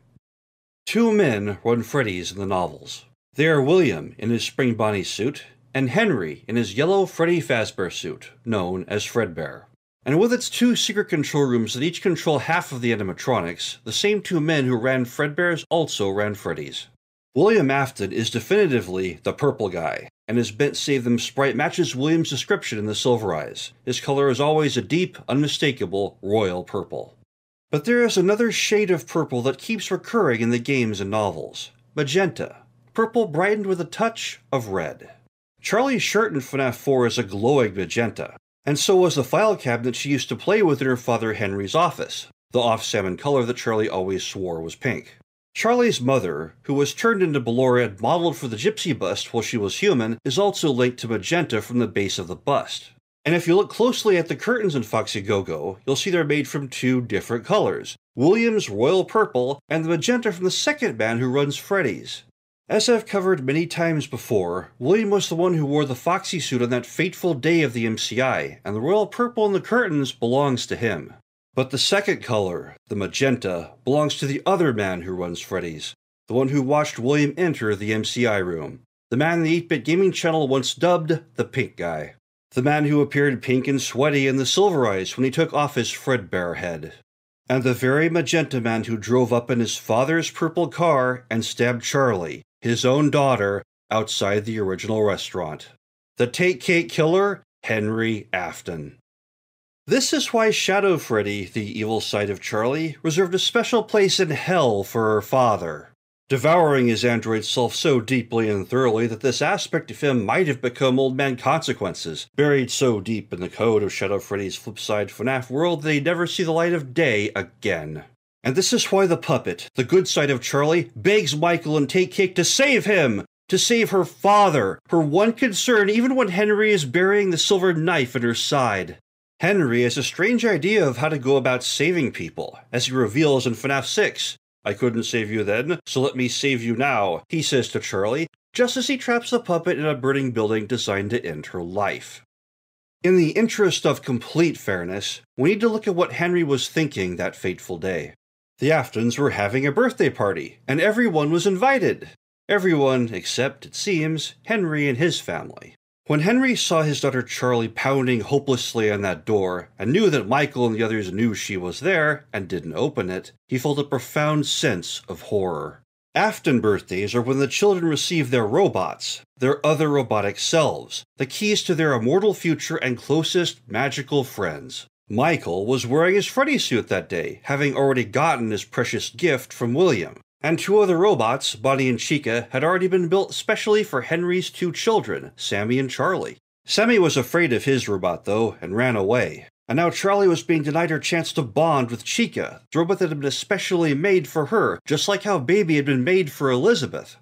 2 men run Freddy's in the novels. They are William in his Spring Bonnie suit, and Henry in his yellow Freddy Fazbear suit, known as Fredbear. And with its 2 secret control rooms that each control half of the animatronics, the same 2 men who ran Fredbear's also ran Freddy's. William Afton is definitively the purple guy, and his bent Save Them sprite matches William's description in the Silver Eyes. His color is always a deep, unmistakable, royal purple. But there is another shade of purple that keeps recurring in the games and novels. Magenta. Purple brightened with a touch of red. Charlie's shirt in FNAF 4 is a glowing magenta, and so was the file cabinet she used to play with in her father Henry's office, the off-salmon color that Charlie always swore was pink. Charlie's mother, who was turned into Ballora and modeled for the gypsy bust while she was human, is also linked to magenta from the base of the bust. And if you look closely at the curtains in Foxy Go-Go, you'll see they're made from 2 different colors, William's royal purple and the magenta from the second man who runs Freddy's. As I've covered many times before, William was the one who wore the Foxy suit on that fateful day of the MCI, and the royal purple in the curtains belongs to him. But the second color, the magenta, belongs to the other man who runs Freddy's, the one who watched William enter the MCI room, the man the 8-Bit Gaming channel once dubbed the Pink Guy, the man who appeared pink and sweaty in the Silver Eyes when he took off his Fredbear head, and the very magenta man who drove up in his father's purple car and stabbed Charlie, his own daughter, outside the original restaurant. The Take Cake Killer, Henry Afton. This is why Shadow Freddy, the evil side of Charlie, reserved a special place in hell for her father, devouring his android self so deeply and thoroughly that this aspect of him might have become Old Man Consequences, buried so deep in the code of Shadow Freddy's flipside FNAF world that he'd never see the light of day again. And this is why the puppet, the good side of Charlie, begs Michael and Take Cake to save him! To save her father, her one concern even when Henry is burying the silver knife in her side. Henry has a strange idea of how to go about saving people, as he reveals in FNAF 6. "I couldn't save you then, so let me save you now," he says to Charlie, just as he traps the puppet in a burning building designed to end her life. In the interest of complete fairness, we need to look at what Henry was thinking that fateful day. The Aftons were having a birthday party, and everyone was invited. Everyone except, it seems, Henry and his family. When Henry saw his daughter Charlie pounding hopelessly on that door, and knew that Michael and the others knew she was there, and didn't open it, he felt a profound sense of horror. Afton birthdays are when the children receive their robots, their other robotic selves, the keys to their immortal future and closest magical friends. Michael was wearing his Freddy suit that day, having already gotten his precious gift from William. And 2 other robots, Bonnie and Chica, had already been built specially for Henry's 2 children, Sammy and Charlie. Sammy was afraid of his robot, though, and ran away. And now Charlie was being denied her chance to bond with Chica, the robot that had been especially made for her, just like how Baby had been made for Elizabeth.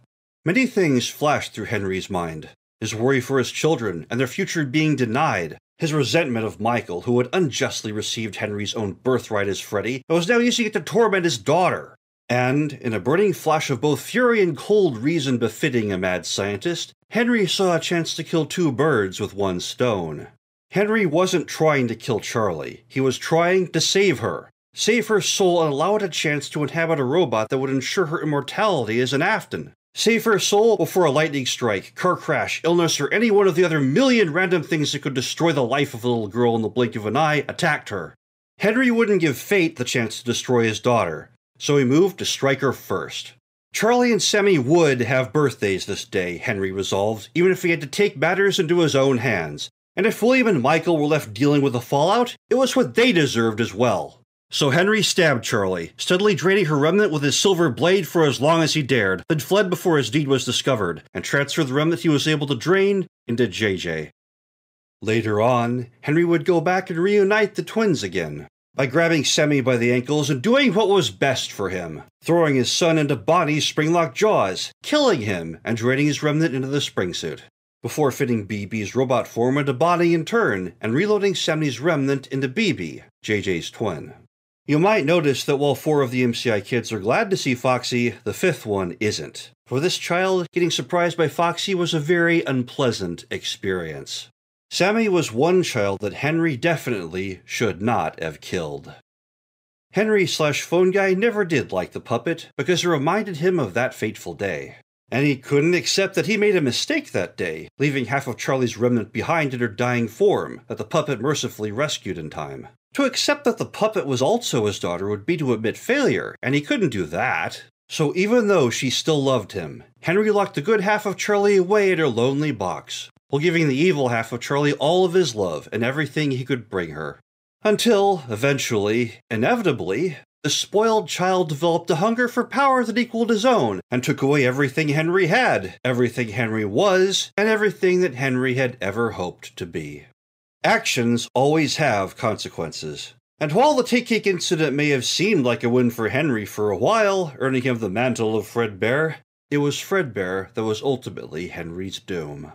Many things flashed through Henry's mind. His worry for his children, and their future being denied. His resentment of Michael, who had unjustly received Henry's own birthright as Freddy, and was now using it to torment his daughter. And, in a burning flash of both fury and cold reason befitting a mad scientist, Henry saw a chance to kill 2 birds with 1 stone. Henry wasn't trying to kill Charlie. He was trying to save her. Save her soul and allow it a chance to inhabit a robot that would ensure her immortality as an Afton. Save her soul before a lightning strike, car crash, illness, or any one of the other million random things that could destroy the life of a little girl in the blink of an eye attacked her. Henry wouldn't give fate the chance to destroy his daughter, so he moved to strike her first. Charlie and Sammy would have birthdays this day, Henry resolved, even if he had to take matters into his own hands. And if William and Michael were left dealing with the fallout, it was what they deserved as well. So Henry stabbed Charlie, steadily draining her remnant with his silver blade for as long as he dared, then fled before his deed was discovered, and transferred the remnant he was able to drain into JJ. Later on, Henry would go back and reunite the twins again, by grabbing Sammy by the ankles and doing what was best for him, throwing his son into Bonnie's spring-locked jaws, killing him, and draining his remnant into the spring suit, before fitting BB's robot form into Bonnie in turn, and reloading Sammy's remnant into BB, JJ's twin. You might notice that while 4 of the MCI kids are glad to see Foxy, the 5th one isn't. For this child, getting surprised by Foxy was a very unpleasant experience. Sammy was one child that Henry definitely should not have killed. Henry/phone guy never did like the puppet because it reminded him of that fateful day. And he couldn't accept that he made a mistake that day, leaving half of Charlie's remnant behind in her dying form that the puppet mercifully rescued in time. To accept that the puppet was also his daughter would be to admit failure, and he couldn't do that. So even though she still loved him, Henry locked the good half of Charlie away in her lonely box, while giving the evil half of Charlie all of his love and everything he could bring her. Until, eventually, inevitably, the spoiled child developed a hunger for power that equaled his own, and took away everything Henry had, everything Henry was, and everything that Henry had ever hoped to be. Actions always have consequences. And while the Take Cake incident may have seemed like a win for Henry for a while, earning him the mantle of Fredbear, it was Fredbear that was ultimately Henry's doom.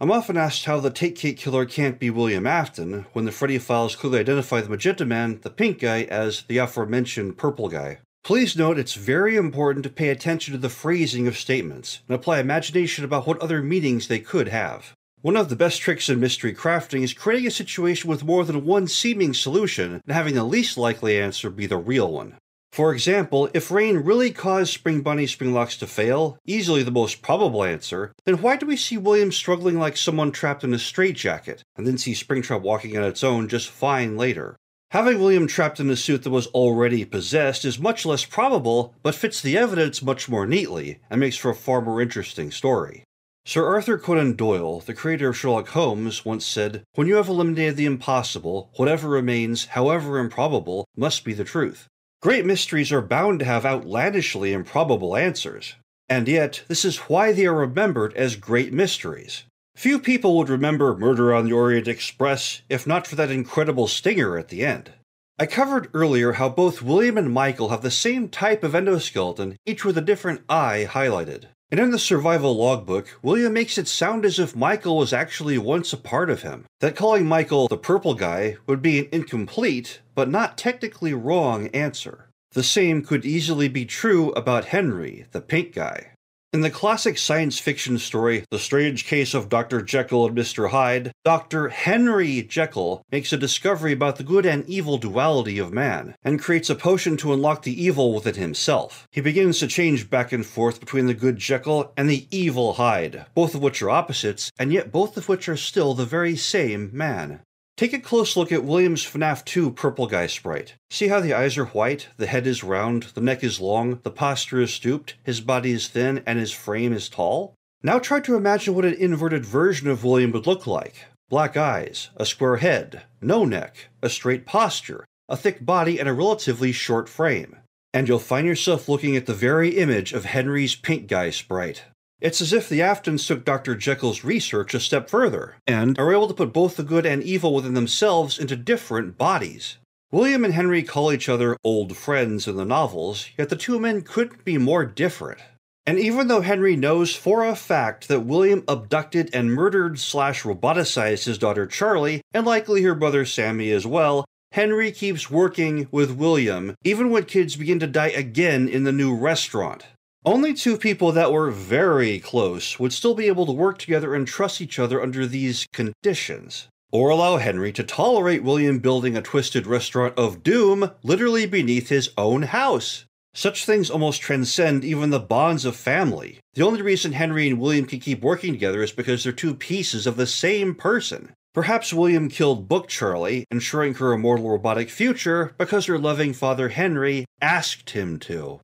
I'm often asked how the Take Cake killer can't be William Afton, when the Freddy files clearly identify the magenta man, the pink guy, as the aforementioned purple guy. Please note it's very important to pay attention to the phrasing of statements, and apply imagination about what other meanings they could have. One of the best tricks in mystery crafting is creating a situation with more than one seeming solution and having the least likely answer be the real one. For example, if rain really caused Spring Bunny Springlocks to fail, easily the most probable answer, then why do we see William struggling like someone trapped in a straitjacket, and then see Springtrap walking on its own just fine later? Having William trapped in a suit that was already possessed is much less probable, but fits the evidence much more neatly, and makes for a far more interesting story. Sir Arthur Conan Doyle, the creator of Sherlock Holmes, once said, "When you have eliminated the impossible, whatever remains, however improbable, must be the truth." Great mysteries are bound to have outlandishly improbable answers. And yet, this is why they are remembered as great mysteries. Few people would remember Murder on the Orient Express if not for that incredible stinger at the end. I covered earlier how both William and Michael have the same type of endoskeleton, each with a different eye highlighted. And in the survival logbook, William makes it sound as if Michael was actually once a part of him. That calling Michael the purple guy would be an incomplete, but not technically wrong answer. The same could easily be true about Henry, the pink guy. In the classic science fiction story, The Strange Case of Dr. Jekyll and Mr. Hyde, Dr. Henry Jekyll makes a discovery about the good and evil duality of man, and creates a potion to unlock the evil within himself. He begins to change back and forth between the good Jekyll and the evil Hyde, both of which are opposites, and yet both of which are still the very same man. Take a close look at William's FNAF 2 purple guy sprite. See how the eyes are white, the head is round, the neck is long, the posture is stooped, his body is thin, and his frame is tall? Now try to imagine what an inverted version of William would look like. Black eyes, a square head, no neck, a straight posture, a thick body, and a relatively short frame. And you'll find yourself looking at the very image of Henry's pink guy sprite. It's as if the Aftons took Dr. Jekyll's research a step further, and are able to put both the good and evil within themselves into different bodies. William and Henry call each other old friends in the novels, yet the two men couldn't be more different. And even though Henry knows for a fact that William abducted and murdered/roboticized his daughter Charlie, and likely her brother Sammy as well, Henry keeps working with William, even when kids begin to die again in the new restaurant. Only two people that were very close would still be able to work together and trust each other under these conditions. Or allow Henry to tolerate William building a twisted restaurant of doom literally beneath his own house. Such things almost transcend even the bonds of family. The only reason Henry and William can keep working together is because they're two pieces of the same person. Perhaps William killed Book Charlie, ensuring her immortal robotic future, because her loving father Henry asked him to.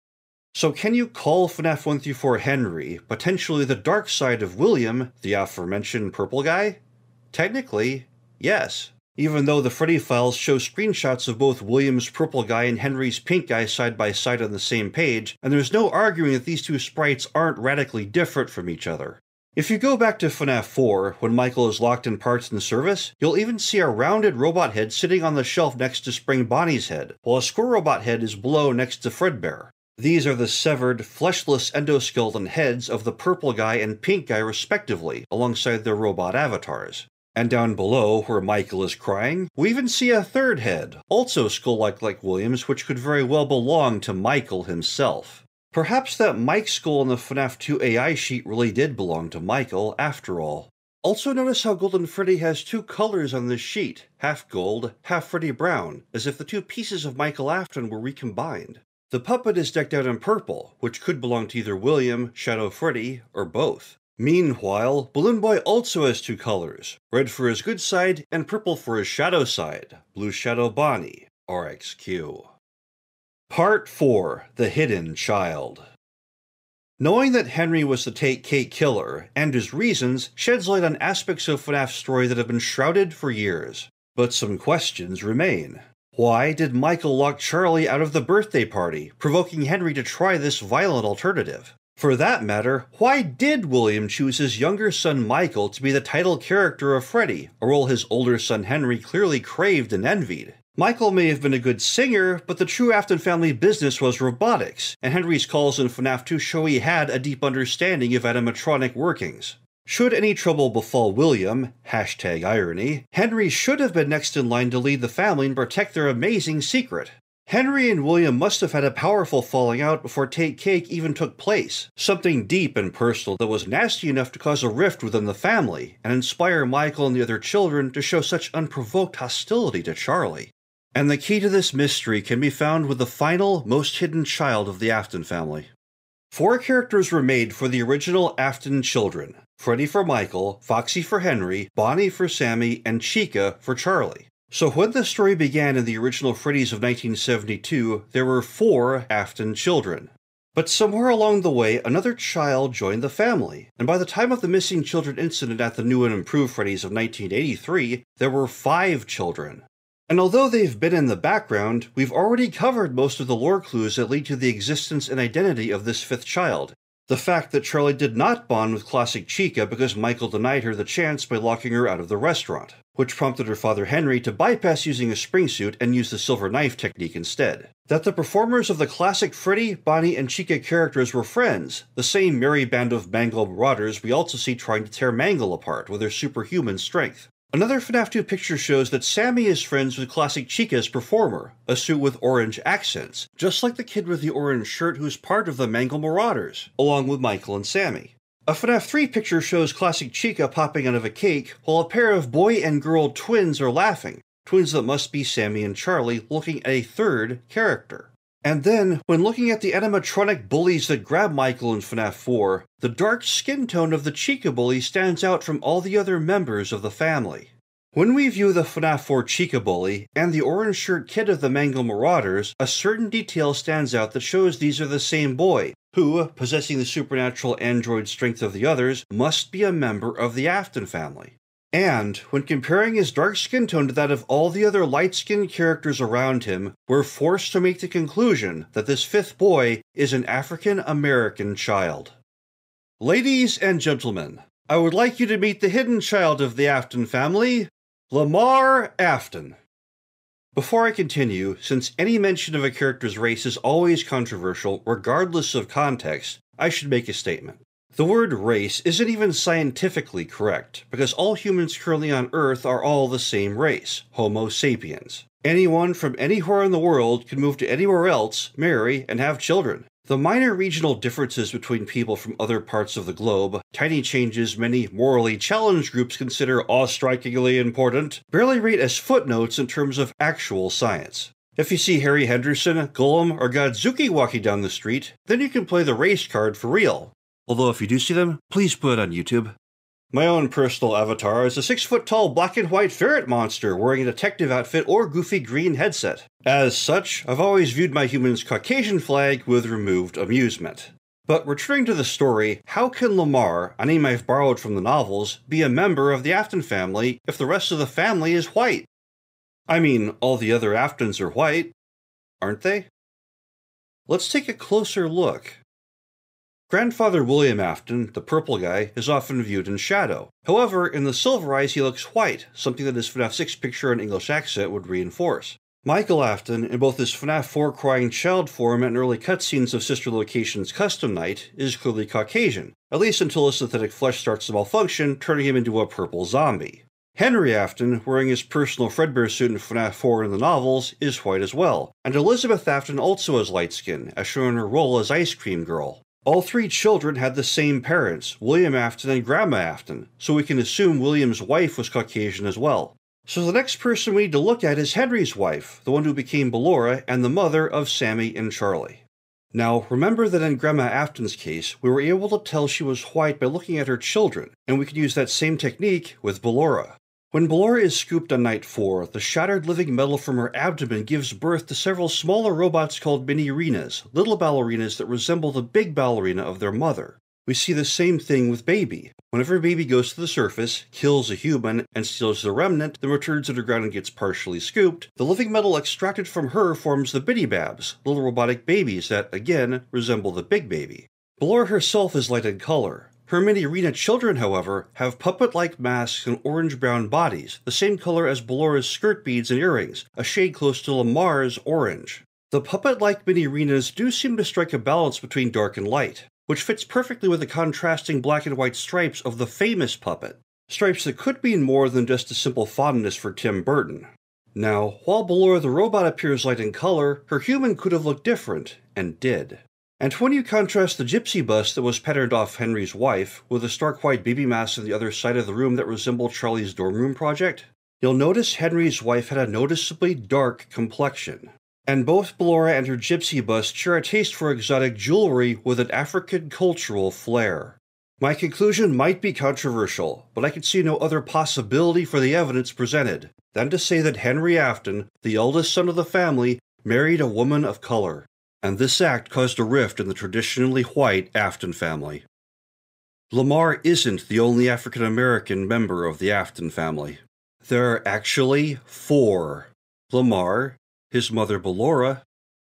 So can you call FNAF 1-4 Henry potentially the dark side of William, the aforementioned purple guy? Technically, yes. Even though the Freddy files show screenshots of both William's purple guy and Henry's pink guy side by side on the same page, and there's no arguing that these two sprites aren't radically different from each other. If you go back to FNAF 4, when Michael is locked in parts and service, you'll even see a rounded robot head sitting on the shelf next to Spring Bonnie's head, while a square robot head is below next to Fredbear. These are the severed, fleshless endoskeleton heads of the purple guy and pink guy respectively, alongside their robot avatars. And down below, where Michael is crying, we even see a third head, also skull-like like William's, which could very well belong to Michael himself. Perhaps that Mike skull on the FNAF 2 AI sheet really did belong to Michael, after all. Also notice how Golden Freddy has two colors on this sheet, half gold, half Freddy brown, as if the two pieces of Michael Afton were recombined. The puppet is decked out in purple, which could belong to either William, Shadow Freddy, or both. Meanwhile, Balloon Boy also has two colors, red for his good side and purple for his shadow side, Blue Shadow Bonnie, RXQ. Part 4. The Hidden Child. Knowing that Henry was the Take-Cake killer, and his reasons, sheds light on aspects of FNAF's story that have been shrouded for years. But some questions remain. Why did Michael lock Charlie out of the birthday party, provoking Henry to try this violent alternative? For that matter, why did William choose his younger son Michael to be the title character of Freddy, a role his older son Henry clearly craved and envied? Michael may have been a good singer, but the true Afton family business was robotics, and Henry's calls in FNAF 2 show he had a deep understanding of animatronic workings. Should any trouble befall William, #irony, Henry should have been next in line to lead the family and protect their amazing secret. Henry and William must have had a powerful falling out before Take Cake even took place, something deep and personal that was nasty enough to cause a rift within the family, and inspire Michael and the other children to show such unprovoked hostility to Charlie. And the key to this mystery can be found with the final, most hidden child of the Afton family. 4 characters were made for the original Afton children: Freddy for Michael, Foxy for Henry, Bonnie for Sammy, and Chica for Charlie. So when the story began in the original Freddy's of 1972, there were 4 Afton children. But somewhere along the way, another child joined the family, and by the time of the missing children incident at the new and improved Freddy's of 1983, there were 5 children. And although they've been in the background, we've already covered most of the lore clues that lead to the existence and identity of this 5th child. The fact that Charlie did not bond with classic Chica because Michael denied her the chance by locking her out of the restaurant, which prompted her father Henry to bypass using a spring suit and use the silver knife technique instead. That the performers of the classic Freddy, Bonnie, and Chica characters were friends, the same merry band of Mangle marauders we also see trying to tear Mangle apart with their superhuman strength. Another FNAF 2 picture shows that Sammy is friends with classic Chica's performer, a suit with orange accents, just like the kid with the orange shirt who's part of the Mangle Marauders, along with Michael and Sammy. A FNAF 3 picture shows classic Chica popping out of a cake, while a pair of boy and girl twins are laughing, twins that must be Sammy and Charlie looking at a 3rd character. And then, when looking at the animatronic bullies that grab Michael in FNAF 4, the dark skin tone of the Chica bully stands out from all the other members of the family. When we view the FNAF 4 Chica bully and the orange shirt kid of the Mangle Marauders, a certain detail stands out that shows these are the same boy, who, possessing the supernatural android strength of the others, must be a member of the Afton family. And, when comparing his dark skin tone to that of all the other light-skinned characters around him, we're forced to make the conclusion that this 5th boy is an African-American child. Ladies and gentlemen, I would like you to meet the hidden child of the Afton family, Lamar Afton. Before I continue, since any mention of a character's race is always controversial, regardless of context, I should make a statement. The word race isn't even scientifically correct, because all humans currently on Earth are all the same race, Homo sapiens. Anyone from anywhere in the world can move to anywhere else, marry, and have children. The minor regional differences between people from other parts of the globe, tiny changes many morally challenged groups consider awe-strikingly important, barely rate as footnotes in terms of actual science. If you see Harry Henderson, Gollum, or Godzuki walking down the street, then you can play the race card for real. Although if you do see them, please put it on YouTube. My own personal avatar is a 6-foot-tall black and white ferret monster wearing a detective outfit or goofy green headset. As such, I've always viewed my human's Caucasian flag with removed amusement. But returning to the story, how can Lamar, a name I've borrowed from the novels, be a member of the Afton family if the rest of the family is white? I mean, all the other Aftons are white, aren't they? Let's take a closer look. Grandfather William Afton, the purple guy, is often viewed in shadow. However, in the Silver Eyes he looks white, something that his FNAF 6 picture and English accent would reinforce. Michael Afton, in both his FNAF 4 crying child form and early cutscenes of Sister Location's Custom Night, is clearly Caucasian, at least until his synthetic flesh starts to malfunction, turning him into a purple zombie. Henry Afton, wearing his personal Fredbear suit in FNAF 4 in the novels, is white as well, and Elizabeth Afton also has light skin, as shown in her role as Ice Cream Girl. All 3 children had the same parents, William Afton and Grandma Afton, so we can assume William's wife was Caucasian as well. So the next person we need to look at is Henry's wife, the one who became Ballora and the mother of Sammy and Charlie. Now, remember that in Grandma Afton's case, we were able to tell she was white by looking at her children, and we could use that same technique with Ballora. When Ballora is scooped on night 4, the shattered living metal from her abdomen gives birth to several smaller robots called mini-arenas, little ballerinas that resemble the big ballerina of their mother. We see the same thing with Baby. Whenever Baby goes to the surface, kills a human, and steals the remnant, then returns underground and gets partially scooped, the living metal extracted from her forms the Biddy-Babs, little robotic babies that, again, resemble the big baby. Ballora herself is light in color. Her mini-arena children, however, have puppet-like masks and orange-brown bodies, the same color as Ballora's skirt beads and earrings, a shade close to Lamar's orange. The puppet-like mini-arenas do seem to strike a balance between dark and light, which fits perfectly with the contrasting black and white stripes of the famous puppet, stripes that could mean more than just a simple fondness for Tim Burton. Now, while Ballora the robot appears light in color, her human could have looked different, and did. And when you contrast the gypsy bust that was patterned off Henry's wife with a stark white baby mask on the other side of the room that resembled Charlie's dorm room project, you'll notice Henry's wife had a noticeably dark complexion. And both Ballora and her gypsy bust share a taste for exotic jewelry with an African cultural flair. My conclusion might be controversial, but I can see no other possibility for the evidence presented than to say that Henry Afton, the eldest son of the family, married a woman of color, and this act caused a rift in the traditionally white Afton family. Lamar isn't the only African American member of the Afton family. There are actually 4. Lamar, his mother Ballora,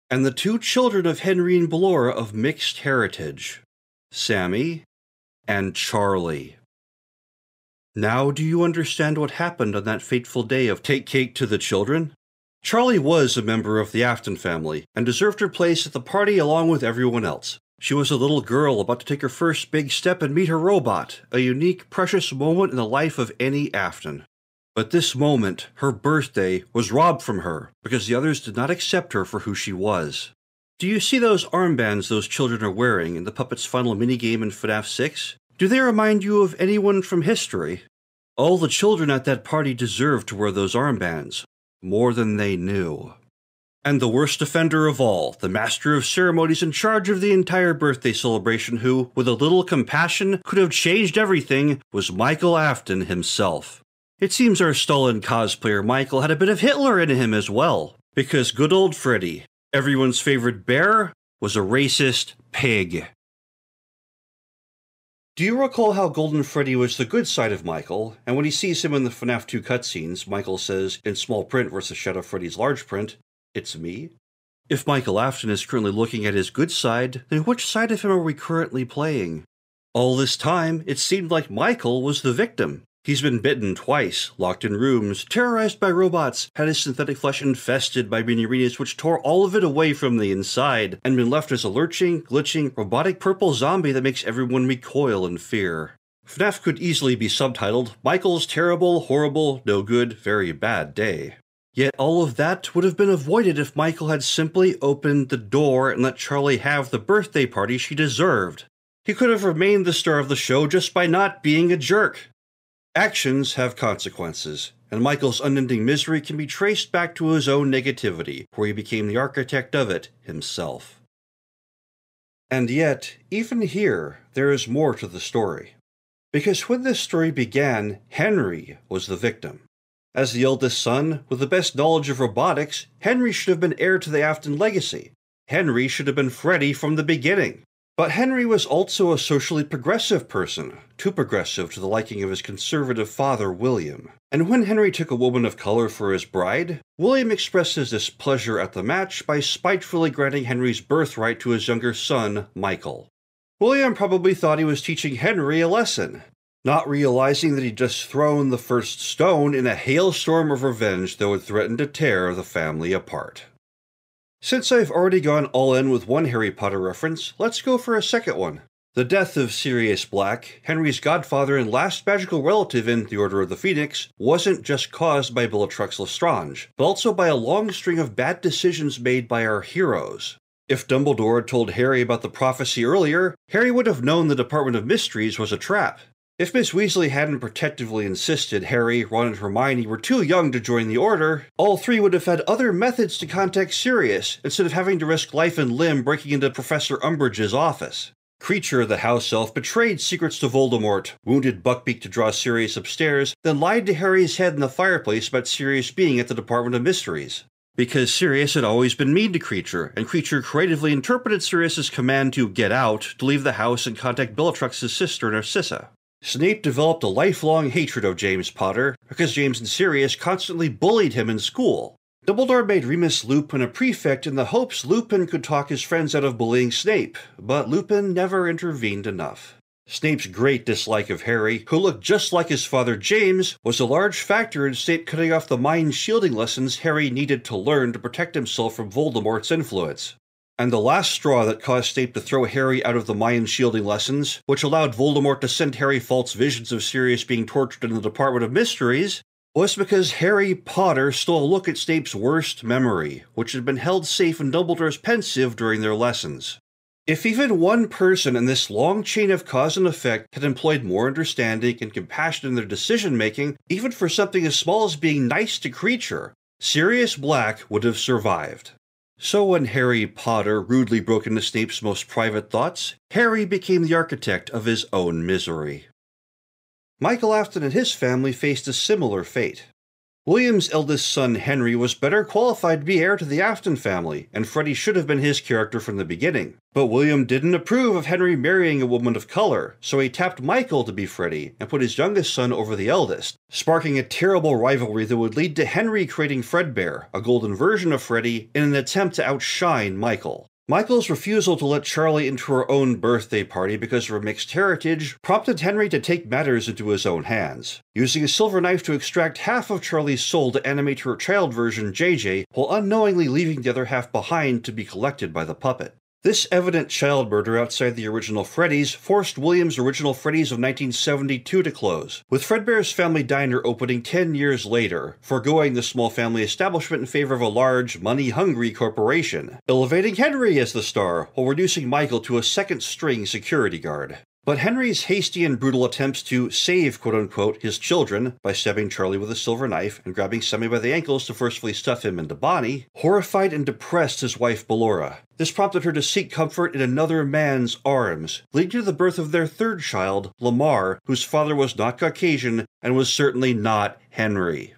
and the 2 children of Henry and Ballora of mixed heritage, Sammy and Charlie. Now do you understand what happened on that fateful day of Take Cake to the Children? Charlie was a member of the Afton family, and deserved her place at the party along with everyone else. She was a little girl about to take her first big step and meet her robot, a unique, precious moment in the life of any Afton. But this moment, her birthday, was robbed from her, because the others did not accept her for who she was. Do you see those armbands those children are wearing in the puppet's final minigame in FNAF 6? Do they remind you of anyone from history? All the children at that party deserved to wear those armbands, more than they knew. And the worst offender of all, the master of ceremonies in charge of the entire birthday celebration who, with a little compassion, could have changed everything, was Michael Afton himself. It seems our Stalin cosplayer Michael had a bit of Hitler in him as well, because good old Freddy, everyone's favorite bear, was a racist pig. Do you recall how Golden Freddy was the good side of Michael, and when he sees him in the FNAF 2 cutscenes, Michael says, in small print versus Shadow Freddy's large print, "It's me"? If Michael Afton is currently looking at his good side, then which side of him are we currently playing? All this time, it seemed like Michael was the victim. He's been bitten twice, locked in rooms, terrorized by robots, had his synthetic flesh infested by mini-arenas which tore all of it away from the inside, and been left as a lurching, glitching, robotic purple zombie that makes everyone recoil in fear. FNAF could easily be subtitled, Michael's Terrible, Horrible, No Good, Very Bad Day. Yet all of that would have been avoided if Michael had simply opened the door and let Charlie have the birthday party she deserved. He could have remained the star of the show just by not being a jerk. Actions have consequences, and Michael's unending misery can be traced back to his own negativity, where he became the architect of it himself. And yet, even here, there is more to the story. Because when this story began, Henry was the victim. As the eldest son, with the best knowledge of robotics, Henry should have been heir to the Afton legacy. Henry should have been Freddy from the beginning. But Henry was also a socially progressive person, too progressive to the liking of his conservative father, William. And when Henry took a woman of color for his bride, William expressed his displeasure at the match by spitefully granting Henry's birthright to his younger son, Michael. William probably thought he was teaching Henry a lesson, not realizing that he'd just thrown the first stone in a hailstorm of revenge that would threaten to tear the family apart. Since I've already gone all in with one Harry Potter reference, let's go for a second one. The death of Sirius Black, Henry's godfather and last magical relative in the Order of the Phoenix, wasn't just caused by Bellatrix Lestrange, but also by a long string of bad decisions made by our heroes. If Dumbledore had told Harry about the prophecy earlier, Harry would have known the Department of Mysteries was a trap. If Miss Weasley hadn't protectively insisted Harry, Ron, and Hermione were too young to join the Order, all three would have had other methods to contact Sirius, instead of having to risk life and limb breaking into Professor Umbridge's office. Kreacher, the house elf, betrayed secrets to Voldemort, wounded Buckbeak to draw Sirius upstairs, then lied to Harry's head in the fireplace about Sirius being at the Department of Mysteries. Because Sirius had always been mean to Kreacher, and Kreacher creatively interpreted Sirius's command to get out to leave the house and contact Bellatrix's sister Narcissa. Snape developed a lifelong hatred of James Potter because James and Sirius constantly bullied him in school. Dumbledore made Remus Lupin a prefect in the hopes Lupin could talk his friends out of bullying Snape, but Lupin never intervened enough. Snape's great dislike of Harry, who looked just like his father James, was a large factor in Snape cutting off the mind shielding lessons Harry needed to learn to protect himself from Voldemort's influence. And the last straw that caused Snape to throw Harry out of the mind shielding lessons, which allowed Voldemort to send Harry false visions of Sirius being tortured in the Department of Mysteries, was because Harry Potter stole a look at Snape's worst memory, which had been held safe in Dumbledore's pensive during their lessons. If even one person in this long chain of cause and effect had employed more understanding and compassion in their decision-making, even for something as small as being nice to Creature, Sirius Black would have survived. So when Harry Potter rudely broke into Snape's most private thoughts, Harry became the architect of his own misery. Michael Afton and his family faced a similar fate. William's eldest son Henry was better qualified to be heir to the Afton family, and Freddy should have been his character from the beginning. But William didn't approve of Henry marrying a woman of color, so he tapped Michael to be Freddy and put his youngest son over the eldest, sparking a terrible rivalry that would lead to Henry creating Fredbear, a golden version of Freddy, in an attempt to outshine Michael. Michael's refusal to let Charlie into her own birthday party because of her mixed heritage prompted Henry to take matters into his own hands, using a silver knife to extract half of Charlie's soul to animate her child version JJ, while unknowingly leaving the other half behind to be collected by the puppet. This evident child murder outside the original Freddy's forced Williams' original Freddy's of 1972 to close, with Fredbear's Family Diner opening 10 years later, foregoing the small family establishment in favor of a large, money-hungry corporation, elevating Henry as the star while reducing Michael to a second-string security guard. But Henry's hasty and brutal attempts to save quote-unquote his children by stabbing Charlie with a silver knife and grabbing Sammy by the ankles to forcefully stuff him into Bonnie horrified and depressed his wife Ballora. This prompted her to seek comfort in another man's arms, leading to the birth of their third child, Lamar, whose father was not Caucasian and was certainly not Henry.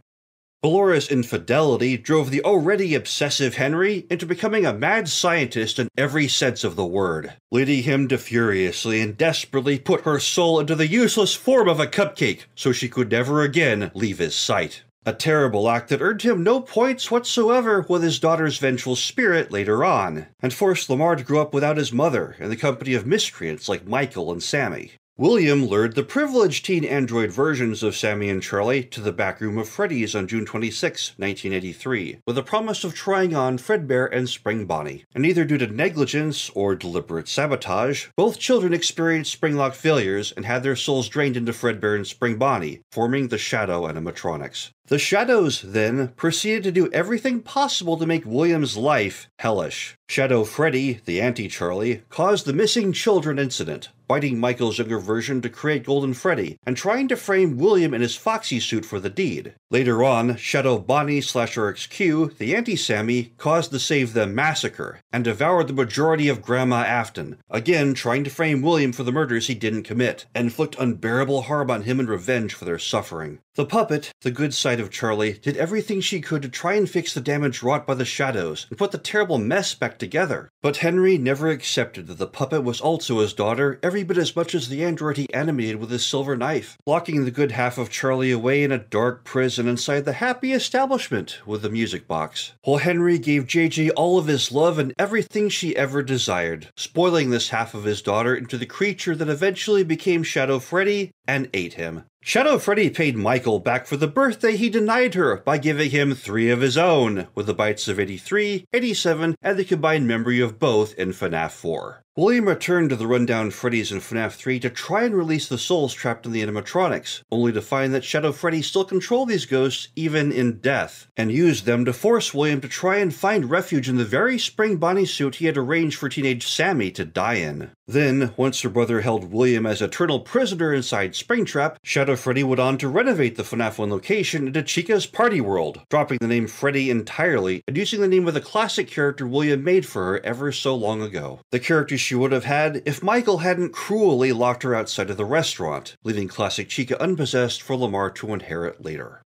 Ballora's infidelity drove the already obsessive Henry into becoming a mad scientist in every sense of the word, leading him to furiously and desperately put her soul into the useless form of a cupcake so she could never again leave his sight. A terrible act that earned him no points whatsoever with his daughter's vengeful spirit later on, and forced Lamar to grow up without his mother in the company of miscreants like Michael and Sammy. William lured the privileged teen android versions of Sammy and Charlie to the back room of Freddy's on June 26, 1983, with the promise of trying on Fredbear and Spring Bonnie. And either due to negligence or deliberate sabotage, both children experienced spring-lock failures and had their souls drained into Fredbear and Spring Bonnie, forming the Shadow animatronics. The Shadows, then, proceeded to do everything possible to make William's life hellish. Shadow Freddy, the anti-Charlie, caused the missing children incident, biting Michael's younger version to create Golden Freddy, and trying to frame William in his Foxy suit for the deed. Later on, Shadow Bonnie/RXQ, the anti-Sammy, caused the Save Them massacre, and devoured the majority of Grandma Afton, again trying to frame William for the murders he didn't commit, and inflict unbearable harm on him in revenge for their suffering. The puppet, the good side of Charlie, did everything she could to try and fix the damage wrought by the Shadows, and put the terrible mess back together. But Henry never accepted that the puppet was also his daughter every bit as much as the android he animated with his silver knife, locking the good half of Charlie away in a dark prison inside the happy establishment with the music box, while Henry gave JJ all of his love and everything she ever desired, spoiling this half of his daughter into the creature that eventually became Shadow Freddy and ate him. Shadow Freddy paid Michael back for the birthday he denied her by giving him 3 of his own, with the bites of 83, 87, and the combined memory of both in FNAF 4. William returned to the rundown Freddy's in FNAF 3 to try and release the souls trapped in the animatronics, only to find that Shadow Freddy still controlled these ghosts even in death, and used them to force William to try and find refuge in the very Spring Bonnie suit he had arranged for teenage Sammy to die in. Then, once her brother held William as eternal prisoner inside Springtrap, Shadow Freddy went on to renovate the FNAF 1 location into Chica's Party World, dropping the name Freddy entirely and using the name of the classic character William made for her ever so long ago. The character she would have had if Michael hadn't cruelly locked her outside of the restaurant, leaving classic Chica unpossessed for Lamar to inherit later.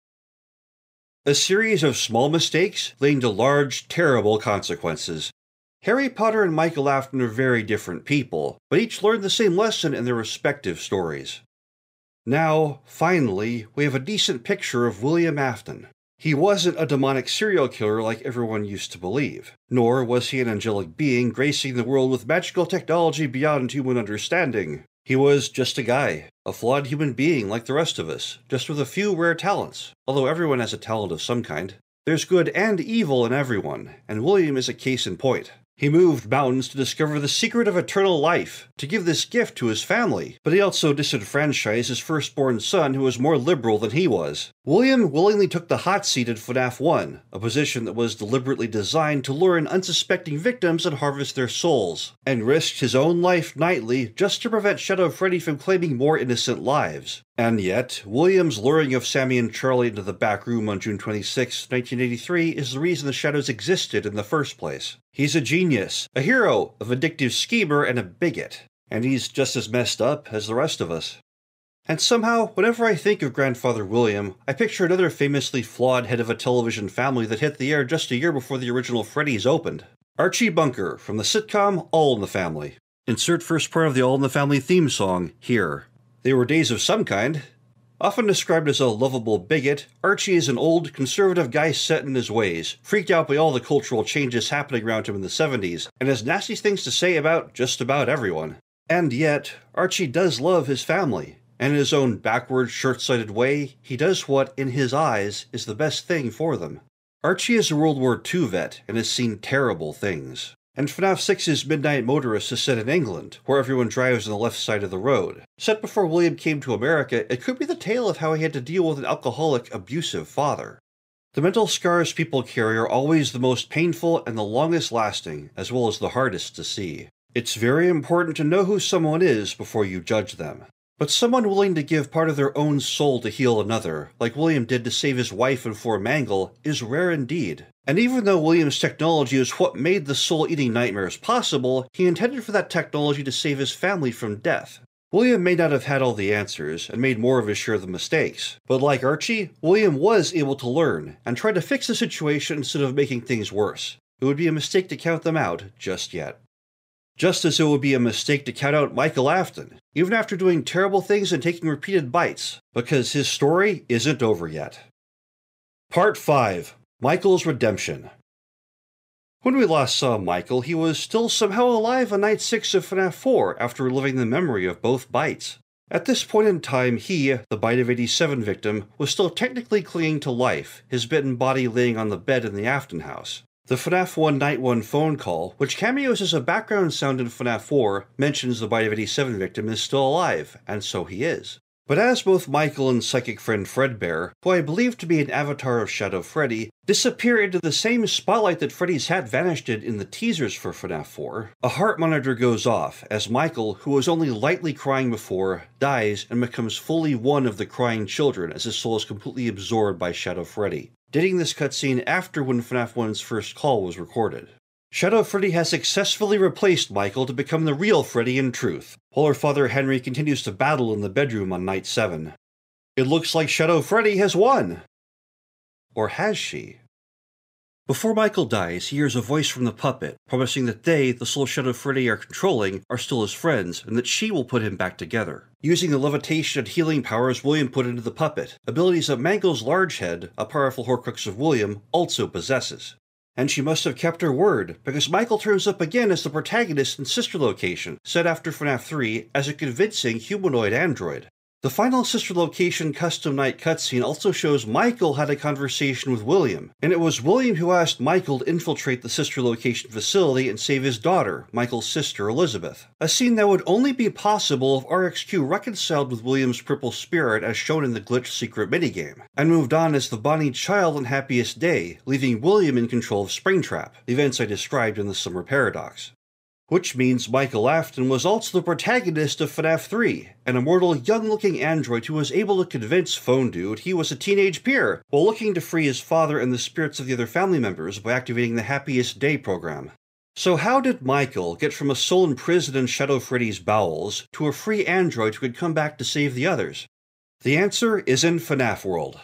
A series of small mistakes leading to large, terrible consequences. Harry Potter and Michael Afton are very different people, but each learned the same lesson in their respective stories. Now, finally, we have a decent picture of William Afton. He wasn't a demonic serial killer like everyone used to believe, nor was he an angelic being gracing the world with magical technology beyond human understanding. He was just a guy, a flawed human being like the rest of us, just with a few rare talents, although everyone has a talent of some kind. There's good and evil in everyone, and William is a case in point. He moved mountains to discover the secret of eternal life, to give this gift to his family, but he also disenfranchised his firstborn son who was more liberal than he was. William willingly took the hot seat in FNAF 1, a position that was deliberately designed to lure in unsuspecting victims and harvest their souls, and risked his own life nightly just to prevent Shadow Freddy from claiming more innocent lives. And yet, William's luring of Sammy and Charlie into the back room on June 26, 1983 is the reason the Shadows existed in the first place. He's a genius, a hero, a vindictive schemer, and a bigot. And he's just as messed up as the rest of us. And somehow, whenever I think of Grandfather William, I picture another famously flawed head of a television family that hit the air just a year before the original Freddy's opened. Archie Bunker, from the sitcom All in the Family. Insert first part of the All in the Family theme song here. They were days of some kind. Often described as a lovable bigot, Archie is an old, conservative guy set in his ways, freaked out by all the cultural changes happening around him in the 70s, and has nasty things to say about just about everyone. And yet, Archie does love his family, and in his own backward, short-sighted way, he does what, in his eyes, is the best thing for them. Archie is a World War II vet, and has seen terrible things. And FNAF 6's Midnight Motorist is set in England, where everyone drives on the left side of the road. Set before William came to America, it could be the tale of how he had to deal with an alcoholic, abusive father. The mental scars people carry are always the most painful and the longest lasting, as well as the hardest to see. It's very important to know who someone is before you judge them. But someone willing to give part of their own soul to heal another, like William did to save his wife and Fort Mangle, is rare indeed. And even though William's technology is what made the soul-eating nightmares possible, he intended for that technology to save his family from death. William may not have had all the answers, and made more of his share of the mistakes, but like Archie, William was able to learn, and try to fix the situation instead of making things worse. It would be a mistake to count them out just yet. Just as it would be a mistake to count out Michael Afton, even after doing terrible things and taking repeated bites, because his story isn't over yet. Part 5. Michael's Redemption. When we last saw Michael, he was still somehow alive on night 6 of FNAF 4 after reliving the memory of both bites. At this point in time, he, the Bite of 87 victim, was still technically clinging to life, his bitten body laying on the bed in the Afton house. The FNAF 1 Night 1 phone call, which cameos as a background sound in FNAF 4, mentions the Bite of 87 victim is still alive, and so he is. But as both Michael and psychic friend Fredbear, who I believe to be an avatar of Shadow Freddy, disappear into the same spotlight that Freddy's hat vanished in the teasers for FNAF 4, a heart monitor goes off as Michael, who was only lightly crying before, dies and becomes fully one of the crying children as his soul is completely absorbed by Shadow Freddy, dating this cutscene after when FNAF 1's first call was recorded. Shadow Freddy has successfully replaced Michael to become the real Freddy in truth, while her father Henry continues to battle in the bedroom on night 7. It looks like Shadow Freddy has won! Or has she? Before Michael dies, he hears a voice from the puppet, promising that they, the soul Shadow Freddy are controlling, are still his friends, and that she will put him back together. Using the levitation and healing powers William put into the puppet, abilities that Mangle's large head, a powerful Horcrux of William, also possesses. And she must have kept her word, because Michael turns up again as the protagonist in Sister Location, set after FNAF 3 as a convincing humanoid android. The final Sister Location custom night cutscene also shows Michael had a conversation with William, and it was William who asked Michael to infiltrate the Sister Location facility and save his daughter, Michael's sister Elizabeth. A scene that would only be possible if RxQ reconciled with William's purple spirit as shown in the glitch secret minigame, and moved on as the Bonnie Child on Happiest Day, leaving William in control of Springtrap, the events I described in the Summer Paradox. Which means Michael Afton was also the protagonist of FNAF 3, an immortal young-looking android who was able to convince Phone Dude he was a teenage peer, while looking to free his father and the spirits of the other family members by activating the Happiest Day program. So how did Michael get from a soul imprisoned in Shadow Freddy's bowels to a free android who could come back to save the others? The answer is in FNAF World.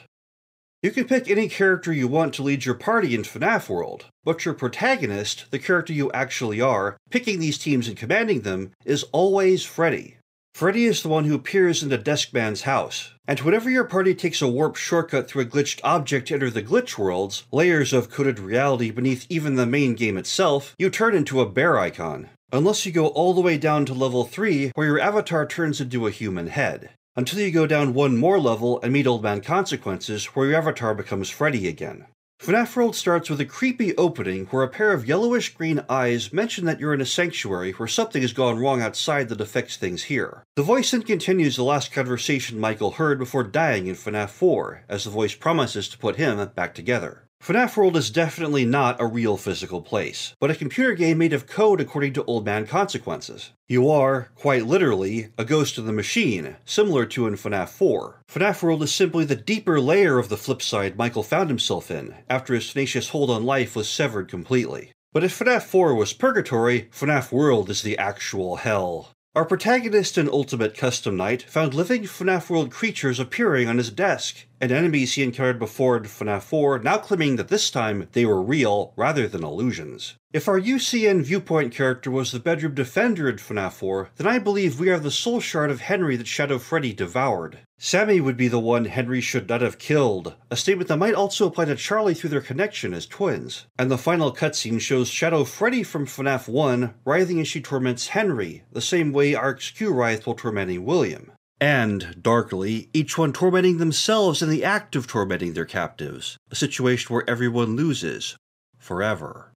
You can pick any character you want to lead your party in FNAF World, but your protagonist, the character you actually are, picking these teams and commanding them, is always Freddy. Freddy is the one who appears in the Deskman's house, and whenever your party takes a warp shortcut through a glitched object to enter the glitch worlds, layers of coded reality beneath even the main game itself, you turn into a bear icon. Unless you go all the way down to level 3, where your avatar turns into a human head. Until you go down one more level and meet Old Man Consequences, where your avatar becomes Freddy again. FNAF World starts with a creepy opening where a pair of yellowish-green eyes mention that you're in a sanctuary where something has gone wrong outside that affects things here. The voice then continues the last conversation Michael heard before dying in FNAF 4, as the voice promises to put him back together. FNAF World is definitely not a real physical place, but a computer game made of code according to Old Man Consequences. You are, quite literally, a ghost of the machine, similar to in FNAF 4. FNAF World is simply the deeper layer of the flip side Michael found himself in, after his tenacious hold on life was severed completely. But if FNAF 4 was purgatory, FNAF World is the actual hell. Our protagonist and ultimate custom knight found living FNAF World creatures appearing on his desk, and enemies he encountered before in FNAF 4 now claiming that this time they were real rather than illusions. If our UCN viewpoint character was the bedroom defender in FNAF 4, then I believe we are the soul shard of Henry that Shadow Freddy devoured. Sammy would be the one Henry should not have killed, a statement that might also apply to Charlie through their connection as twins. And the final cutscene shows Shadow Freddy from FNAF 1 writhing as she torments Henry, the same way RxQ writhed while tormenting William. And, darkly, each one tormenting themselves in the act of tormenting their captives, a situation where everyone loses. Forever.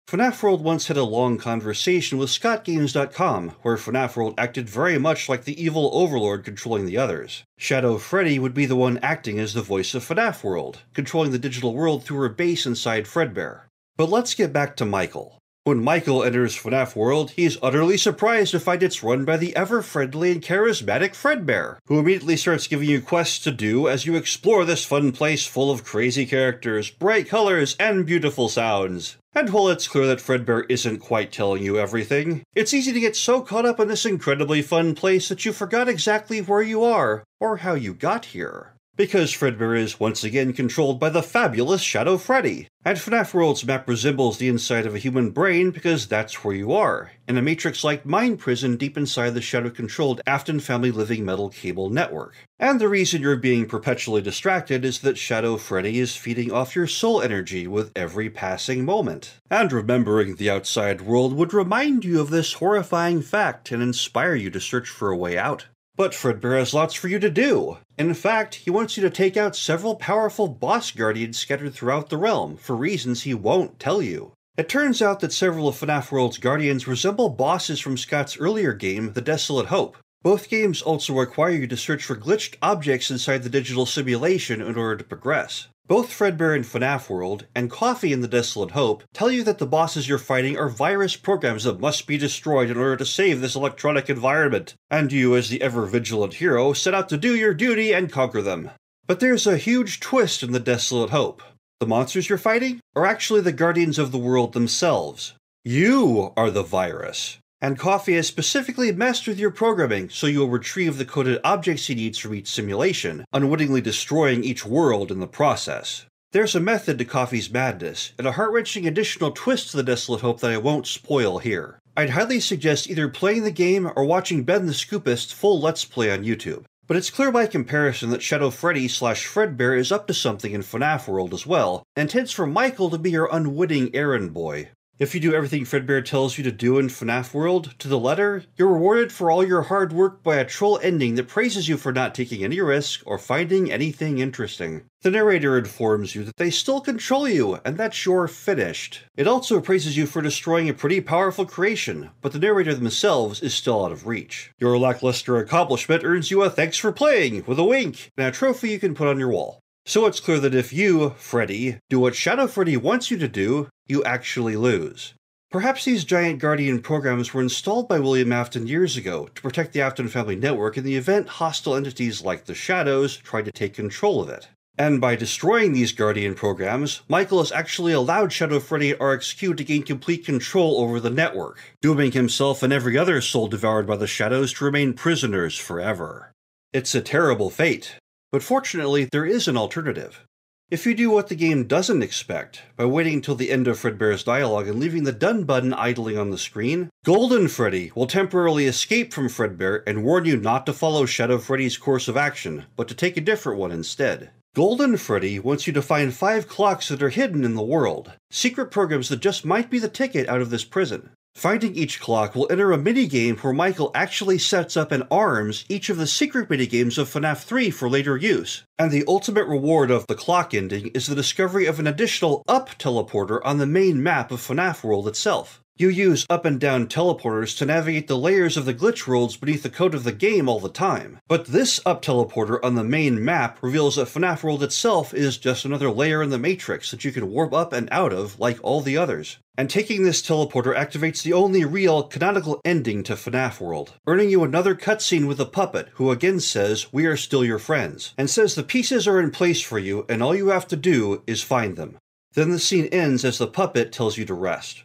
FNAF World once had a long conversation with ScottGames.com, where FNAF World acted very much like the evil overlord controlling the others. Shadow Freddy would be the one acting as the voice of FNAF World, controlling the digital world through her base inside Fredbear. But let's get back to Michael. When Michael enters FNAF World, he is utterly surprised to find it's run by the ever-friendly and charismatic Fredbear, who immediately starts giving you quests to do as you explore this fun place full of crazy characters, bright colors, and beautiful sounds. And while it's clear that Fredbear isn't quite telling you everything, it's easy to get so caught up in this incredibly fun place that you forgot exactly where you are, or how you got here. Because Fredbear is once again controlled by the fabulous Shadow Freddy. And FNAF World's map resembles the inside of a human brain because that's where you are, in a matrix-like mind prison deep inside the shadow-controlled Afton Family Living Metal Cable network. And the reason you're being perpetually distracted is that Shadow Freddy is feeding off your soul energy with every passing moment. And remembering the outside world would remind you of this horrifying fact and inspire you to search for a way out. But Fredbear has lots for you to do. In fact, he wants you to take out several powerful boss guardians scattered throughout the realm, for reasons he won't tell you. It turns out that several of FNAF World's guardians resemble bosses from Scott's earlier game, The Desolate Hope. Both games also require you to search for glitched objects inside the digital simulation in order to progress. Both Fredbear in FNAF World, and Coffee in The Desolate Hope, tell you that the bosses you're fighting are virus programs that must be destroyed in order to save this electronic environment, and you, as the ever-vigilant hero, set out to do your duty and conquer them. But there's a huge twist in The Desolate Hope. The monsters you're fighting are actually the guardians of the world themselves. You are the virus. And Coffee has specifically messed with your programming so you'll retrieve the coded objects he needs from each simulation, unwittingly destroying each world in the process. There's a method to Coffee's madness, and a heart-wrenching additional twist to The Desolate Hope that I won't spoil here. I'd highly suggest either playing the game or watching Ben the Scoopist's full Let's Play on YouTube. But it's clear by comparison that Shadow Freddy / Fredbear is up to something in FNAF World as well, and intends for Michael to be your unwitting errand boy. If you do everything Fredbear tells you to do in FNAF World, to the letter, you're rewarded for all your hard work by a troll ending that praises you for not taking any risk or finding anything interesting. The narrator informs you that they still control you, and that you're finished. It also praises you for destroying a pretty powerful creation, but the narrator themselves is still out of reach. Your lackluster accomplishment earns you a thanks for playing, with a wink, and a trophy you can put on your wall. So it's clear that if you, Freddy, do what Shadow Freddy wants you to do, you actually lose. Perhaps these giant guardian programs were installed by William Afton years ago to protect the Afton Family Network in the event hostile entities like the Shadows tried to take control of it. And by destroying these guardian programs, Michael has actually allowed Shadow Freddy and RxQ to gain complete control over the network, dooming himself and every other soul devoured by the Shadows to remain prisoners forever. It's a terrible fate. But fortunately, there is an alternative. If you do what the game doesn't expect, by waiting until the end of Fredbear's dialogue and leaving the done button idling on the screen, Golden Freddy will temporarily escape from Fredbear and warn you not to follow Shadow Freddy's course of action, but to take a different one instead. Golden Freddy wants you to find 5 clocks that are hidden in the world, secret programs that just might be the ticket out of this prison. Finding each clock will enter a minigame where Michael actually sets up and arms each of the secret minigames of FNAF 3 for later use. And the ultimate reward of the clock ending is the discovery of an additional up teleporter on the main map of FNAF World itself. You use up and down teleporters to navigate the layers of the glitch worlds beneath the code of the game all the time. But this up teleporter on the main map reveals that FNAF World itself is just another layer in the matrix that you can warp up and out of like all the others. And taking this teleporter activates the only real canonical ending to FNAF World, earning you another cutscene with a puppet who again says, "We are still your friends," and says the pieces are in place for you and all you have to do is find them. Then the scene ends as the puppet tells you to rest.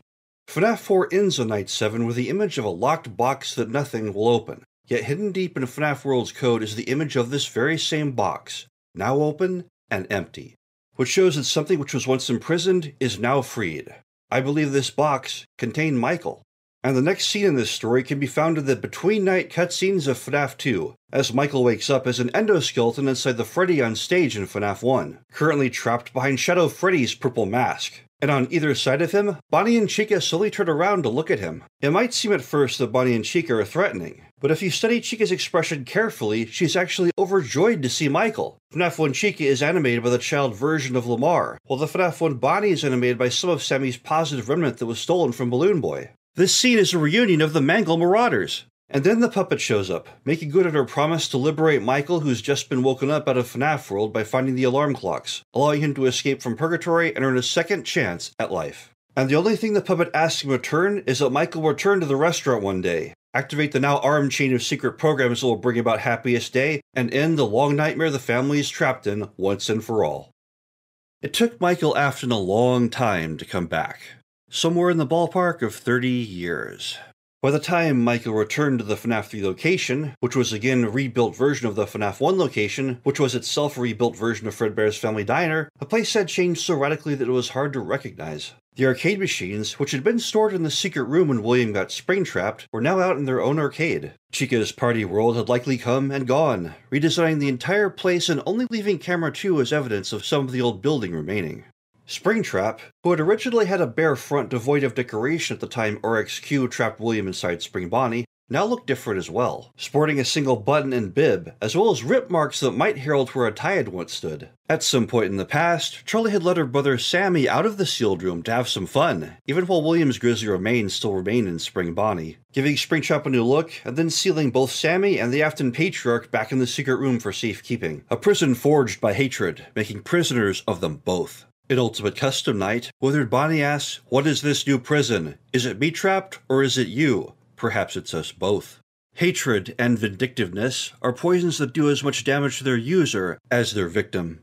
FNAF 4 ends on Night 7 with the image of a locked box that nothing will open. Yet hidden deep in FNAF World's code is the image of this very same box, now open and empty, which shows that something which was once imprisoned is now freed. I believe this box contained Michael. And the next scene in this story can be found in the between-night cutscenes of FNAF 2, as Michael wakes up as an endoskeleton inside the Freddy on stage in FNAF 1, currently trapped behind Shadow Freddy's purple mask. And on either side of him, Bonnie and Chica slowly turn around to look at him. It might seem at first that Bonnie and Chica are threatening, but if you study Chica's expression carefully, she's actually overjoyed to see Michael. FNAF 1 Chica is animated by the child version of Lamar, while the FNAF 1 Bonnie is animated by some of Sammy's positive remnant that was stolen from Balloon Boy. This scene is a reunion of the Mangle Marauders. And then the puppet shows up, making good on her promise to liberate Michael, who's just been woken up out of FNAF World by finding the alarm clocks, allowing him to escape from purgatory and earn a second chance at life. And the only thing the puppet asks in return is that Michael will return to the restaurant one day, activate the now armed chain of secret programs that will bring about Happiest Day, and end the long nightmare the family is trapped in once and for all. It took Michael Afton a long time to come back, somewhere in the ballpark of 30 years. By the time Michael returned to the FNAF 3 location, which was again a rebuilt version of the FNAF 1 location, which was itself a rebuilt version of Fredbear's Family Diner, the place had changed so radically that it was hard to recognize. The arcade machines, which had been stored in the secret room when William got springtrapped, were now out in their own arcade. Chica's party world had likely come and gone, redesigning the entire place and only leaving camera 2 as evidence of some of the old building remaining. Springtrap, who had originally had a bare front devoid of decoration at the time RXQ trapped William inside Spring Bonnie, now looked different as well, sporting a single button and bib, as well as rip marks that might herald where a tie had once stood. At some point in the past, Charlie had let her brother Sammy out of the sealed room to have some fun, even while William's grisly remains still remain in Spring Bonnie, giving Springtrap a new look, and then sealing both Sammy and the Afton Patriarch back in the secret room for safekeeping, a prison forged by hatred, making prisoners of them both. In Ultimate Custom Night, Withered Bonnie asks, "What is this new prison? Is it me trapped, or is it you? Perhaps it's us both." Hatred and vindictiveness are poisons that do as much damage to their user as their victim.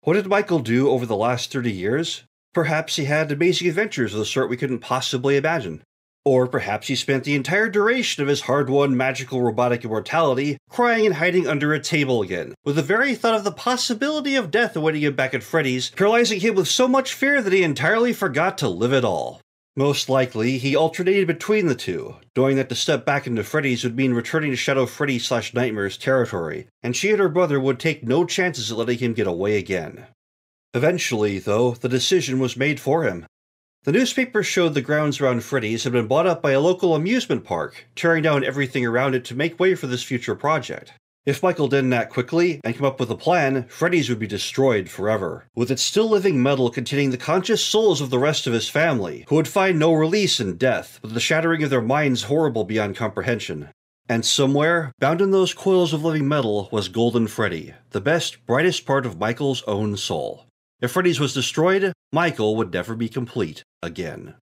What did Michael do over the last 30 years? Perhaps he had amazing adventures of the sort we couldn't possibly imagine. Or perhaps he spent the entire duration of his hard-won magical robotic immortality crying and hiding under a table again, with the very thought of the possibility of death awaiting him back at Freddy's, paralyzing him with so much fear that he entirely forgot to live at all. Most likely, he alternated between the two, knowing that to step back into Freddy's would mean returning to Shadow Freddy/Nightmare's territory, and she and her brother would take no chances at letting him get away again. Eventually, though, the decision was made for him. The newspaper showed the grounds around Freddy's had been bought up by a local amusement park, tearing down everything around it to make way for this future project. If Michael didn't act quickly and come up with a plan, Freddy's would be destroyed forever, with its still living metal containing the conscious souls of the rest of his family, who would find no release in death, but the shattering of their minds horrible beyond comprehension. And somewhere, bound in those coils of living metal, was Golden Freddy, the best, brightest part of Michael's own soul. If Freddy's was destroyed, Michael would never be complete again.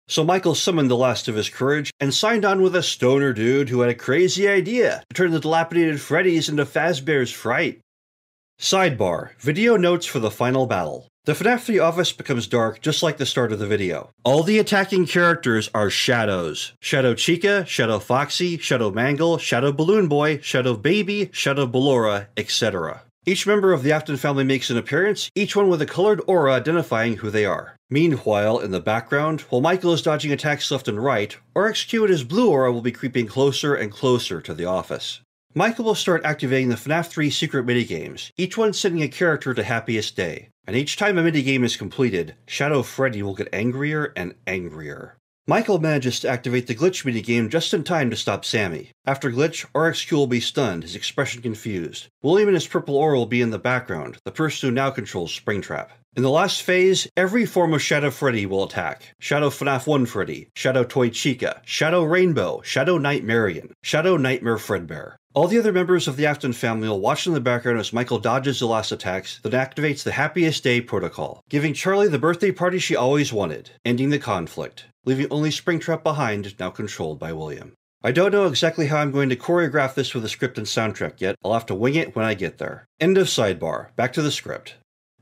So Michael summoned the last of his courage and signed on with a stoner dude who had a crazy idea to turn the dilapidated Freddy's into Fazbear's Fright. Sidebar: video notes for the final battle. The FNAF 3 office becomes dark just like the start of the video. All the attacking characters are shadows. Shadow Chica, Shadow Foxy, Shadow Mangle, Shadow Balloon Boy, Shadow Baby, Shadow Ballora, etc. Each member of the Afton family makes an appearance, each one with a colored aura identifying who they are. Meanwhile, in the background, while Michael is dodging attacks left and right, RXQ and his blue aura will be creeping closer and closer to the office. Michael will start activating the FNAF 3 secret minigames, each one sending a character to Happiest Day. And each time a minigame is completed, Shadow Freddy will get angrier and angrier. Michael manages to activate the glitch minigame just in time to stop Sammy. After glitch, RxQ will be stunned, his expression confused. William and his purple aura will be in the background, the person who now controls Springtrap. In the last phase, every form of Shadow Freddy will attack. Shadow FNAF 1 Freddy, Shadow Toy Chica, Shadow Rainbow, Shadow Nightmarian, Shadow Nightmare Fredbear. All the other members of the Afton family will watch in the background as Michael dodges the last attacks, then activates the Happiest Day protocol, giving Charlie the birthday party she always wanted, ending the conflict, leaving only Springtrap behind, now controlled by William. I don't know exactly how I'm going to choreograph this with a script and soundtrack yet, I'll have to wing it when I get there. End of sidebar, back to the script.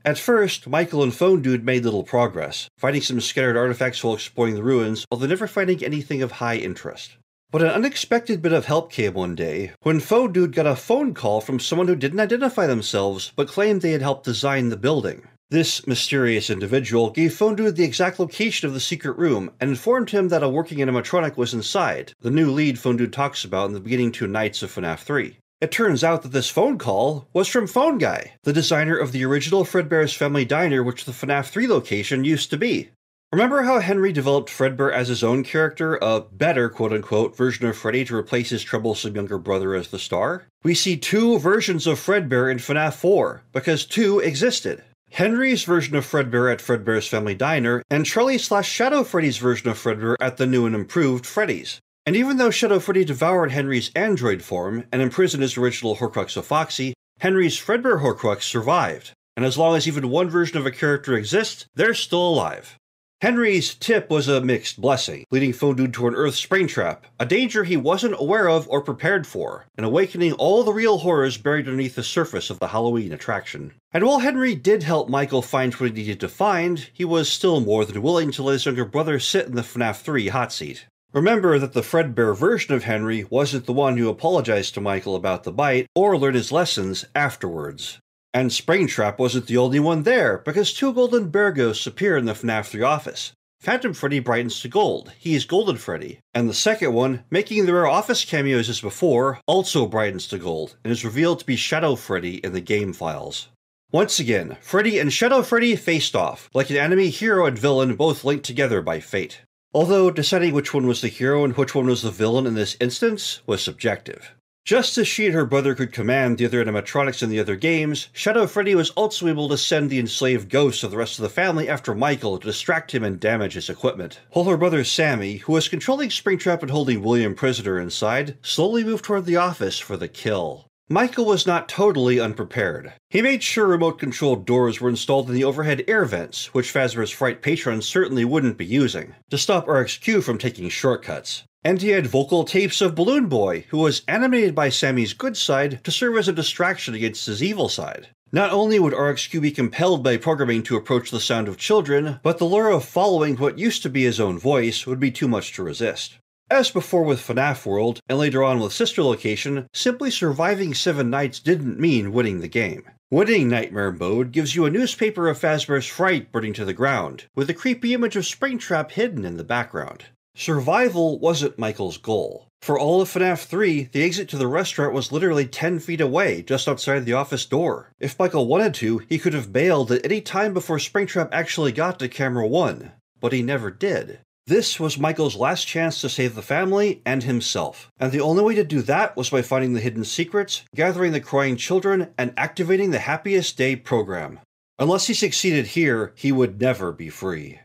At first, Michael and Phone Dude made little progress, finding some scattered artifacts while exploring the ruins, although never finding anything of high interest. But an unexpected bit of help came one day, when Phone Dude got a phone call from someone who didn't identify themselves, but claimed they had helped design the building. This mysterious individual gave Phone Dude the exact location of the secret room, and informed him that a working animatronic was inside, the new lead Phone Dude talks about in the beginning 2 nights of FNAF 3. It turns out that this phone call was from Phone Guy, the designer of the original Fredbear's Family Diner which the FNAF 3 location used to be. Remember how Henry developed Fredbear as his own character, a better quote-unquote version of Freddy to replace his troublesome younger brother as the star? We see 2 versions of Fredbear in FNAF 4, because 2 existed. Henry's version of Fredbear at Fredbear's Family Diner, and Charlie/Shadow Freddy's version of Fredbear at the new and improved Freddy's. And even though Shadow Freddy devoured Henry's android form and imprisoned his original Horcrux of Foxy, Henry's Fredbear Horcrux survived, and as long as even one version of a character exists, they're still alive. Henry's tip was a mixed blessing, leading Phone Dude to unearth Springtrap, a danger he wasn't aware of or prepared for, and awakening all the real horrors buried underneath the surface of the Halloween attraction. And while Henry did help Michael find what he needed to find, he was still more than willing to let his younger brother sit in the FNAF 3 hot seat. Remember that the Fredbear version of Henry wasn't the one who apologized to Michael about the bite, or learned his lessons afterwards. And Springtrap wasn't the only one there, because 2 golden bear ghosts appear in the FNAF 3 office. Phantom Freddy brightens to gold, he's Golden Freddy, and the second one, making the rare office cameos as before, also brightens to gold, and is revealed to be Shadow Freddy in the game files. Once again, Freddy and Shadow Freddy faced off, like an enemy hero and villain both linked together by fate. Although deciding which one was the hero and which one was the villain in this instance was subjective. Just as she and her brother could command the other animatronics in the other games, Shadow Freddy was also able to send the enslaved ghosts of the rest of the family after Michael to distract him and damage his equipment, while her brother Sammy, who was controlling Springtrap and holding William prisoner inside, slowly moved toward the office for the kill. Michael was not totally unprepared. He made sure remote-controlled doors were installed in the overhead air vents, which Fazbear's Fright patrons certainly wouldn't be using, to stop RxQ from taking shortcuts. And he had vocal tapes of Balloon Boy, who was animated by Sammy's good side to serve as a distraction against his evil side. Not only would RxQ be compelled by programming to approach the sound of children, but the lure of following what used to be his own voice would be too much to resist. As before with FNAF World, and later on with Sister Location, simply surviving 7 nights didn't mean winning the game. Winning Nightmare Mode gives you a newspaper of Fazbear's Fright burning to the ground, with a creepy image of Springtrap hidden in the background. Survival wasn't Michael's goal. For all of FNAF 3, the exit to the restaurant was literally 10 feet away, just outside the office door. If Michael wanted to, he could have bailed at any time before Springtrap actually got to Camera 1, but he never did. This was Michael's last chance to save the family and himself, and the only way to do that was by finding the hidden secrets, gathering the crying children, and activating the Happiest Day program. Unless he succeeded here, he would never be free.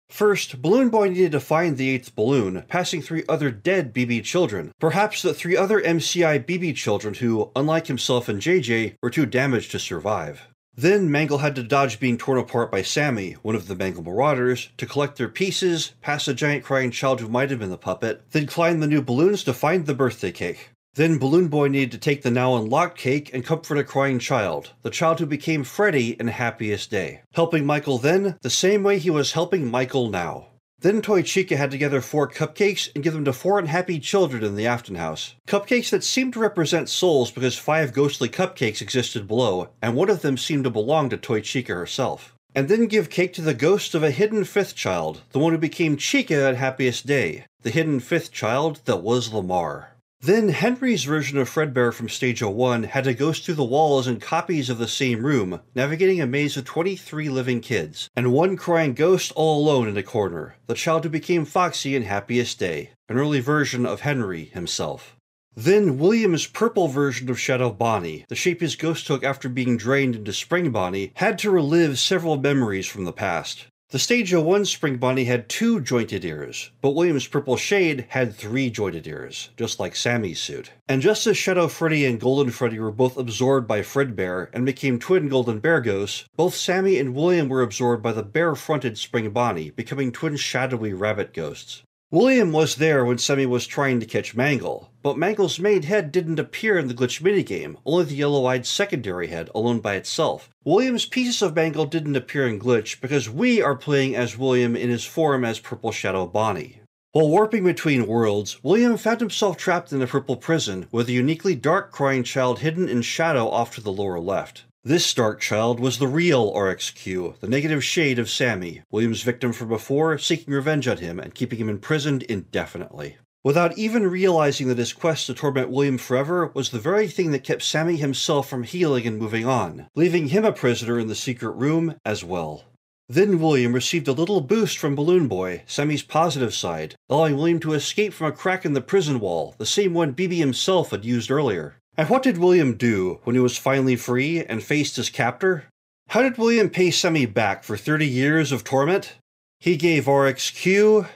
First, Balloon Boy needed to find the 8th balloon, passing 3 other dead BB children, perhaps the 3 other MCI BB children who, unlike himself and JJ, were too damaged to survive. Then Mangle had to dodge being torn apart by Sammy, one of the Mangle Marauders, to collect their pieces, pass a giant crying child who might have been the puppet, then climb the new balloons to find the birthday cake. Then Balloon Boy needed to take the now unlocked cake and comfort a crying child, the child who became Freddy in Happiest Day, helping Michael then the same way he was helping Michael now. Then Toy Chica had to gather 4 cupcakes and give them to 4 unhappy children in the Afton house. Cupcakes that seemed to represent souls because 5 ghostly cupcakes existed below, and one of them seemed to belong to Toy Chica herself. And then give cake to the ghost of a hidden 5th child, the one who became Chica at Happiest Day, the hidden 5th child that was Lamar. Then Henry's version of Fredbear from Stage 01 had to ghost through the walls in copies of the same room, navigating a maze of 23 living kids, and one crying ghost all alone in a corner, the child who became Foxy in Happiest Day, an early version of Henry himself. Then William's purple version of Shadow Bonnie, the shape his ghost took after being drained into Spring Bonnie, had to relive several memories from the past. The Stage 01 Spring Bonnie had 2 jointed ears, but William's purple shade had 3 jointed ears, just like Sammy's suit. And just as Shadow Freddy and Golden Freddy were both absorbed by Fredbear and became twin Golden Bear ghosts, both Sammy and William were absorbed by the bare-fronted Spring Bonnie, becoming twin shadowy rabbit ghosts. William was there when Sammy was trying to catch Mangle, but Mangle's main head didn't appear in the glitch minigame, only the yellow-eyed secondary head alone by itself. William's pieces of Mangle didn't appear in glitch because we are playing as William in his form as Purple Shadow Bonnie. While warping between worlds, William found himself trapped in a purple prison with a uniquely dark crying child hidden in shadow off to the lower left. This dark child was the real RXQ, the negative shade of Sammy, William's victim from before, seeking revenge on him and keeping him imprisoned indefinitely. Without even realizing that his quest to torment William forever was the very thing that kept Sammy himself from healing and moving on, leaving him a prisoner in the secret room as well. Then William received a little boost from Balloon Boy, Sammy's positive side, allowing William to escape from a crack in the prison wall, the same one BB himself had used earlier. And what did William do when he was finally free and faced his captor? How did William pay Sammy back for 30 years of torment? He gave RXQ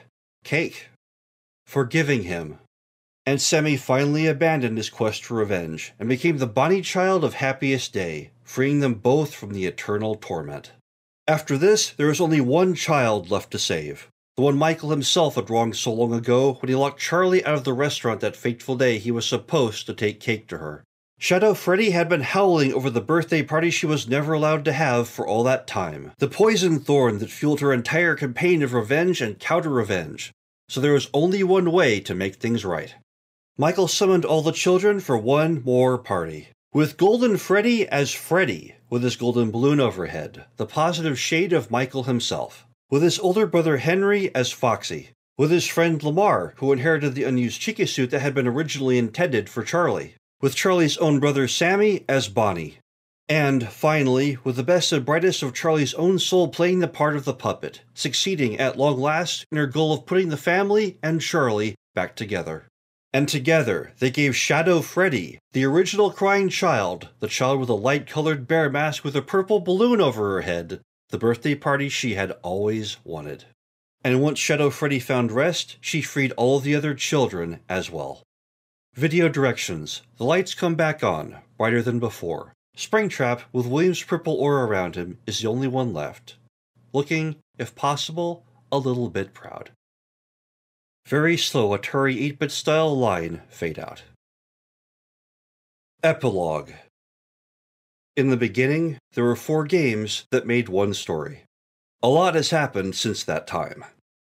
cake, forgiving him. And Sammy finally abandoned his quest for revenge and became the Bonnie child of Happiest Day, freeing them both from the eternal torment. After this, there was only one child left to save. The one Michael himself had wronged so long ago when he locked Charlie out of the restaurant that fateful day he was supposed to take cake to her. Shadow Freddy had been howling over the birthday party she was never allowed to have for all that time, the poison thorn that fueled her entire campaign of revenge and counter-revenge. So there was only one way to make things right. Michael summoned all the children for one more party, with Golden Freddy as Freddy, with his golden balloon overhead, the positive shade of Michael himself. With his older brother Henry as Foxy, with his friend Lamar, who inherited the unused Chica suit that had been originally intended for Charlie, with Charlie's own brother Sammy as Bonnie, and, finally, with the best and brightest of Charlie's own soul playing the part of the puppet, succeeding at long last in her goal of putting the family and Charlie back together. And together, they gave Shadow Freddy, the original crying child, the child with a light-colored bear mask with a purple balloon over her head, the birthday party she had always wanted. And once Shadow Freddy found rest, she freed all the other children as well. Video directions. The lights come back on, brighter than before. Springtrap, with William's purple aura around him, is the only one left. Looking, if possible, a little bit proud. Very slow Atari 8-bit style line fade out. Epilogue. In the beginning, there were 4 games that made one story. A lot has happened since that time.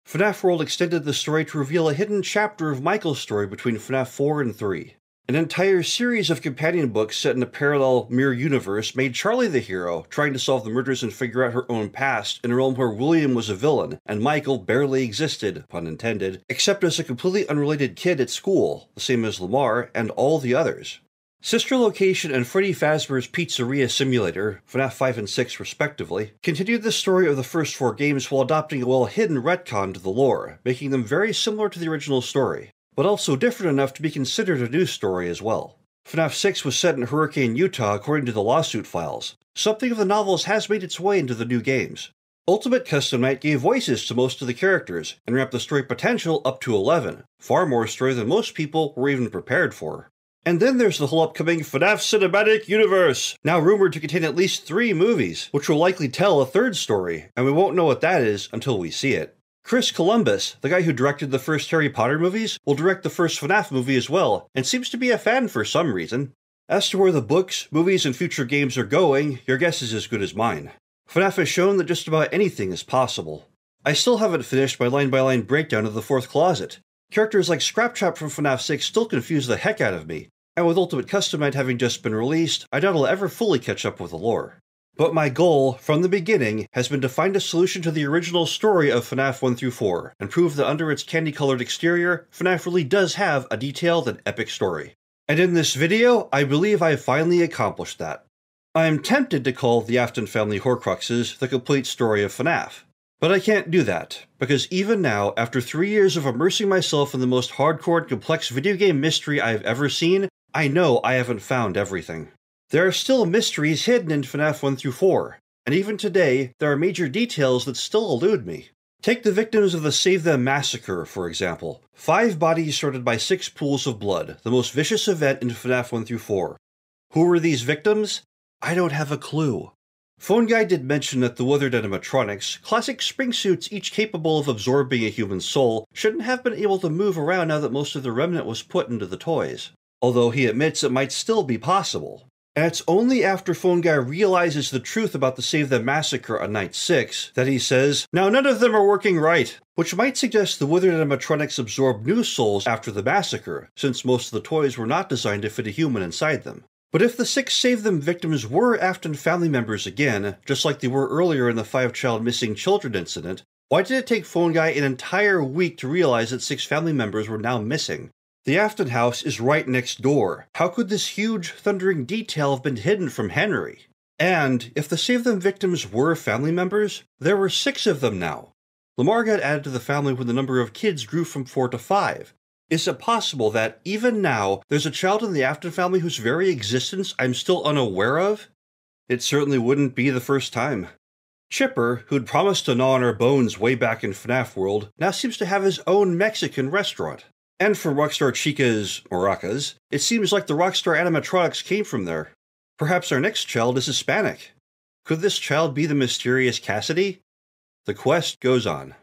FNAF World extended the story to reveal a hidden chapter of Michael's story between FNAF 4 and 3. An entire series of companion books set in a parallel mirror universe made Charlie the hero, trying to solve the murders and figure out her own past in a realm where William was a villain, and Michael barely existed, pun intended, except as a completely unrelated kid at school, the same as Lamar and all the others. Sister Location and Freddy Fazbear's Pizzeria Simulator, FNAF 5 and 6 respectively, continued the story of the first 4 games while adopting a well-hidden retcon to the lore, making them very similar to the original story, but also different enough to be considered a new story as well. FNAF 6 was set in Hurricane, Utah according to the lawsuit files. Something of the novels has made its way into the new games. Ultimate Custom Night gave voices to most of the characters, and ramped the story potential up to 11, far more story than most people were even prepared for. And then there's the whole upcoming FNAF Cinematic Universe, now rumored to contain at least 3 movies, which will likely tell a 3rd story, and we won't know what that is until we see it. Chris Columbus, the guy who directed the first Harry Potter movies, will direct the first FNAF movie as well, and seems to be a fan for some reason. As to where the books, movies, and future games are going, your guess is as good as mine. FNAF has shown that just about anything is possible. I still haven't finished my line-by-line breakdown of the 4th Closet. Characters like Scraptrap from FNAF 6 still confuse the heck out of me, and with Ultimate Custom Night having just been released, I doubt I'll ever fully catch up with the lore. But my goal, from the beginning, has been to find a solution to the original story of FNAF 1 through 4, and prove that under its candy-colored exterior, FNAF really does have a detailed and epic story. And in this video, I believe I've finally accomplished that. I am tempted to call the Afton Family Horcruxes the complete story of FNAF. But I can't do that, because even now, after 3 years of immersing myself in the most hardcore and complex video game mystery I've ever seen, I know I haven't found everything. There are still mysteries hidden in FNAF 1 through 4, and even today, there are major details that still elude me. Take the victims of the Save Them massacre, for example. 5 bodies sorted by 6 pools of blood, the most vicious event in FNAF 1 through 4. Who were these victims? I don't have a clue. Phone Guy did mention that the withered animatronics, classic spring suits each capable of absorbing a human soul, shouldn't have been able to move around now that most of the remnant was put into the toys. Although he admits it might still be possible. And it's only after Phone Guy realizes the truth about the Save Them massacre on Night 6 that he says, "Now none of them are working right," which might suggest the withered animatronics absorbed new souls after the massacre, since most of the toys were not designed to fit a human inside them. But if the 6 Save Them victims were Afton family members again, just like they were earlier in the 5-child missing children incident, why did it take Phone Guy an entire week to realize that 6 family members were now missing? The Afton house is right next door. How could this huge, thundering detail have been hidden from Henry? And if the Save Them victims were family members, there were 6 of them now. Lamar got added to the family when the number of kids grew from 4 to 5. Is it possible that, even now, there's a child in the Afton family whose very existence I'm still unaware of? It certainly wouldn't be the first time. Chipper, who'd promised to gnaw on our bones way back in FNAF World, now seems to have his own Mexican restaurant. And from Rockstar Chica's maracas, it seems like the Rockstar animatronics came from there. Perhaps our next child is Hispanic. Could this child be the mysterious Cassidy? The quest goes on.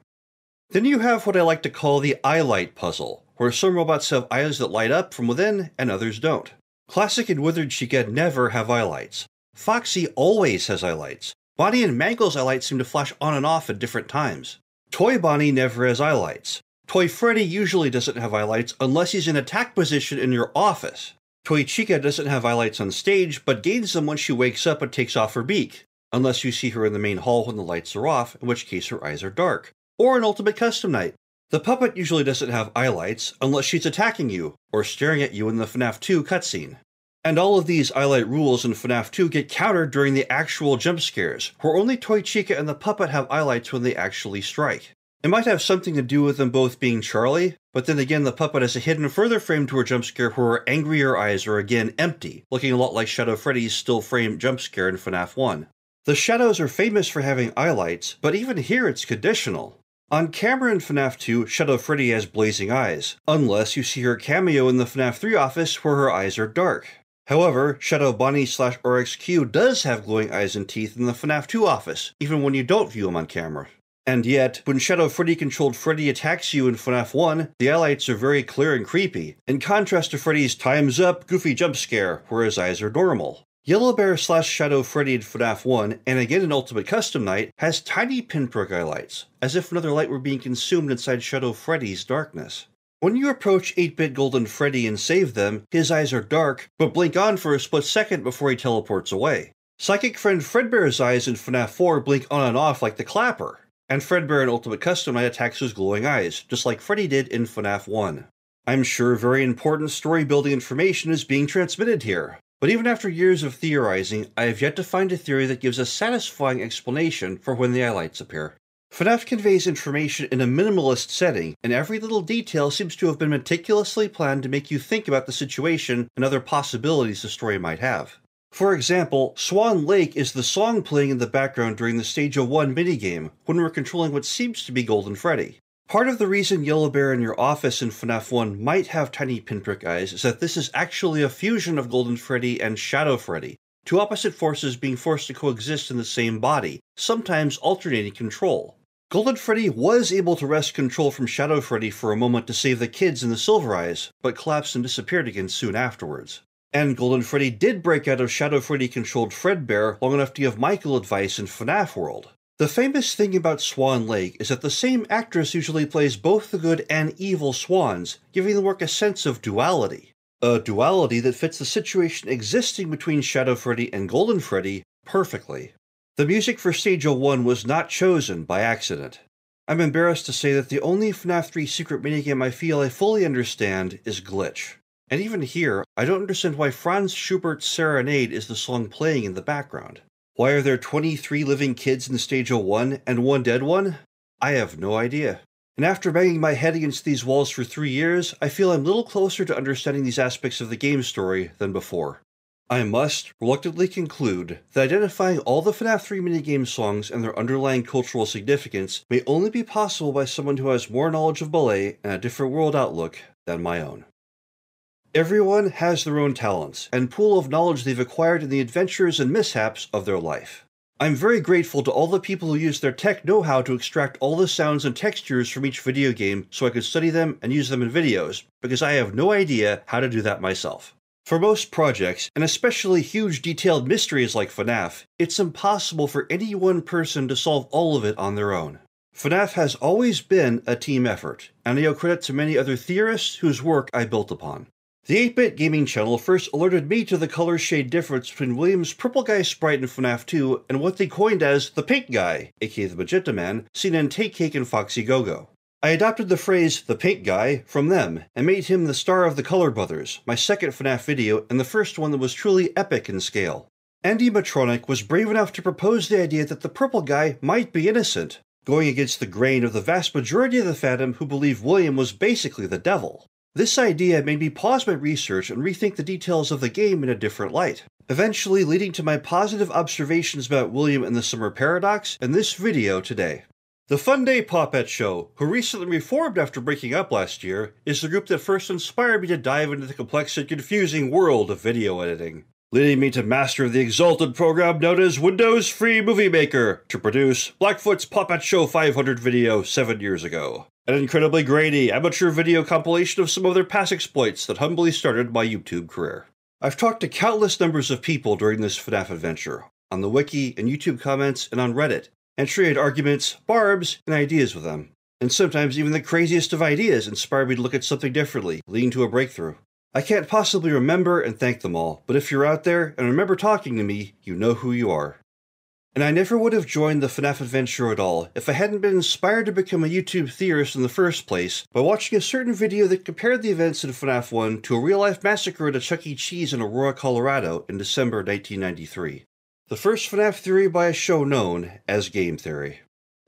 Then you have what I like to call the eyelight puzzle, where some robots have eyes that light up from within and others don't. Classic and Withered Chica never have eyelights. Foxy always has eyelights. Bonnie and Mangle's eyelights seem to flash on and off at different times. Toy Bonnie never has eyelights. Toy Freddy usually doesn't have eyelights unless he's in attack position in your office. Toy Chica doesn't have eyelights on stage, but gains them when she wakes up and takes off her beak, unless you see her in the main hall when the lights are off, in which case her eyes are dark. Or an Ultimate Custom Night. The puppet usually doesn't have eyelights unless she's attacking you, or staring at you in the FNAF 2 cutscene. And all of these eyelight rules in FNAF 2 get countered during the actual jump scares, where only Toy Chica and the puppet have eyelights when they actually strike. It might have something to do with them both being Charlie, but then again the puppet has a hidden further frame to her jump scare where her angrier eyes are again empty, looking a lot like Shadow Freddy's still frame jump scare in FNAF 1. The shadows are famous for having eyelights, but even here it's conditional. On camera in FNAF 2, Shadow Freddy has blazing eyes, unless you see her cameo in the FNAF 3 office where her eyes are dark. However, Shadow Bonnie/RXQ does have glowing eyes and teeth in the FNAF 2 office, even when you don't view him on camera. And yet, when Shadow Freddy-controlled Freddy attacks you in FNAF 1, the eyelights are very clear and creepy, in contrast to Freddy's time's up, goofy jump scare, where his eyes are normal. Yellow Bear/Shadow Freddy in FNAF 1, and again in Ultimate Custom Night, has tiny pinprick eyelights, as if another light were being consumed inside Shadow Freddy's darkness. When you approach 8-bit Golden Freddy and save them, his eyes are dark, but blink on for a split second before he teleports away. Psychic friend Fredbear's eyes in FNAF 4 blink on and off like the clapper, and Fredbear in Ultimate Custom Night attacks with glowing eyes, just like Freddy did in FNAF 1. I'm sure very important story-building information is being transmitted here. But even after years of theorizing, I have yet to find a theory that gives a satisfying explanation for when the eyelights appear. FNAF conveys information in a minimalist setting, and every little detail seems to have been meticulously planned to make you think about the situation and other possibilities the story might have. For example, Swan Lake is the song playing in the background during the Stage of 1 minigame, when we're controlling what seems to be Golden Freddy. Part of the reason Yellow Bear in your office in FNAF 1 might have tiny pinprick eyes is that this is actually a fusion of Golden Freddy and Shadow Freddy, two opposite forces being forced to coexist in the same body, sometimes alternating control. Golden Freddy was able to wrest control from Shadow Freddy for a moment to save the kids in the Silver Eyes, but collapsed and disappeared again soon afterwards. And Golden Freddy did break out of Shadow Freddy-controlled Fredbear long enough to give Michael advice in FNAF World. The famous thing about Swan Lake is that the same actress usually plays both the good and evil swans, giving the work a sense of duality. A duality that fits the situation existing between Shadow Freddy and Golden Freddy perfectly. The music for Stage 01 was not chosen by accident. I'm embarrassed to say that the only FNAF 3 secret minigame I feel I fully understand is Glitch. And even here, I don't understand why Franz Schubert's Serenade is the song playing in the background. Why are there 23 living kids in Stage 01 and one dead one? I have no idea. And after banging my head against these walls for 3 years, I feel I'm a little closer to understanding these aspects of the game story than before. I must reluctantly conclude that identifying all the FNAF 3 minigame songs and their underlying cultural significance may only be possible by someone who has more knowledge of ballet and a different world outlook than my own. Everyone has their own talents and pool of knowledge they've acquired in the adventures and mishaps of their life. I'm very grateful to all the people who use their tech know-how to extract all the sounds and textures from each video game so I could study them and use them in videos, because I have no idea how to do that myself. For most projects, and especially huge detailed mysteries like FNAF, it's impossible for any one person to solve all of it on their own. FNAF has always been a team effort, and I owe credit to many other theorists whose work I built upon. The 8-Bit Gaming channel first alerted me to the color shade difference between William's purple guy sprite in FNAF 2 and what they coined as the pink guy, aka the Magenta Man, seen in Take Cake and Foxy Go-Go. I adopted the phrase, the pink guy, from them, and made him the star of the Color Brothers, my second FNAF video and the first one that was truly epic in scale. Andy Matronic was brave enough to propose the idea that the purple guy might be innocent, going against the grain of the vast majority of the fandom who believed William was basically the devil. This idea made me pause my research and rethink the details of the game in a different light, eventually leading to my positive observations about William and the Summer Paradox in this video today. The Fun Day Poppet Show, who recently reformed after breaking up last year, is the group that first inspired me to dive into the complex and confusing world of video editing, leading me to master the exalted program known as Windows Free Movie Maker to produce Blackfoot's Poppet Show 500 video 7 years ago. An incredibly grainy, amateur video compilation of some of their past exploits that humbly started my YouTube career. I've talked to countless numbers of people during this FNAF adventure, on the wiki and YouTube comments and on Reddit, and traded arguments, barbs, and ideas with them. And sometimes even the craziest of ideas inspired me to look at something differently, leading to a breakthrough. I can't possibly remember and thank them all, but if you're out there and remember talking to me, you know who you are. And I never would have joined the FNAF adventure at all if I hadn't been inspired to become a YouTube theorist in the first place by watching a certain video that compared the events in FNAF 1 to a real-life massacre at a Chuck E. Cheese in Aurora, Colorado in December 1993. The first FNAF theory by a show known as Game Theory.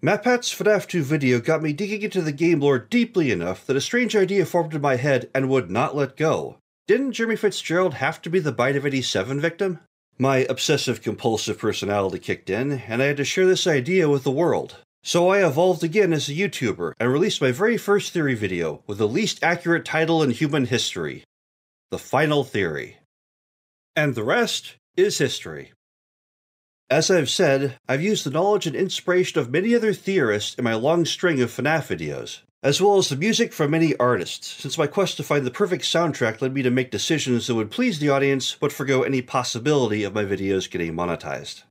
MatPat's FNAF 2 video got me digging into the game lore deeply enough that a strange idea formed in my head and would not let go. Didn't Jeremy Fitzgerald have to be the Bite of 87 victim? My obsessive-compulsive personality kicked in, and I had to share this idea with the world. So I evolved again as a YouTuber, and released my very first theory video, with the least accurate title in human history. The Final Theory. And the rest is history. As I've said, I've used the knowledge and inspiration of many other theorists in my long string of FNAF videos, as well as the music from many artists, since my quest to find the perfect soundtrack led me to make decisions that would please the audience but forgo any possibility of my videos getting monetized.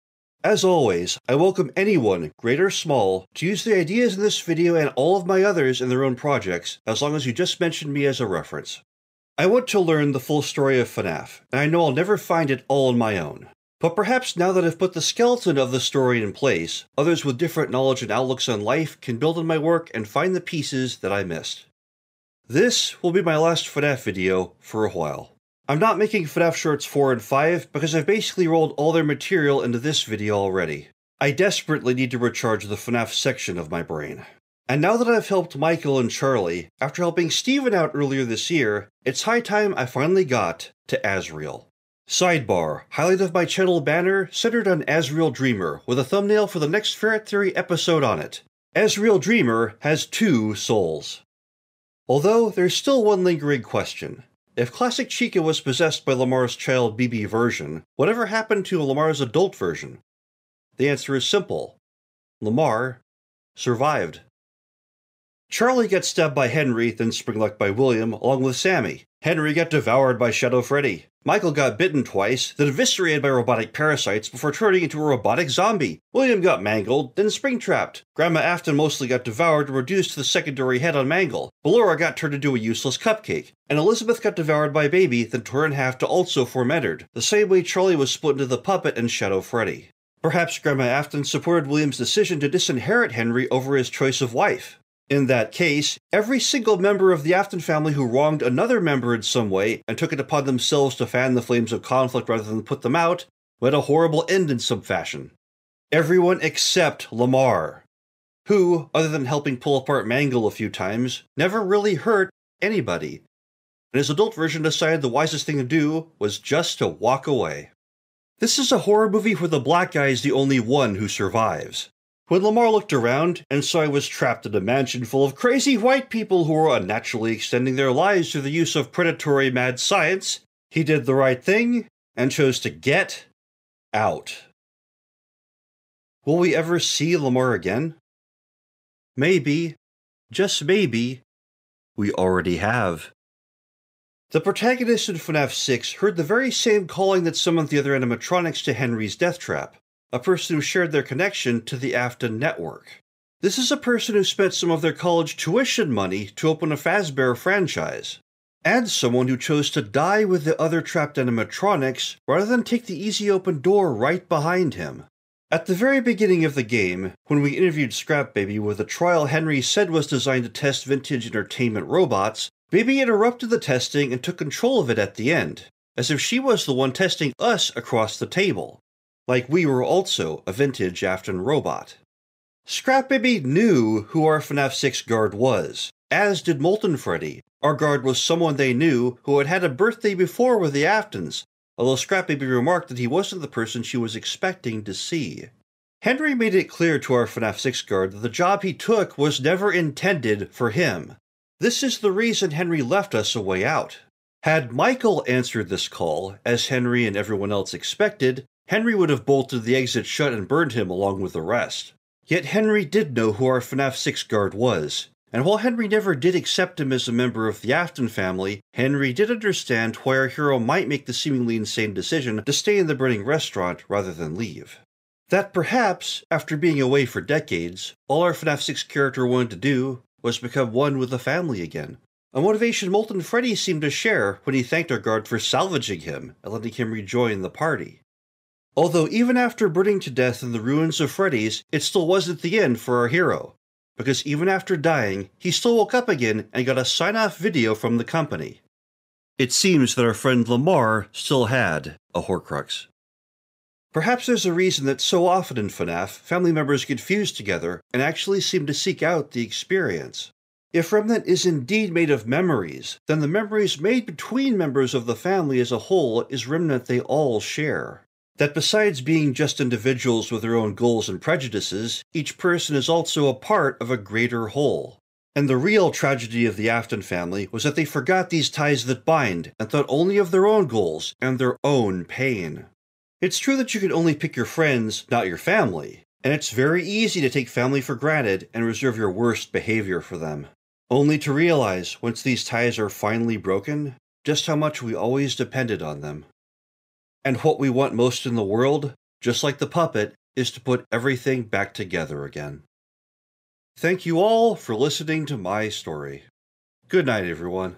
As always, I welcome anyone, great or small, to use the ideas in this video and all of my others in their own projects, as long as you just mention me as a reference. I want to learn the full story of FNAF, and I know I'll never find it all on my own. But perhaps now that I've put the skeleton of the story in place, others with different knowledge and outlooks on life can build on my work and find the pieces that I missed. This will be my last FNAF video for a while. I'm not making FNAF Shorts 4 and 5 because I've basically rolled all their material into this video already. I desperately need to recharge the FNAF section of my brain. And now that I've helped Michael and Charlie, after helping Steven out earlier this year, it's high time I finally got to Azrael. Sidebar, highlight of my channel banner centered on Azrael Dreamer, with a thumbnail for the next Ferret Theory episode on it. Azrael Dreamer has 2 souls. Although, there's still one lingering question. If Classic Chica was possessed by Lamar's child BB version, whatever happened to Lamar's adult version? The answer is simple. Lamar survived. Charlie got stabbed by Henry, then springlocked by William, along with Sammy. Henry got devoured by Shadow Freddy. Michael got bitten twice, then eviscerated by robotic parasites before turning into a robotic zombie. William got mangled, then springtrapped. Grandma Afton mostly got devoured and reduced to the secondary head on Mangle. Ballora got turned into a useless cupcake. And Elizabeth got devoured by Baby, then torn in half to also form Ennard, the same way Charlie was split into the puppet and Shadow Freddy. Perhaps Grandma Afton supported William's decision to disinherit Henry over his choice of wife. In that case, every single member of the Afton family who wronged another member in some way and took it upon themselves to fan the flames of conflict rather than put them out, would had a horrible end in some fashion. Everyone except Lamar, who, other than helping pull apart Mangle a few times, never really hurt anybody, and his adult version decided the wisest thing to do was just to walk away. This is a horror movie where the black guy is the only one who survives. When Lamar looked around and saw he was trapped in a mansion full of crazy white people who were unnaturally extending their lives through the use of predatory mad science, he did the right thing and chose to get out. Will we ever see Lamar again? Maybe, just maybe, we already have. The protagonist in FNAF 6 heard the very same calling that summoned the other animatronics to Henry's death trap, a person who shared their connection to the Afton network. This is a person who spent some of their college tuition money to open a Fazbear franchise, and someone who chose to die with the other trapped animatronics rather than take the easy open door right behind him. At the very beginning of the game, when we interviewed Scrap Baby with a trial Henry said was designed to test vintage entertainment robots, Baby interrupted the testing and took control of it at the end, as if she was the one testing us across the table, like we were also a vintage Afton robot. Scrap Baby knew who our FNAF 6 guard was, as did Molten Freddy. Our guard was someone they knew who had had a birthday before with the Aftons, although Scrap Baby remarked that he wasn't the person she was expecting to see. Henry made it clear to our FNAF 6 guard that the job he took was never intended for him. This is the reason Henry left us a way out. Had Michael answered this call, as Henry and everyone else expected, Henry would have bolted the exit shut and burned him along with the rest. Yet Henry did know who our FNAF 6 guard was, and while Henry never did accept him as a member of the Afton family, Henry did understand why our hero might make the seemingly insane decision to stay in the burning restaurant rather than leave. That perhaps, after being away for decades, all our FNAF 6 character wanted to do was become one with the family again. A motivation Molten Freddy seemed to share when he thanked our guard for salvaging him and letting him rejoin the party. Although even after burning to death in the ruins of Freddy's, it still wasn't the end for our hero, because even after dying, he still woke up again and got a sign-off video from the company. It seems that our friend Lamar still had a Horcrux. Perhaps there's a reason that so often in FNAF, family members get fused together and actually seem to seek out the experience. If Remnant is indeed made of memories, then the memories made between members of the family as a whole is Remnant they all share. That besides being just individuals with their own goals and prejudices, each person is also a part of a greater whole. And the real tragedy of the Afton family was that they forgot these ties that bind and thought only of their own goals and their own pain. It's true that you can only pick your friends, not your family, and it's very easy to take family for granted and reserve your worst behavior for them, only to realize, once these ties are finally broken, just how much we always depended on them. And what we want most in the world, just like the puppet, is to put everything back together again. Thank you all for listening to my story. Good night, everyone.